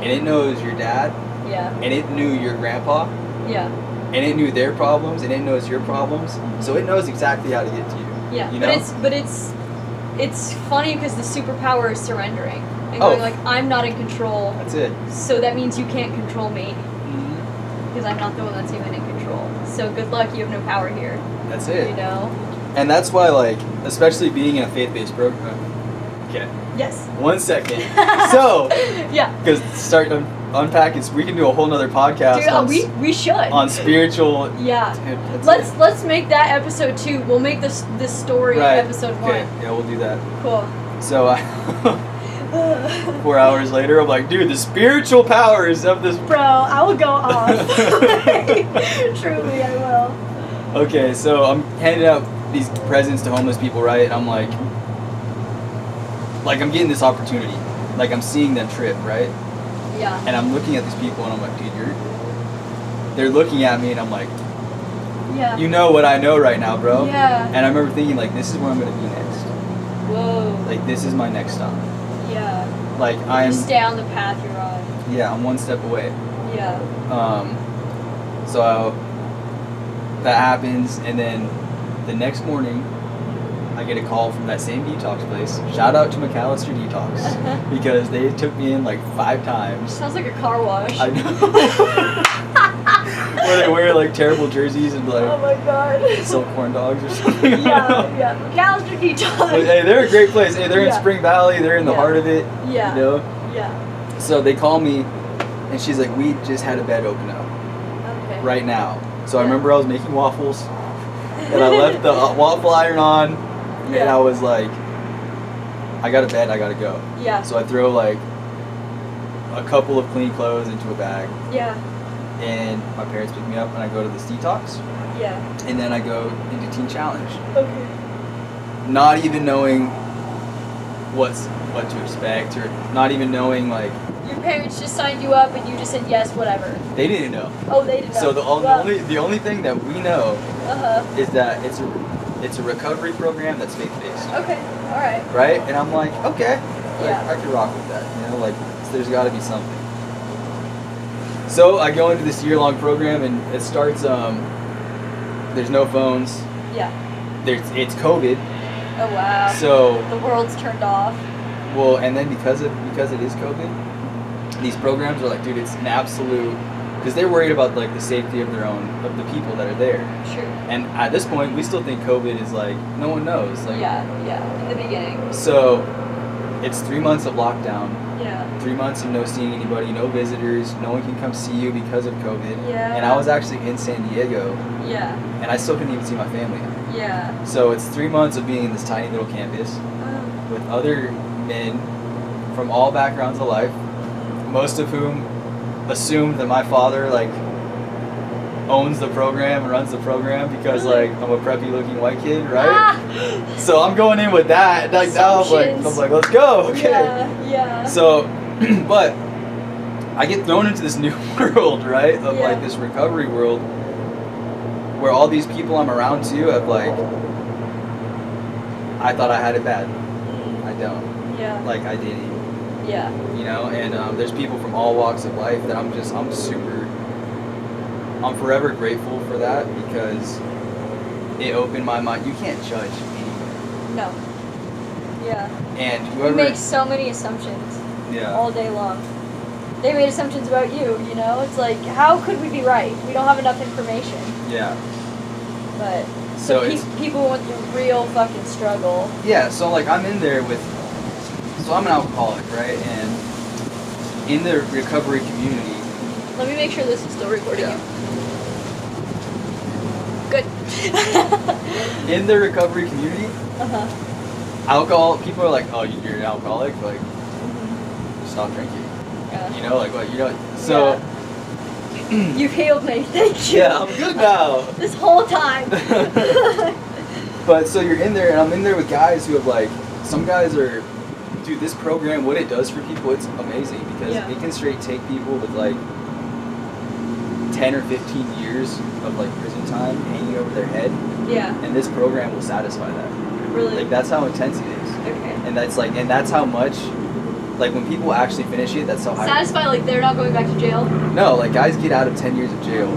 [SPEAKER 7] and it knows your dad,
[SPEAKER 6] Yeah.
[SPEAKER 7] and it knew your grandpa,
[SPEAKER 6] Yeah.
[SPEAKER 7] and it knew their problems, and it knows your problems, so it knows exactly how to get to you.
[SPEAKER 6] Yeah.
[SPEAKER 7] You know?
[SPEAKER 6] But it's funny because the superpower is surrendering and
[SPEAKER 7] Oh.
[SPEAKER 6] going like, I'm not in control,
[SPEAKER 7] That's it.
[SPEAKER 6] so that means you can't control me
[SPEAKER 7] Mhm.
[SPEAKER 6] because I'm not the one that's even in control. So good luck, you have no power here.
[SPEAKER 7] That's it.
[SPEAKER 6] You know.
[SPEAKER 7] And that's why, like, especially being in a faith-based program. Okay.
[SPEAKER 6] Yes.
[SPEAKER 7] 1 second. So,
[SPEAKER 6] Yeah.
[SPEAKER 7] because start unpacking, we can do a whole nother podcast
[SPEAKER 6] Dude,
[SPEAKER 7] on,
[SPEAKER 6] we should.
[SPEAKER 7] on spiritual.
[SPEAKER 6] Yeah.
[SPEAKER 7] Dude, that's
[SPEAKER 6] Let's make that episode 2. We'll make this story
[SPEAKER 7] right.
[SPEAKER 6] episode 1.
[SPEAKER 7] Okay. Yeah, we'll do that.
[SPEAKER 6] Cool.
[SPEAKER 7] So, 4 hours later, I'm like, dude, the spiritual powers of this.
[SPEAKER 6] Bro, I will go off. Truly, I will.
[SPEAKER 7] Okay, so I'm handing out these presents to homeless people, right? And I'm like I'm getting this opportunity. Like, I'm seeing them trip, right?
[SPEAKER 6] Yeah.
[SPEAKER 7] And I'm looking at these people, and I'm like, dude, they're looking at me, and I'm like,
[SPEAKER 6] Yeah.
[SPEAKER 7] you know what I know right now, bro?
[SPEAKER 6] Yeah.
[SPEAKER 7] And I remember thinking, like, this is where I'm gonna be next.
[SPEAKER 6] Whoa.
[SPEAKER 7] Like, this is my next stop.
[SPEAKER 6] Yeah.
[SPEAKER 7] Like,
[SPEAKER 6] You stay on the path you're on.
[SPEAKER 7] yeah, I'm one step away.
[SPEAKER 6] Yeah.
[SPEAKER 7] So that happens, and then the next morning, I get a call from that same detox place. Shout out to McAllister Detox, because they took me in like 5 times.
[SPEAKER 6] Sounds like a car wash.
[SPEAKER 7] I know. Where they wear like terrible jerseys and
[SPEAKER 6] Oh
[SPEAKER 7] like
[SPEAKER 6] my god.
[SPEAKER 7] sell corn dogs or something.
[SPEAKER 6] Yeah. McAllister Detox.
[SPEAKER 7] But, hey, they're a great place. Hey, they're in
[SPEAKER 6] Yeah.
[SPEAKER 7] Spring Valley. They're in the
[SPEAKER 6] Yeah.
[SPEAKER 7] heart of it.
[SPEAKER 6] Yeah.
[SPEAKER 7] You know.
[SPEAKER 6] Yeah.
[SPEAKER 7] So they call me, and she's like, "We just had a bed open up
[SPEAKER 6] Okay.
[SPEAKER 7] right now." So I
[SPEAKER 6] Yeah.
[SPEAKER 7] remember I was making waffles, and I left the waffle iron on, and
[SPEAKER 6] Yeah.
[SPEAKER 7] I was like, "I got a bed. I gotta go."
[SPEAKER 6] Yeah.
[SPEAKER 7] So I throw like a couple of clean clothes into a bag,
[SPEAKER 6] Yeah.
[SPEAKER 7] and my parents pick me up, and I go to this detox,
[SPEAKER 6] Yeah.
[SPEAKER 7] and then I go into Teen Challenge,
[SPEAKER 6] Okay.
[SPEAKER 7] not even knowing what to expect, or not even knowing, like,
[SPEAKER 6] Your parents just signed you up and you just said yes, whatever.
[SPEAKER 7] they didn't know.
[SPEAKER 6] Oh, they did not.
[SPEAKER 7] So the
[SPEAKER 6] Well,
[SPEAKER 7] only thing that we know
[SPEAKER 6] Uh-huh.
[SPEAKER 7] is that it's a recovery program that's faith based,
[SPEAKER 6] Okay. All right.
[SPEAKER 7] right? And I'm like, okay,
[SPEAKER 6] Yeah.
[SPEAKER 7] I could rock with that. You know, like, there's got to be something. So I go into this year-long program, and it starts. There's no phones.
[SPEAKER 6] Yeah.
[SPEAKER 7] It's COVID,
[SPEAKER 6] Oh wow.
[SPEAKER 5] So
[SPEAKER 6] The world's turned off.
[SPEAKER 5] well, and then because it is COVID, these programs are like, dude, it's an absolute, because they're worried about like the safety of the people that are there.
[SPEAKER 6] Sure.
[SPEAKER 5] And at this point, we still think COVID is like, no one knows. Like,
[SPEAKER 6] Yeah, in the beginning.
[SPEAKER 5] So it's 3 months of lockdown,
[SPEAKER 6] Yeah.
[SPEAKER 5] 3 months of no seeing anybody, no visitors, no one can come see you because of COVID.
[SPEAKER 6] Yeah.
[SPEAKER 5] And I was actually in San Diego,
[SPEAKER 6] Yeah.
[SPEAKER 5] and I still couldn't even see my family.
[SPEAKER 6] Yeah.
[SPEAKER 5] So it's 3 months of being in this tiny little campus
[SPEAKER 6] Oh.
[SPEAKER 5] with other men from all backgrounds of life, most of whom assumed that my father like owns the program and runs the program because like I'm a preppy looking white kid, right?
[SPEAKER 6] Ah!
[SPEAKER 5] So I'm going in with that. Like now I'm like, let's go, okay.
[SPEAKER 6] Yeah.
[SPEAKER 5] So, but I get thrown into this new world, right? Of
[SPEAKER 6] Yeah.
[SPEAKER 5] like this recovery world where all these people I'm around too have like, I thought I had it bad. I don't.
[SPEAKER 6] Yeah.
[SPEAKER 5] Like I didn't.
[SPEAKER 6] Yeah.
[SPEAKER 5] You know, and there's people from all walks of life that I'm forever grateful for that because it opened my mind. You can't judge anyone.
[SPEAKER 6] No. Yeah.
[SPEAKER 5] And
[SPEAKER 6] We
[SPEAKER 5] whoever,
[SPEAKER 6] make so many assumptions
[SPEAKER 5] yeah,
[SPEAKER 6] all day long. They made assumptions about you, you know? It's like, how could we be right? We don't have enough information.
[SPEAKER 5] yeah.
[SPEAKER 6] But
[SPEAKER 5] So
[SPEAKER 6] the
[SPEAKER 5] it's,
[SPEAKER 6] people went through real fucking struggle.
[SPEAKER 5] yeah, so like I'm in there with, so I'm an alcoholic, right? And in the recovery community,
[SPEAKER 6] Let me make sure this is still recording
[SPEAKER 5] yeah,
[SPEAKER 6] you. Good.
[SPEAKER 5] in the recovery community,
[SPEAKER 6] Uh-huh.
[SPEAKER 5] alcohol, people are like, oh, you're an alcoholic, like, stop drinking.
[SPEAKER 6] Yeah.
[SPEAKER 5] You know, like what, you know, so,
[SPEAKER 6] You've healed me. Thank you.
[SPEAKER 5] yeah, I'm good now.
[SPEAKER 6] This whole time.
[SPEAKER 5] But so you're in there, and I'm in there with guys who have like, some guys are, dude, this program, what it does for people, it's amazing because
[SPEAKER 6] Yeah.
[SPEAKER 5] it can straight take people with like 10 or 15 years of like prison time hanging over their head,
[SPEAKER 6] Yeah.
[SPEAKER 5] and this program will satisfy that.
[SPEAKER 6] Really.
[SPEAKER 5] Like that's how intense it is,
[SPEAKER 6] Okay.
[SPEAKER 5] and that's how much, like when people actually finish it, that's how high.
[SPEAKER 6] Satisfied, like they're not going back to jail.
[SPEAKER 5] No, like guys get out of 10 years of jail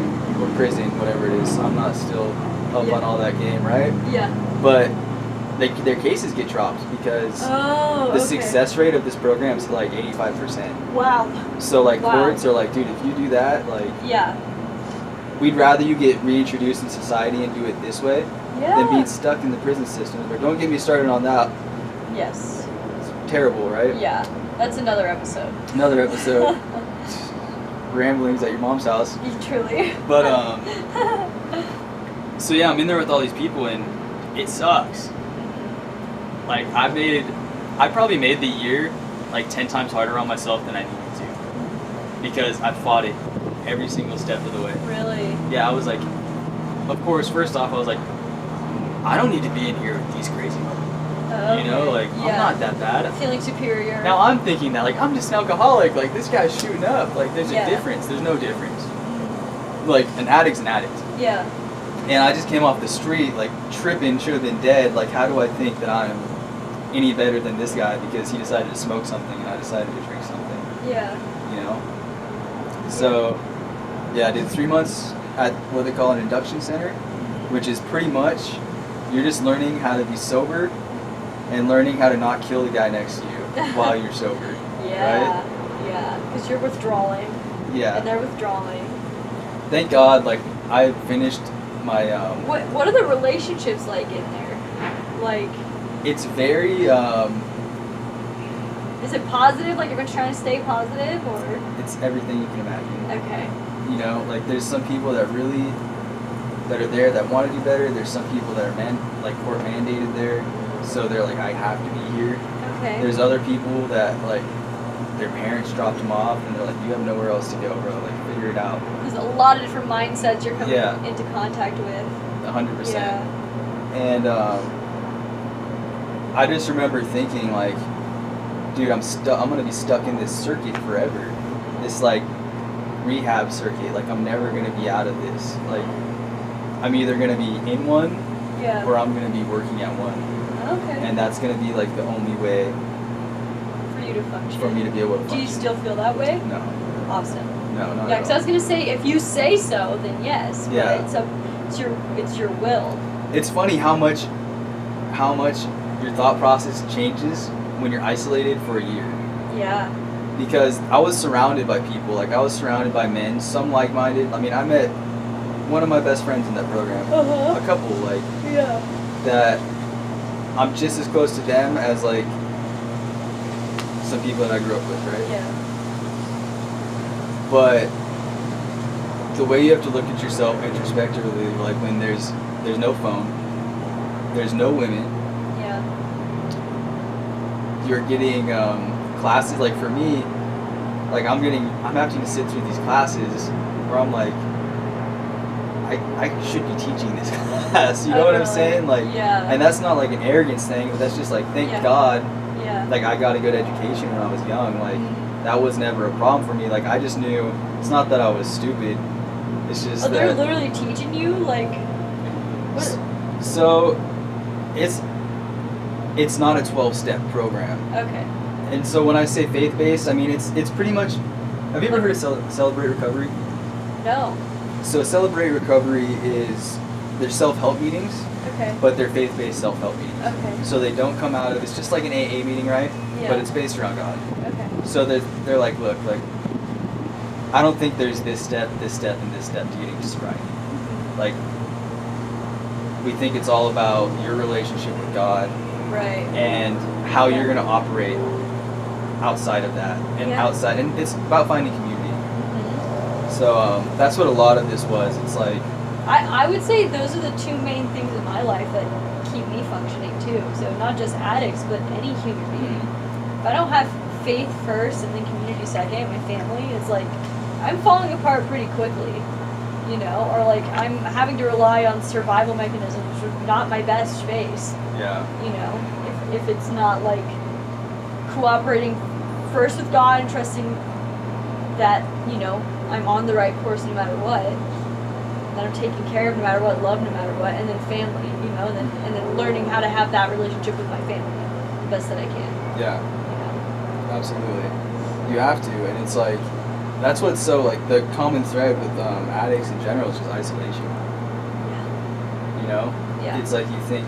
[SPEAKER 5] or prison, whatever it is. I'm not still up
[SPEAKER 6] Yeah.
[SPEAKER 5] on all that game, right?
[SPEAKER 6] Yeah.
[SPEAKER 5] But their cases get dropped because
[SPEAKER 6] Oh.
[SPEAKER 5] the
[SPEAKER 6] okay.
[SPEAKER 5] success rate of this program is like 85%.
[SPEAKER 6] Wow.
[SPEAKER 5] So like
[SPEAKER 6] Wow.
[SPEAKER 5] courts are like, dude, if you do that, like
[SPEAKER 6] Yeah.
[SPEAKER 5] we'd rather you get reintroduced in society and do it this way
[SPEAKER 6] Yeah.
[SPEAKER 5] than being stuck in the prison system. But don't get me started on that.
[SPEAKER 6] Yes.
[SPEAKER 5] It's terrible, right?
[SPEAKER 6] Yeah. That's another episode.
[SPEAKER 5] Another episode. Ramblings at your mom's house.
[SPEAKER 6] Truly.
[SPEAKER 5] But so yeah, I'm in there with all these people and it sucks. Like I probably made the year like 10 times harder on myself than I needed to. Because I fought it every single step of the way.
[SPEAKER 6] Really.
[SPEAKER 5] Yeah, I was like, of course, first off, I was like, I don't need to be in here with these crazy people. You know, like, I'm not that bad.
[SPEAKER 6] Feeling superior.
[SPEAKER 5] Now I'm thinking that, like, I'm just an alcoholic. Like, this guy's shooting up. Like, there's
[SPEAKER 6] Yeah.
[SPEAKER 5] a difference. There's no difference. Like, an addict's an addict.
[SPEAKER 6] Yeah.
[SPEAKER 5] And I just came off the street, like, tripping, should have been dead. Like, how do I think that I'm any better than this guy because he decided to smoke something and I decided to drink something,
[SPEAKER 6] Yeah.
[SPEAKER 5] you know? So, yeah, I did 3 months at what they call an induction center, which is pretty much you're just learning how to be sober and learning how to not kill the guy next to you while you're sober.
[SPEAKER 6] Yeah.
[SPEAKER 5] Right?
[SPEAKER 6] Yeah. Because you're withdrawing.
[SPEAKER 5] Yeah.
[SPEAKER 6] And they're withdrawing.
[SPEAKER 5] Thank God, like, I finished my,
[SPEAKER 6] What are the relationships like in there? Like,
[SPEAKER 5] it's very,
[SPEAKER 6] is it positive? Like everyone's trying to stay positive, or?
[SPEAKER 5] it's everything you can imagine.
[SPEAKER 6] Okay.
[SPEAKER 5] You know, like, there's some people that really, that are there that want to do better. There's some people that are court mandated there. So they're like, I have to be here.
[SPEAKER 6] Okay.
[SPEAKER 5] There's other people that, like, their parents dropped them off and they're like, you have nowhere else to go, bro. Like, figure it out.
[SPEAKER 6] There's a lot of different mindsets you're coming
[SPEAKER 5] Yeah.
[SPEAKER 6] into contact with.
[SPEAKER 5] 100%.
[SPEAKER 6] Yeah.
[SPEAKER 5] And I just remember thinking, like, dude, I'm gonna be stuck in this circuit forever. This, like, rehab circuit. Like, I'm never gonna be out of this. Like, I'm either gonna be in one
[SPEAKER 6] Yeah.
[SPEAKER 5] or I'm gonna be working at one.
[SPEAKER 6] Okay.
[SPEAKER 5] And that's gonna be, like, the only way
[SPEAKER 6] For you to function.
[SPEAKER 5] for me to be able to
[SPEAKER 6] Do
[SPEAKER 5] function.
[SPEAKER 6] you still feel that way?
[SPEAKER 5] No.
[SPEAKER 6] Awesome.
[SPEAKER 5] No, not
[SPEAKER 6] Yeah,
[SPEAKER 5] at
[SPEAKER 6] because I
[SPEAKER 5] all.
[SPEAKER 6] was gonna say, if you say so, then yes.
[SPEAKER 5] Yeah.
[SPEAKER 6] But it's your will.
[SPEAKER 5] It's funny how much your thought process changes when you're isolated for a year.
[SPEAKER 6] Yeah.
[SPEAKER 5] Because I was surrounded by people, like I was surrounded by men, some like-minded. I mean, I met one of my best friends in that program,
[SPEAKER 6] Uh-huh.
[SPEAKER 5] a couple like
[SPEAKER 6] Yeah.
[SPEAKER 5] that. I'm just as close to them as like some people that I grew up with, right?
[SPEAKER 6] Yeah.
[SPEAKER 5] But the way you have to look at yourself introspectively, like when there's no phone, there's no women,
[SPEAKER 6] Yeah.
[SPEAKER 5] you're getting classes. Like for me, like I'm having to sit through these classes where I'm like, I should be teaching this class. You know what I'm saying? Like,
[SPEAKER 6] Yeah.
[SPEAKER 5] and that's not like an arrogance thing, but that's just like, thank
[SPEAKER 6] Yeah.
[SPEAKER 5] God,
[SPEAKER 6] Yeah.
[SPEAKER 5] like I got a good education when I was young. Like that was never a problem for me. Like I just knew it's not that I was stupid. It's just
[SPEAKER 6] Oh, they're
[SPEAKER 5] that.
[SPEAKER 6] literally teaching you like. What?
[SPEAKER 5] So, it's not a 12-step program.
[SPEAKER 6] Okay.
[SPEAKER 5] And so when I say faith-based, I mean it's pretty much. Have you ever heard of Celebrate Recovery?
[SPEAKER 6] No.
[SPEAKER 5] So Celebrate Recovery is their self-help meetings,
[SPEAKER 6] Okay.
[SPEAKER 5] but they're faith-based self-help meetings.
[SPEAKER 6] Okay.
[SPEAKER 5] So they don't come out of, it's just like an AA meeting, right?
[SPEAKER 6] Yeah.
[SPEAKER 5] But it's based around God.
[SPEAKER 6] Okay.
[SPEAKER 5] So they're like, look, like I don't think there's this step, and this step to getting to sobriety. Like we think it's all about your relationship with God
[SPEAKER 6] Right.
[SPEAKER 5] and how you're gonna operate outside of that and
[SPEAKER 6] Yeah.
[SPEAKER 5] outside, and it's about finding community.
[SPEAKER 6] Mhm.
[SPEAKER 5] So that's what a lot of this was. It's like,
[SPEAKER 6] I would say those are the two main things in my life that keep me functioning too. So not just addicts, but any human being. If I don't have faith first and then community second, my family, it's like I'm falling apart pretty quickly, you know, or like I'm having to rely on survival mechanisms, which are not my best space,
[SPEAKER 5] yeah,
[SPEAKER 6] you know, if it's not like cooperating first with God and trusting that, you know, I'm on the right course no matter what, that I'm taken care of no matter what, loved no matter what, and then family, you know, and then learning how to have that relationship with my family the best that I can,
[SPEAKER 5] yeah,
[SPEAKER 6] you know.
[SPEAKER 5] absolutely. You have to, and it's like that's what's so like the common thread with addicts in general is just isolation. You know,
[SPEAKER 6] Yeah.
[SPEAKER 5] it's like you think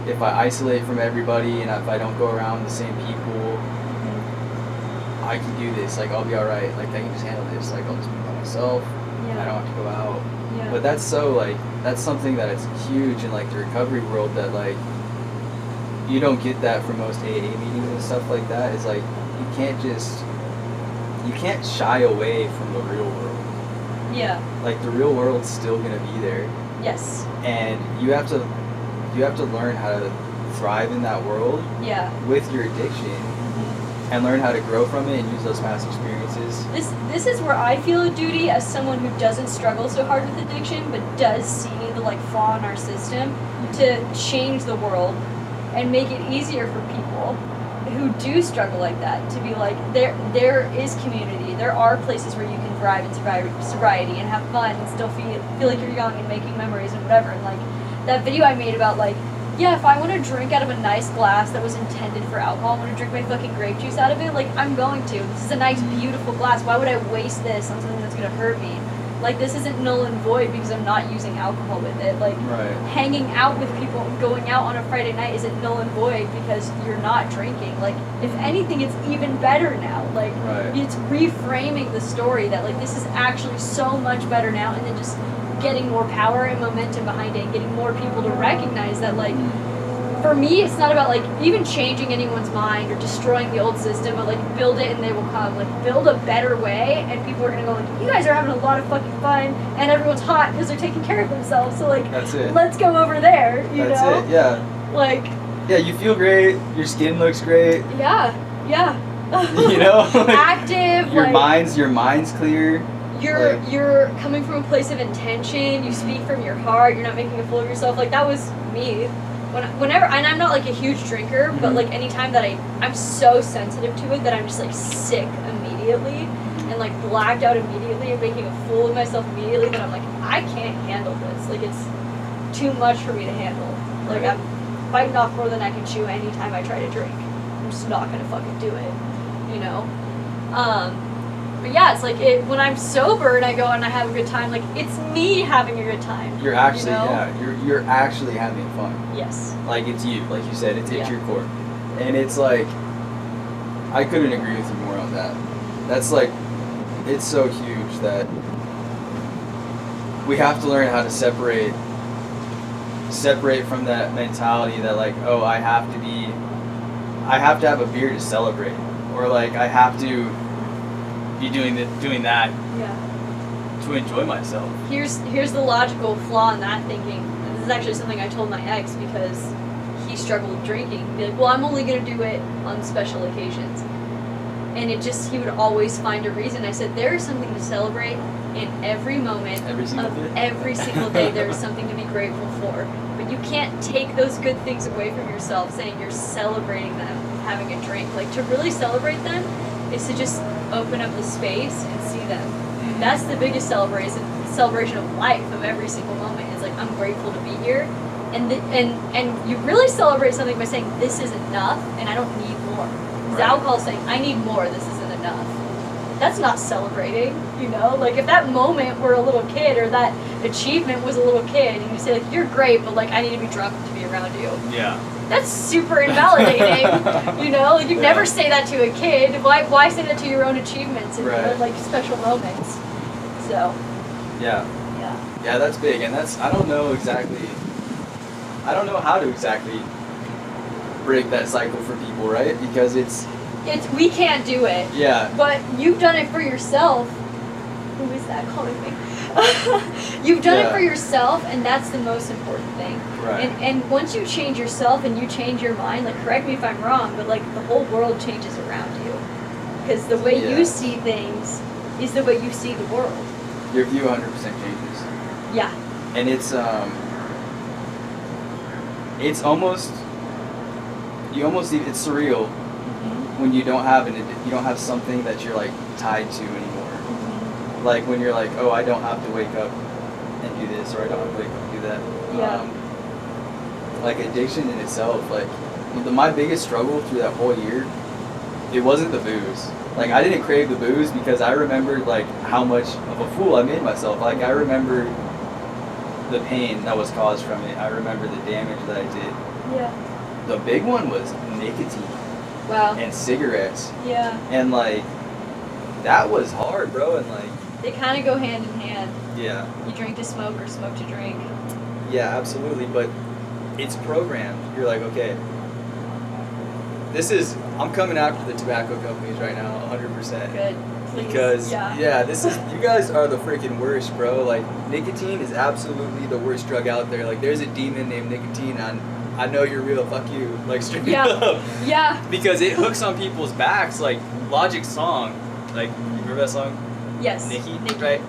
[SPEAKER 5] if I isolate from everybody and if I don't go around the same people, I can do this. Like I'll be all right. Like I can just handle this. Like I'll just be by myself.
[SPEAKER 6] Yeah.
[SPEAKER 5] I don't have to go out.
[SPEAKER 6] Yeah.
[SPEAKER 5] But that's so like that's something that it's huge in like the recovery world that like you don't get that from most AA meetings and stuff like that. It's like you can't shy away from the real world.
[SPEAKER 6] Yeah.
[SPEAKER 5] Like the real world's still gonna be there,
[SPEAKER 6] Yes.
[SPEAKER 5] and you have to learn how to thrive in that world
[SPEAKER 6] Yeah.
[SPEAKER 5] with your addiction and learn how to grow from it and use those past experiences.
[SPEAKER 6] This is where I feel a duty as someone who doesn't struggle so hard with addiction but does see the like flaw in our system to change the world and make it easier for people who do struggle like that to be like there is community, there are places where you can thrive in sobriety and have fun and still feel like you're young and making memories and whatever. And like that video I made about like, yeah, if I want to drink out of a nice glass that was intended for alcohol, I want to drink my fucking grape juice out of it, like, I'm going to. This is a nice, beautiful glass. Why would I waste this on something that's going to hurt me? Like, this isn't null and void because I'm not using alcohol with it. Like,
[SPEAKER 5] Right.
[SPEAKER 6] hanging out with people and going out on a Friday night isn't null and void because you're not drinking. Like, if anything, it's even better now. Like,
[SPEAKER 5] Right.
[SPEAKER 6] it's reframing the story that, like, this is actually so much better now, and then just getting more power and momentum behind it and getting more people to recognize that, like, for me, it's not about, like, even changing anyone's mind or destroying the old system, but, like, build it and they will come. Like, build a better way, and people are going to go, like, you guys are having a lot of fucking fun, and everyone's hot because they're taking care of themselves, so, like,
[SPEAKER 5] That's it.
[SPEAKER 6] let's go over there, you
[SPEAKER 5] That's
[SPEAKER 6] know?
[SPEAKER 5] it, yeah.
[SPEAKER 6] Like,
[SPEAKER 5] Yeah, you feel great, your skin looks great,
[SPEAKER 6] yeah.
[SPEAKER 5] you know? Like,
[SPEAKER 6] Active,
[SPEAKER 5] your
[SPEAKER 6] like,
[SPEAKER 5] mind's clear.
[SPEAKER 6] you're coming from a place of intention, you speak from your heart, you're not making a fool of yourself. Like, that was me. Whenever, and I'm not like a huge drinker, but like anytime that I'm so sensitive to it that I'm just like sick immediately and like blacked out immediately and making a fool of myself immediately, that I'm like, I can't handle this. Like, it's too much for me to handle. Like,
[SPEAKER 5] Right.
[SPEAKER 6] I'm biting off more than I can chew anytime I try to drink. I'm just not gonna fucking do it, you know? But yeah, it's like when I'm sober and I go and I have a good time, like it's me having a good time.
[SPEAKER 5] You're actually,
[SPEAKER 6] you know?
[SPEAKER 5] yeah, you're actually having fun.
[SPEAKER 6] Yes.
[SPEAKER 5] Like it's you, like you said, it's
[SPEAKER 6] Yeah.
[SPEAKER 5] your core. And it's like, I couldn't agree with you more on that. That's like, it's so huge that we have to learn how to separate from that mentality that like, oh, I have to have a beer to celebrate, or like I have to be doing that
[SPEAKER 6] Yeah.
[SPEAKER 5] to enjoy myself.
[SPEAKER 6] Here's the logical flaw in that thinking. And this is actually something I told my ex because he struggled with drinking. He'd be like, well, I'm only gonna do it on special occasions. And he would always find a reason. I said, there is something to celebrate in every moment
[SPEAKER 5] Every single day.
[SPEAKER 6] every single day. There is something to be grateful for. But you can't take those good things away from yourself saying you're celebrating them, having a drink. Like, to really celebrate them is to just open up the space and see them. That's the biggest celebration of life, of every single moment. It's like, I'm grateful to be here. And you really celebrate something by saying, this is enough and I don't need more. Because alcohol is saying, I need more, this isn't enough. That's not celebrating, you know? Like, if that moment were a little kid, or that achievement was a little kid, and you say, like, you're great, but, like, I need to be drunk to be around you.
[SPEAKER 7] Yeah.
[SPEAKER 6] That's super invalidating, you know? Like, you'd never say that to a kid. Why say that to your own achievements and,
[SPEAKER 5] Right.
[SPEAKER 6] like, special moments? So,
[SPEAKER 5] Yeah.
[SPEAKER 6] yeah.
[SPEAKER 5] Yeah, that's big, and I don't know how to exactly break that cycle for people, right? Because
[SPEAKER 6] We can't do it.
[SPEAKER 5] yeah,
[SPEAKER 6] But you've done it for yourself. Who is that calling me? You've done it for yourself, and that's the most important thing.
[SPEAKER 5] Right.
[SPEAKER 6] And once you change yourself and you change your mind, like, correct me if I'm wrong, but like the whole world changes around you. Because the way you see things is the way you see the world.
[SPEAKER 5] your view 100% changes.
[SPEAKER 6] Yeah.
[SPEAKER 5] And it's almost it's surreal when you don't have something that you're like tied to anymore. Like when you're like, oh, I don't have to wake up and do this, or I don't have to wake up and do that.
[SPEAKER 6] Yeah.
[SPEAKER 5] Like addiction in itself, like my biggest struggle through that whole year, it wasn't the booze. Like I didn't crave the booze because I remembered like how much of a fool I made myself. Like I remember the pain that was caused from it. I remember the damage that I did.
[SPEAKER 6] Yeah.
[SPEAKER 5] The big one was nicotine
[SPEAKER 6] Wow.
[SPEAKER 5] and cigarettes.
[SPEAKER 6] Yeah.
[SPEAKER 5] And like that was hard, bro. And like
[SPEAKER 6] They kind of go hand in hand.
[SPEAKER 5] yeah,
[SPEAKER 6] You drink to smoke or smoke to drink.
[SPEAKER 5] yeah, absolutely. But it's programmed. You're like, okay, I'm coming after the tobacco companies right now, 100%.
[SPEAKER 6] Good. Please.
[SPEAKER 5] Because
[SPEAKER 6] yeah.
[SPEAKER 5] you guys are the freaking worst, bro. Like nicotine is absolutely the worst drug out there. Like there's a demon named nicotine, and I know you're real. Fuck you. Like straight
[SPEAKER 6] Yeah.
[SPEAKER 5] up.
[SPEAKER 6] Yeah.
[SPEAKER 7] Because it hooks on people's backs, like Logic's song. Like, you remember that song?
[SPEAKER 6] Yes.
[SPEAKER 7] Nikki, right?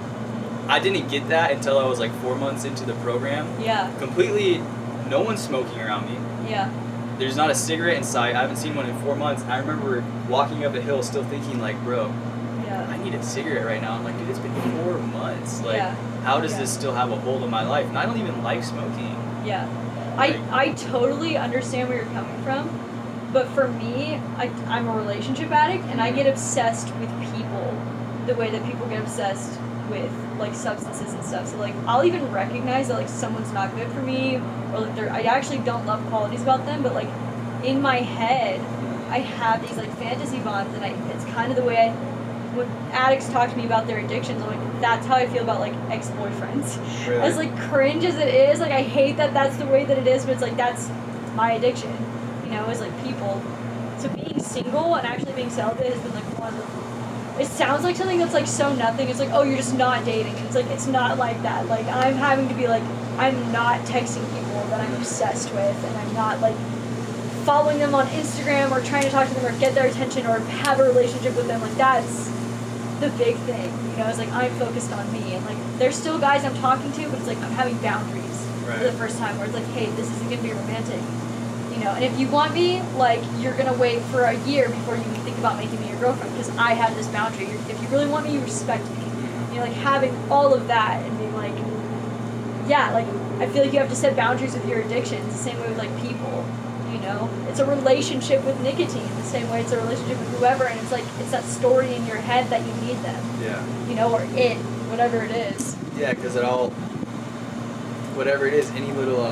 [SPEAKER 7] I didn't get that until I was like 4 months into the program.
[SPEAKER 6] Yeah.
[SPEAKER 7] Completely, no one's smoking around me.
[SPEAKER 6] Yeah.
[SPEAKER 7] There's not a cigarette in sight. I haven't seen one in 4 months. I remember walking up a hill still thinking like, bro,
[SPEAKER 6] Yeah.
[SPEAKER 7] I need a cigarette right now. I'm like, dude, it's been 4 months. Like,
[SPEAKER 6] Yeah.
[SPEAKER 7] how does
[SPEAKER 6] Yeah.
[SPEAKER 7] this still have a hold on my life? And I don't even like smoking.
[SPEAKER 6] Yeah. I totally understand where you're coming from, but for me, I'm a relationship addict, and I get obsessed with people the way that people get obsessed with like substances and stuff. So like I'll even recognize that like someone's not good for me, or like I actually don't love qualities about them, but like in my head I have these like fantasy bonds, and it's kind of the way when addicts talk to me about their addictions, I'm like, that's how I feel about like ex-boyfriends.
[SPEAKER 5] Really?
[SPEAKER 6] As like cringe as it is, like I hate that that's the way that it is, but it's like that's my addiction, you know, is like people. So being single and actually being celibate has been like one of the, it sounds like something that's like so nothing. It's like, oh, you're just not dating. And it's like, it's not like that. Like I'm having to be like, I'm not texting people that I'm obsessed with, and I'm not like following them on Instagram or trying to talk to them or get their attention or have a relationship with them. Like that's the big thing, you know, it's like I'm focused on me, and like there's still guys I'm talking to, but it's like I'm having boundaries for the first time, where it's like, hey, this isn't gonna be romantic, you know, and if you want me, like you're gonna wait for a year before you even think about making me your girlfriend, because I have this boundary. If you really want me, you respect me, you know, like having all of that and being like, yeah, like I feel like you have to set boundaries with your addictions the same way with like people, You know, it's a relationship with nicotine, the same way it's a relationship with whoever, and it's like it's that story in your head that you need them.
[SPEAKER 5] Yeah.
[SPEAKER 6] You know, or it, whatever it is.
[SPEAKER 5] Yeah, because it all, whatever it is, any little,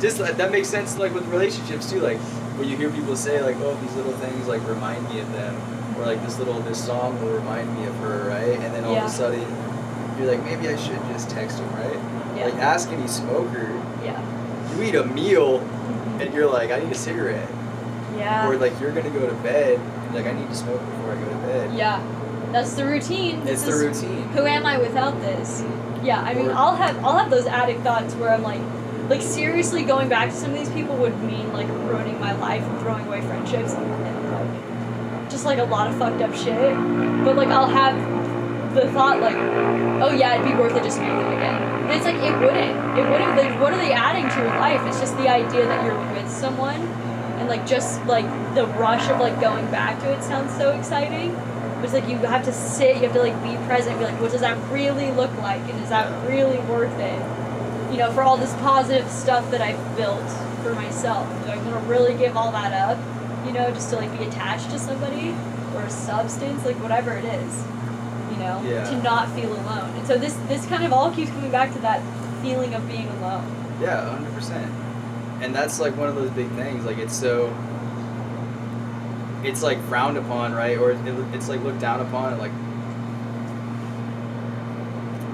[SPEAKER 5] just that makes sense, like with relationships too. Like when you hear people say, like, oh, these little things like remind me of them, or like this song will remind me of her, right? And then all of a sudden, you're like, maybe I should just text him, right?
[SPEAKER 6] Yeah.
[SPEAKER 5] Like ask any smoker.
[SPEAKER 6] Yeah.
[SPEAKER 5] You eat a meal, and you're like, I need a cigarette.
[SPEAKER 6] Yeah.
[SPEAKER 5] Or like you're gonna go to bed, and like I need to smoke before I go to bed.
[SPEAKER 6] Yeah. That's the routine.
[SPEAKER 5] It's the routine.
[SPEAKER 6] Who am I without this? Yeah, I mean,
[SPEAKER 5] Or-
[SPEAKER 6] I'll have those addict thoughts where I'm like seriously going back to some of these people would mean like ruining my life and throwing away friendships and like just like a lot of fucked up shit. But like I'll have the thought like, oh yeah, it'd be worth it just to meet them again. And it's like it wouldn't. Like what are they adding to your life? It's just the idea that you're with someone, and like just like the rush of like going back to it sounds so exciting. But it's like you have to sit, you have to like be present, and be like, what does that really look like, and is that really worth it? You know, for all this positive stuff that I've built for myself. Do I want to really give all that up? You know, just to like be attached to somebody or a substance, like whatever it is. You know, to not feel alone. And so this kind of all keeps coming back to that feeling of being alone.
[SPEAKER 5] Yeah, 100%. And that's like one of those big things. Like it's like frowned upon, right? Or it's like looked down upon, and like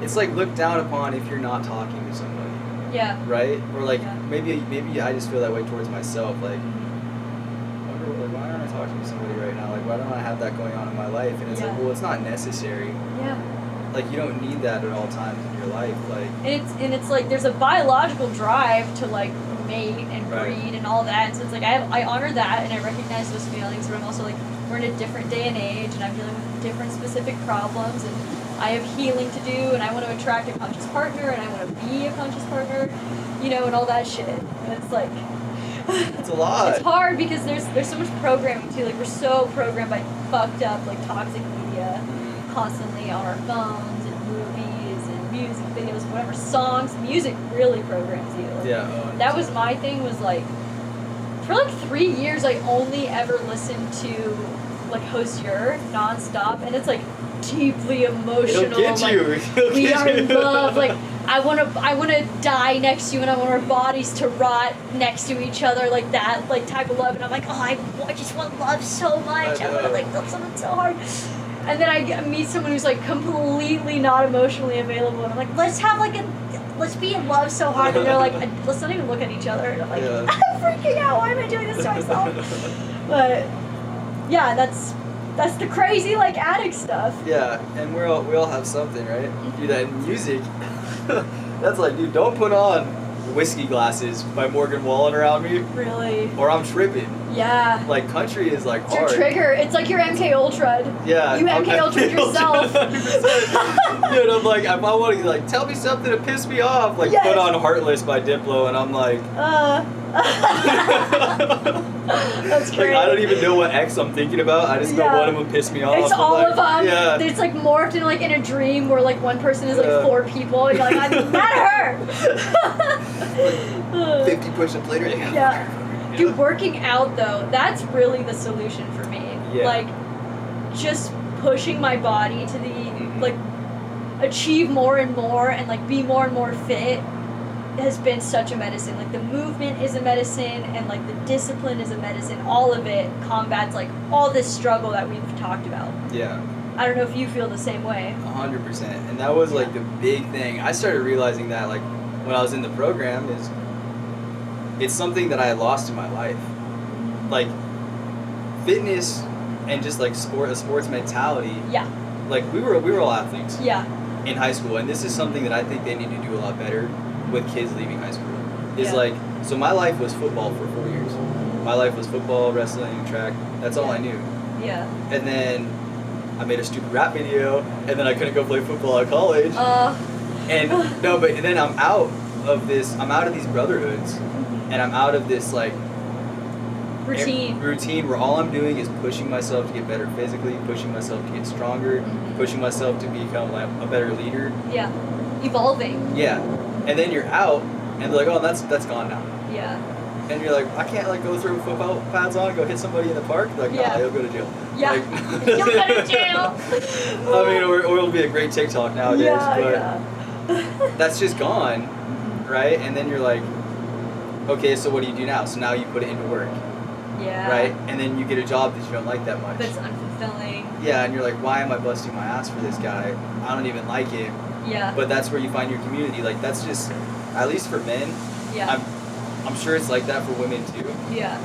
[SPEAKER 5] it's like looked down upon if you're not talking to somebody.
[SPEAKER 6] Yeah.
[SPEAKER 5] Right? Or like
[SPEAKER 6] Yeah.
[SPEAKER 5] maybe I just feel that way towards myself. Like, I wonder, like, why aren't I talking to somebody right now? Like, why don't I have that going on in my life? And it's like, well, it's not necessary.
[SPEAKER 6] Yeah.
[SPEAKER 5] Like, you don't need that at all times in your life. Like,
[SPEAKER 6] And it's like there's a biological drive to like mate and
[SPEAKER 5] Right.
[SPEAKER 6] breed and all that. And so it's like I honor that and I recognize those feelings, but I'm also like we're in a different day and age, and I'm dealing with different specific problems, and I have healing to do, and I want to attract a conscious partner, and I want to be a conscious partner, you know, and all that shit. And it's like
[SPEAKER 5] it's a lot.
[SPEAKER 6] it's hard because there's so much programming too. Like we're so programmed by fucked up like toxic media, constantly on our phones and movies and music videos, whatever songs, music really programs you. Like,
[SPEAKER 5] Yeah.
[SPEAKER 6] that was my thing. Was like for like 3 years I only ever listened to like Hozier nonstop, and it's like deeply emotional.
[SPEAKER 5] It'll get
[SPEAKER 6] like,
[SPEAKER 5] you. It'll
[SPEAKER 6] we
[SPEAKER 5] get
[SPEAKER 6] are in
[SPEAKER 5] you.
[SPEAKER 6] love. Like I wanna die next to you, and I want our bodies to rot next to each other, like that, like type of love. And I'm like, oh, I just want love so much. I want to like love someone so hard. And then I meet someone who's like completely not emotionally available, and I'm like, let's be in love so hard. And they're like, let's not even look at each other. And I'm like,
[SPEAKER 5] Yeah.
[SPEAKER 6] I'm freaking out. Why am I doing this to myself? But yeah, that's the crazy like addict stuff.
[SPEAKER 5] Yeah, and we all have something, right? Do that in music. That's like, dude, don't put on Whiskey Glasses by Morgan Wallen around me,
[SPEAKER 6] Really.
[SPEAKER 5] or I'm tripping.
[SPEAKER 6] Yeah.
[SPEAKER 5] Like country is like
[SPEAKER 6] It's your
[SPEAKER 5] hard.
[SPEAKER 6] trigger. It's like your MK Ultra.
[SPEAKER 5] Yeah.
[SPEAKER 6] You MK Ultra'd yourself.
[SPEAKER 5] 100%. Dude, I'm like, if I want to like tell me something to piss me off, like
[SPEAKER 6] Yes.
[SPEAKER 5] put on Heartless by Diplo, and I'm like,
[SPEAKER 6] That's
[SPEAKER 5] like
[SPEAKER 6] great.
[SPEAKER 5] I don't even know what ex I'm thinking about. I just know
[SPEAKER 6] Yeah.
[SPEAKER 5] one of them pissed me off.
[SPEAKER 6] It's
[SPEAKER 5] I'm
[SPEAKER 6] all
[SPEAKER 5] like,
[SPEAKER 6] of them.
[SPEAKER 5] Yeah.
[SPEAKER 6] It's like morphed in like in a dream where like one person is like
[SPEAKER 5] Yeah.
[SPEAKER 6] 4 people. And you're like, I'm mad at her.
[SPEAKER 5] 50 push-ups later.
[SPEAKER 6] Yeah. Dude, working out though, that's really the solution for me.
[SPEAKER 5] Yeah.
[SPEAKER 6] Like, just pushing my body to the like achieve more and like be more and more fit has been such a medicine. Like the movement is a medicine, and like the discipline is a medicine. All of it combats like all this struggle that we've talked about.
[SPEAKER 5] Yeah.
[SPEAKER 6] I don't know if you feel the same way.
[SPEAKER 5] 100%. And that was like the big thing. I started realizing that like when I was in the program is it's something that I had lost in my life. Like fitness and just like a sports mentality.
[SPEAKER 6] Yeah.
[SPEAKER 5] Like we were all athletes
[SPEAKER 6] Yeah.
[SPEAKER 5] in high school, and this is something that I think they need to do a lot better with kids leaving high school. Is
[SPEAKER 6] Yeah.
[SPEAKER 5] like, so my life was football for 4 years. My life was football, wrestling, track. That's all I knew.
[SPEAKER 6] Yeah.
[SPEAKER 5] And then I made a stupid rap video, and then I couldn't go play football at college. And no, but then I'm out of these brotherhoods, and I'm out of this like routine where all I'm doing is pushing myself to get better physically, pushing myself to get stronger, pushing myself to become like a better leader.
[SPEAKER 6] Yeah. Evolving.
[SPEAKER 5] Yeah. And then you're out, and they're like, oh, that's gone now.
[SPEAKER 6] Yeah.
[SPEAKER 5] And you're like, I can't like go throw football pads on and go hit somebody in the park. They're like,
[SPEAKER 6] Yeah.
[SPEAKER 5] nah, you'll go to jail.
[SPEAKER 6] Yeah.
[SPEAKER 5] Like,
[SPEAKER 6] You'll go to jail.
[SPEAKER 5] I mean, or it'll be a great TikTok nowadays,
[SPEAKER 6] Yeah,
[SPEAKER 5] but that's just gone, right? And then you're like, okay, so what do you do now? So now you put it into work,
[SPEAKER 6] Yeah.
[SPEAKER 5] right? And then you get a job that you don't like that much.
[SPEAKER 6] That's unfulfilling.
[SPEAKER 5] Yeah, and you're like, why am I busting my ass for this guy? I don't even like him.
[SPEAKER 6] Yeah.
[SPEAKER 5] But that's where you find your community. Like, that's just, at least for men,
[SPEAKER 6] Yeah.
[SPEAKER 5] I'm sure it's like that for women too.
[SPEAKER 6] Yeah.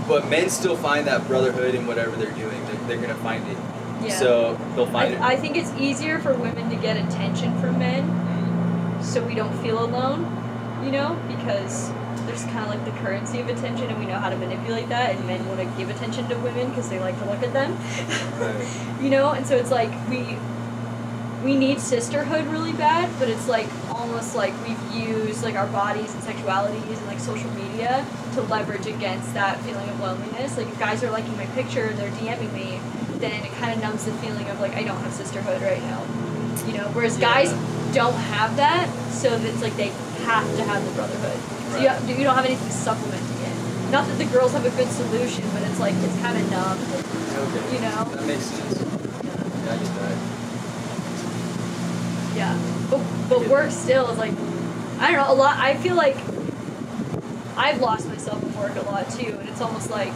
[SPEAKER 5] But men still find that brotherhood in whatever they're doing. They're going to find it.
[SPEAKER 6] Yeah.
[SPEAKER 5] So they'll find it.
[SPEAKER 6] I think it's easier for women to get attention from men, so we don't feel alone, you know, because there's kind of like the currency of attention, and we know how to manipulate that, and men want to give attention to women because they like to look at them,
[SPEAKER 5] Right.
[SPEAKER 6] you know, and so it's like we need sisterhood really bad, but it's like almost like we've used like our bodies and sexualities and like social media to leverage against that feeling of loneliness. Like if guys are liking my picture, they're DMing me, then it kind of numbs the feeling of like I don't have sisterhood right now, you know. Whereas guys don't have that, so that it's like they have to have the brotherhood. So
[SPEAKER 5] Right.
[SPEAKER 6] you don't have anything supplementing it. Not that the girls have a good solution, but it's like it's kind of numb,
[SPEAKER 5] Okay.
[SPEAKER 6] you know.
[SPEAKER 5] That makes sense. Yeah, I get that.
[SPEAKER 6] Yeah, but work still is like, I don't know, a lot. I feel like I've lost myself in work a lot too, and it's almost like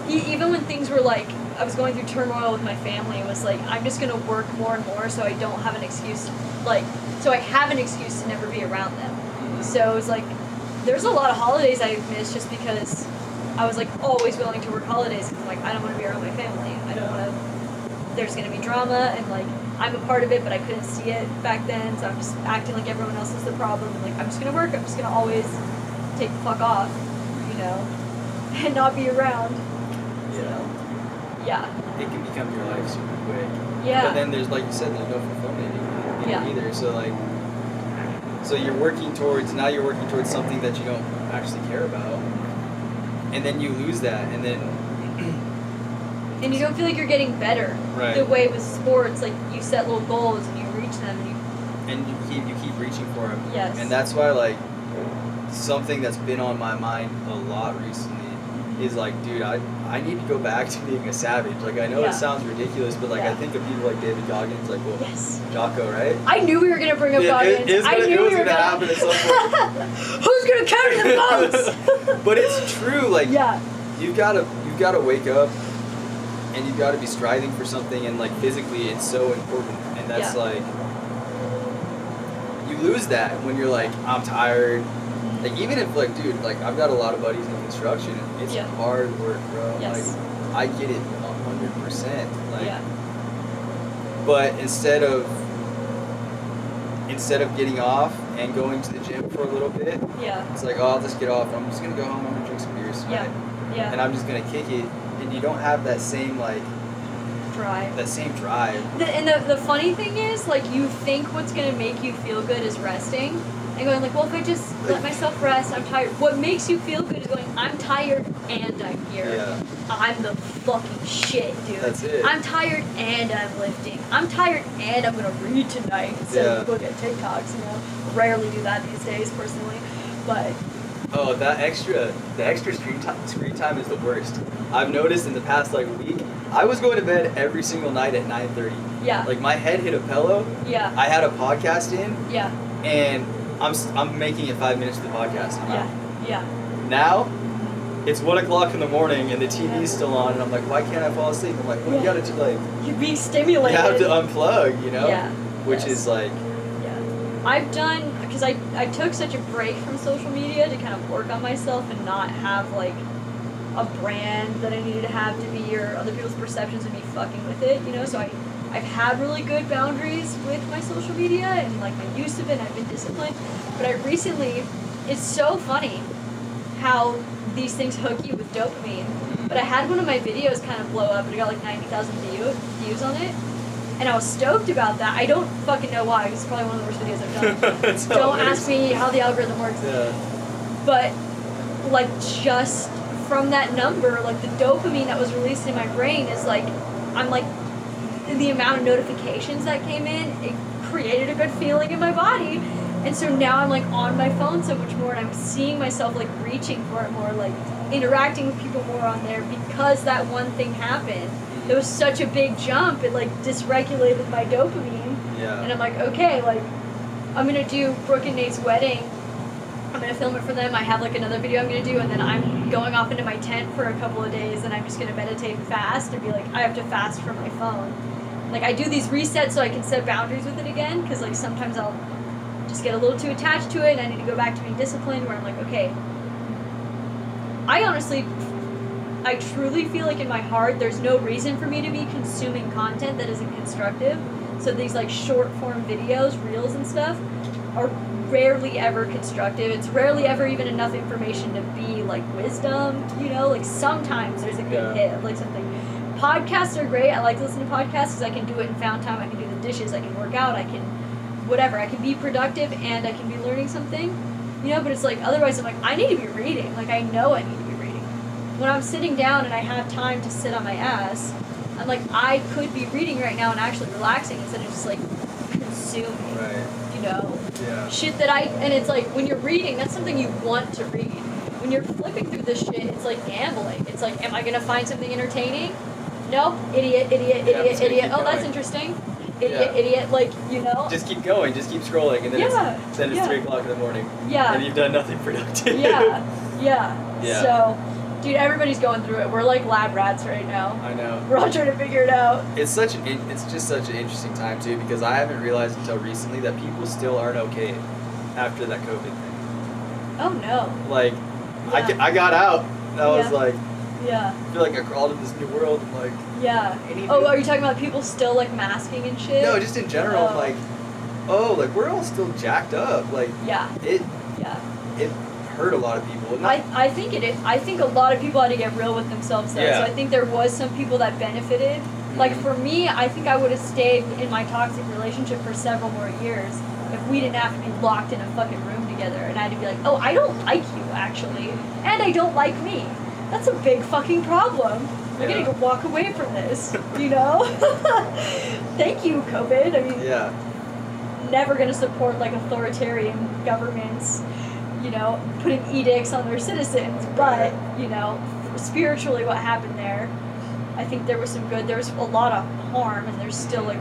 [SPEAKER 6] even when things were like I was going through turmoil with my family, it was like I'm just gonna work more and more so I don't have an excuse, like so I have an excuse to never be around them. So it was like there's a lot of holidays I missed just because I was like always willing to work holidays because I'm like I don't want to be around my family. I don't want to. There's gonna be drama and like. I'm a part of it, but I couldn't see it back then, so I'm just acting like everyone else is the problem. And like, I'm just gonna work. I'm just gonna always take the fuck off, you know, and not be around.
[SPEAKER 5] Yeah.
[SPEAKER 6] Yeah.
[SPEAKER 5] It can become your life super quick.
[SPEAKER 6] Yeah.
[SPEAKER 5] But then there's, like you said, there's no fulfillment in it
[SPEAKER 6] Yeah.
[SPEAKER 5] either. So like, so you're working towards something that you don't actually care about, and then you lose that, and then
[SPEAKER 6] And you don't feel like you're getting better.
[SPEAKER 5] Right.
[SPEAKER 6] The way with sports, like you set little goals and you reach them. And
[SPEAKER 5] you keep reaching for them.
[SPEAKER 6] Yes.
[SPEAKER 5] And that's why like something that's been on my mind a lot recently is like, dude, I need to go back to being a savage. Like I know
[SPEAKER 6] Yeah.
[SPEAKER 5] it sounds ridiculous, but like
[SPEAKER 6] Yeah.
[SPEAKER 5] I think of people like David Goggins, like
[SPEAKER 6] Yes.
[SPEAKER 5] Jocko, right?
[SPEAKER 6] I knew we were gonna bring up Goggins.
[SPEAKER 5] It was
[SPEAKER 6] I knew
[SPEAKER 5] it was
[SPEAKER 6] we were
[SPEAKER 5] gonna happen at some point.
[SPEAKER 6] Who's gonna carry the boats?
[SPEAKER 5] But it's true. Like
[SPEAKER 6] Yeah.
[SPEAKER 5] you've gotta wake up. And you've got to be striving for something, and like physically, it's so important. And that's
[SPEAKER 6] Yeah.
[SPEAKER 5] like, you lose that when you're like, I'm tired. Like even if like, dude, like I've got a lot of buddies in construction. It's
[SPEAKER 6] Yeah.
[SPEAKER 5] hard work, bro.
[SPEAKER 6] Yes.
[SPEAKER 5] Like I get it 100%. Like,
[SPEAKER 6] Yeah.
[SPEAKER 5] but instead of getting off and going to the gym for a little bit,
[SPEAKER 6] Yeah.
[SPEAKER 5] it's like, oh, I'll just get off. I'm just gonna go home. I'm gonna drink some beers tonight,
[SPEAKER 6] Yeah.
[SPEAKER 5] and I'm just gonna kick it. And you don't have that same like.
[SPEAKER 6] Drive.
[SPEAKER 5] That same drive.
[SPEAKER 6] And the funny thing is, like, you think what's gonna make you feel good is resting, and going like, well, if I just let myself rest, I'm tired. What makes you feel good is going, I'm tired and I'm here.
[SPEAKER 5] Yeah.
[SPEAKER 6] I'm the fucking shit, dude.
[SPEAKER 5] That's it.
[SPEAKER 6] I'm tired and I'm lifting. I'm tired and I'm gonna read tonight instead of look at TikToks. You know, rarely do that these days, personally, but.
[SPEAKER 5] Oh, the extra screen time is the worst. I've noticed in the past like week, I was going to bed every single night at 9:30.
[SPEAKER 6] Yeah.
[SPEAKER 5] Like my head hit a pillow.
[SPEAKER 6] Yeah.
[SPEAKER 5] I had a podcast in.
[SPEAKER 6] Yeah.
[SPEAKER 5] And I'm making it 5 minutes to the podcast. I'm out.
[SPEAKER 6] Yeah.
[SPEAKER 5] Now, it's 1 o'clock in the morning and the TV's still on, and I'm like, why can't I fall asleep? I'm like, well, you gotta like.
[SPEAKER 6] You're being stimulated.
[SPEAKER 5] You have to unplug, you know.
[SPEAKER 6] Yeah.
[SPEAKER 5] Which
[SPEAKER 6] Yes.
[SPEAKER 5] is like.
[SPEAKER 6] I've done, because I took such a break from social media to kind of work on myself and not have like a brand that I needed to have to be, or other people's perceptions of me fucking with it, you know. So I've had really good boundaries with my social media and like my use of it, and I've been disciplined. But I recently, it's so funny how these things hook you with dopamine. But I had one of my videos kind of blow up, and it got like 90,000 views on it. And I was stoked about that. I don't fucking know why. It's probably one of the worst videos I've done. Don't ask me how the algorithm works.
[SPEAKER 5] Yeah.
[SPEAKER 6] But like just from that number, like the dopamine that was released in my brain is like, I'm like, the amount of notifications that came in, it created a good feeling in my body. And so now I'm like on my phone so much more, and I'm seeing myself like reaching for it more, like interacting with people more on there because that one thing happened. It was such a big jump. It like dysregulated my dopamine.
[SPEAKER 5] Yeah.
[SPEAKER 6] And I'm like, okay, like I'm gonna do Brooke and Nate's wedding. I'm gonna film it for them. I have like another video I'm gonna do, and then I'm going off into my tent for a couple of days, and I'm just gonna meditate and fast and be like, I have to fast from my phone. Like I do these resets so I can set boundaries with it again, because like sometimes I'll just get a little too attached to it, and I need to go back to being disciplined. Where I'm like, okay. I truly feel like in my heart, there's no reason for me to be consuming content that isn't constructive. So these like short form videos, reels and stuff, are rarely ever constructive. It's rarely ever even enough information to be like wisdom, you know, like sometimes there's a good hit of like something. Podcasts are great. I like to listen to podcasts because I can do it in found time. I can do the dishes, I can work out, I can whatever. I can be productive and I can be learning something, you know, but it's like otherwise I'm like, I need to be reading. Like I know I need to be reading. When I'm sitting down and I have time to sit on my ass, I'm like, I could be reading right now and actually relaxing instead of just like consuming.
[SPEAKER 5] Right.
[SPEAKER 6] You know,
[SPEAKER 5] Yeah.
[SPEAKER 6] shit that and it's like when you're reading, that's something you want to read. When you're flipping through this shit, it's like gambling. It's like, am I gonna find something entertaining? No, idiot, idiot,
[SPEAKER 5] Yeah, I'm
[SPEAKER 6] idiot,
[SPEAKER 5] just gonna
[SPEAKER 6] idiot.
[SPEAKER 5] keep
[SPEAKER 6] Oh, that's
[SPEAKER 5] going.
[SPEAKER 6] interesting. Idiot,
[SPEAKER 5] Yeah.
[SPEAKER 6] idiot. Like, you know.
[SPEAKER 5] Just keep going, just keep scrolling, and then
[SPEAKER 6] Yeah,
[SPEAKER 5] it's
[SPEAKER 6] yeah.
[SPEAKER 5] 3 o'clock in the morning.
[SPEAKER 6] Yeah.
[SPEAKER 5] And you've done nothing productive.
[SPEAKER 6] Yeah, yeah.
[SPEAKER 5] Yeah.
[SPEAKER 6] So, dude, everybody's going through it. We're like lab rats right now.
[SPEAKER 5] I know.
[SPEAKER 6] We're all trying to figure it out.
[SPEAKER 5] It's just such an interesting time too, because I haven't realized until recently that people still aren't okay after that COVID thing.
[SPEAKER 6] Oh no.
[SPEAKER 5] Like,
[SPEAKER 6] Yeah.
[SPEAKER 5] I got out, and I was
[SPEAKER 6] Yeah.
[SPEAKER 5] like,
[SPEAKER 6] Yeah.
[SPEAKER 5] I feel like I crawled in this new world, and like,
[SPEAKER 6] Yeah.
[SPEAKER 5] Any
[SPEAKER 6] Oh,
[SPEAKER 5] new-
[SPEAKER 6] are you talking about people still like masking and shit?
[SPEAKER 5] no, just in general,
[SPEAKER 6] Oh.
[SPEAKER 5] like, oh, like we're all still jacked up, like,
[SPEAKER 6] Yeah.
[SPEAKER 5] it
[SPEAKER 6] Yeah.
[SPEAKER 5] hurt a lot of people. Not-
[SPEAKER 6] I think it is. I think a lot of people had to get real with themselves though.
[SPEAKER 5] Yeah.
[SPEAKER 6] So I think there was some people that benefited. Like for me, I think I would have stayed in my toxic relationship for several more years if we didn't have to be locked in a fucking room together and I had to be like, oh, I don't like you actually, and I don't like me. That's a big fucking problem. I'm
[SPEAKER 5] Yeah.
[SPEAKER 6] gonna go walk away from this, you know? Thank you, COVID. I mean,
[SPEAKER 5] yeah,
[SPEAKER 6] never gonna support like authoritarian governments, you know, putting edicts on their citizens, but, you know, spiritually what happened there, I think there was some good, there was a lot of harm, and there's still like,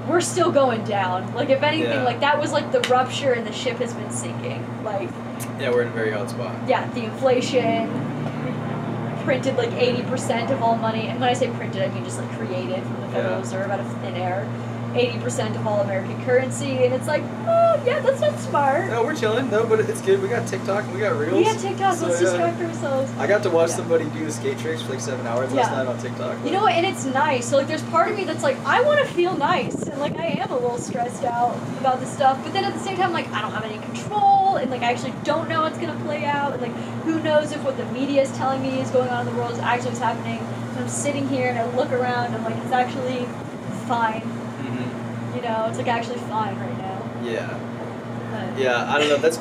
[SPEAKER 6] we're still going down. Like if anything,
[SPEAKER 5] Yeah.
[SPEAKER 6] like that was like the rupture and the ship has been sinking. Like,
[SPEAKER 5] yeah, we're in a very hot spot.
[SPEAKER 6] yeah, the inflation printed like 80% of all money, and when I say printed, I mean just like created from the Federal
[SPEAKER 5] Yeah.
[SPEAKER 6] Reserve out of thin air. 80% of all American currency, and it's like, oh yeah, that's not smart.
[SPEAKER 5] No, we're chilling. No, but it's good. We got TikTok and we got Reels.
[SPEAKER 6] We got TikTok,
[SPEAKER 5] So,
[SPEAKER 6] let's
[SPEAKER 5] yeah.
[SPEAKER 6] distract ourselves.
[SPEAKER 5] I got to watch
[SPEAKER 6] Yeah.
[SPEAKER 5] somebody do the skate tricks for like 7 hours last
[SPEAKER 6] Yeah.
[SPEAKER 5] night on TikTok.
[SPEAKER 6] You know what, and it's nice. So like there's part of me that's like, I want to feel nice, and like I am a little stressed out about this stuff, but then at the same time, like I don't have any control, and like I actually don't know what's gonna play out, and like who knows if what the media is telling me is going on in the world is actually what's happening. And I'm sitting here and I look around, and I'm like, it's actually fine.
[SPEAKER 5] Mm-hmm.
[SPEAKER 6] You know, it's like actually fine right now.
[SPEAKER 5] Yeah.
[SPEAKER 6] But-
[SPEAKER 5] Yeah, I don't know. That's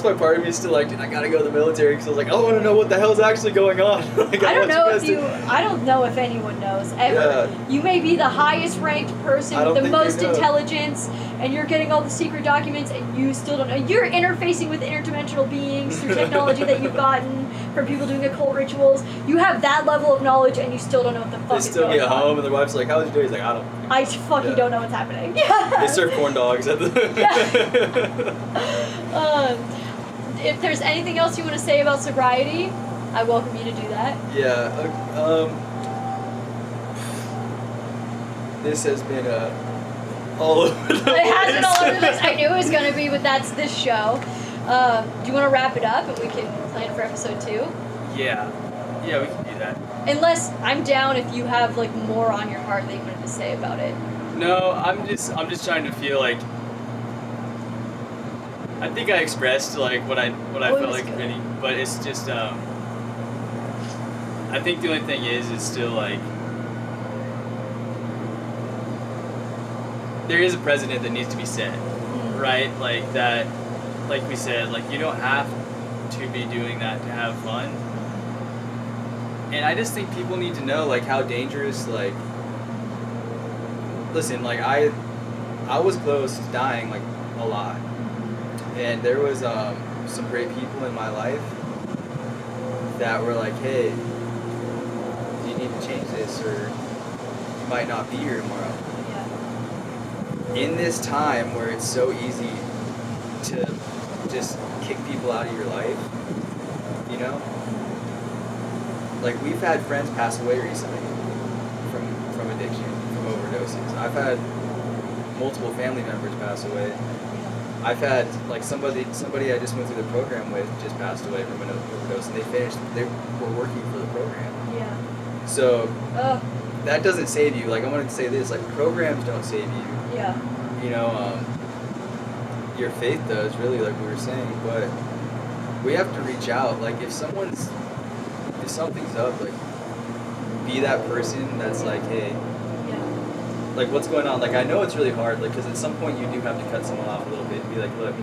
[SPEAKER 5] why part of me is still like, dude, I gotta go to the military because I was like, I want to know what the hell's actually going on. Like,
[SPEAKER 6] I don't
[SPEAKER 5] want
[SPEAKER 6] know
[SPEAKER 5] guys
[SPEAKER 6] if
[SPEAKER 5] to-
[SPEAKER 6] I don't know if anyone knows ever.
[SPEAKER 5] Yeah.
[SPEAKER 6] You may be the highest ranked person
[SPEAKER 5] I don't
[SPEAKER 6] with the
[SPEAKER 5] think they
[SPEAKER 6] most
[SPEAKER 5] know.
[SPEAKER 6] intelligence, and you're getting all the secret documents, and you still don't know. You're interfacing with interdimensional beings through technology that you've gotten from people doing occult rituals. You have that level of knowledge, and you still don't know what the fuck
[SPEAKER 5] They
[SPEAKER 6] is
[SPEAKER 5] still
[SPEAKER 6] going
[SPEAKER 5] get
[SPEAKER 6] on.
[SPEAKER 5] home and their wife's like, "How's your day?" He's like, "I don't."
[SPEAKER 6] I fucking
[SPEAKER 5] Yeah.
[SPEAKER 6] don't know what's happening. Yeah.
[SPEAKER 5] They serve corn dogs at the.
[SPEAKER 6] If there's anything else you want to say about sobriety, I welcome you to do that.
[SPEAKER 5] Yeah. This has been all over the
[SPEAKER 6] It has been all over the
[SPEAKER 5] place.
[SPEAKER 6] place. I knew it was going to be, but that's this show. Do you want to wrap it up and we can plan for episode 2?
[SPEAKER 7] Yeah. Yeah, we can do that.
[SPEAKER 6] Unless I'm down if you have like more on your heart that you wanted to say about it.
[SPEAKER 7] No, I'm just trying to feel like I think I expressed like what I
[SPEAKER 6] Oh, it
[SPEAKER 7] felt
[SPEAKER 6] was
[SPEAKER 7] like
[SPEAKER 6] good.
[SPEAKER 7] really, but it's just I think the only thing is still like there is a precedent that needs to be set, right? Like that, like we said, like you don't have to be doing that to have fun. And I just think people need to know like how dangerous like listen, like I was close to dying like a lot.
[SPEAKER 5] And there was some great people in my life that were like, hey, you need to change this, or you might not be here tomorrow.
[SPEAKER 6] Yeah.
[SPEAKER 5] In this time where it's so easy to just kick people out of your life, you know? Like, we've had friends pass away recently from addiction, from overdoses. I've had multiple family members pass away. I've had, like, somebody I just went through the program with just passed away from an overdose, and they were working for the program.
[SPEAKER 6] Yeah.
[SPEAKER 5] So,
[SPEAKER 6] Ugh.
[SPEAKER 5] that doesn't save you. Like, I wanted to say this, like, programs don't save you.
[SPEAKER 6] Yeah.
[SPEAKER 5] You know, your faith does, really, like we were saying, but we have to reach out. Like, if something's up, like, be that person that's like, hey,
[SPEAKER 6] Yeah.
[SPEAKER 5] like, what's going on? Like, I know it's really hard, like, because at some point you do have to cut someone off a little bit and be like, look.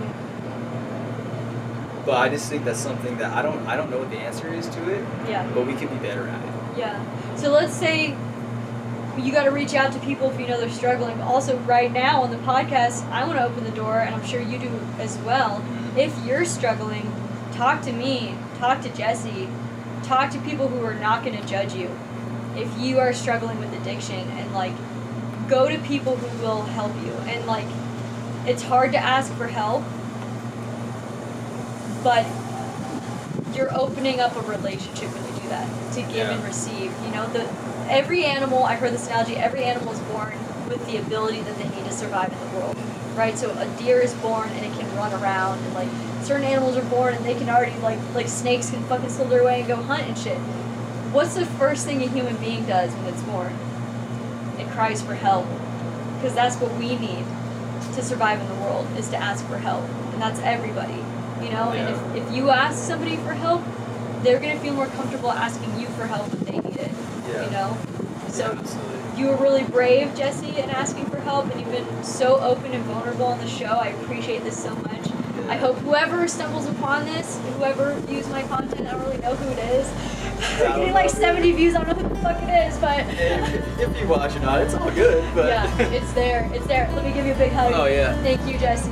[SPEAKER 5] But I just think that's something that I don't know what the answer is to it.
[SPEAKER 6] Yeah.
[SPEAKER 5] But we can be better at it.
[SPEAKER 6] Yeah. So let's say you got to reach out to people if you know they're struggling. But also, right now on the podcast, I want to open the door, and I'm sure you do as well. If you're struggling, talk to me, talk to Jesse, talk to people who are not going to judge you. If you are struggling with addiction, and like, go to people who will help you. And like, it's hard to ask for help, but you're opening up a relationship when you do that, to give and receive. You know, every animal, I heard this analogy, every animal is born with the ability that they need to survive in the world, right? So a deer is born and it can run around, and like certain animals are born and they can already, like snakes can fucking slither away and go hunt and shit. What's the first thing a human being does when it's born? It cries for help, because that's what we need to survive in the world, is to ask for help, and that's everybody. You know, and if you ask somebody for help, they're going to feel more comfortable asking you for help when they need it.
[SPEAKER 5] Yeah.
[SPEAKER 6] You know? So
[SPEAKER 5] Absolutely.
[SPEAKER 6] you were really brave, Jesse, in asking for help, and you've been so open and vulnerable on the show. I appreciate this so much.
[SPEAKER 5] Yeah.
[SPEAKER 6] I hope whoever stumbles upon this, whoever views my content, I don't really know who it is. I'm getting like 70 views, I don't know who the fuck it is, but...
[SPEAKER 5] if you watch or not, it's all good. But
[SPEAKER 6] yeah, it's there. Let me give you a big hug.
[SPEAKER 5] Oh, yeah.
[SPEAKER 6] Thank you, Jesse.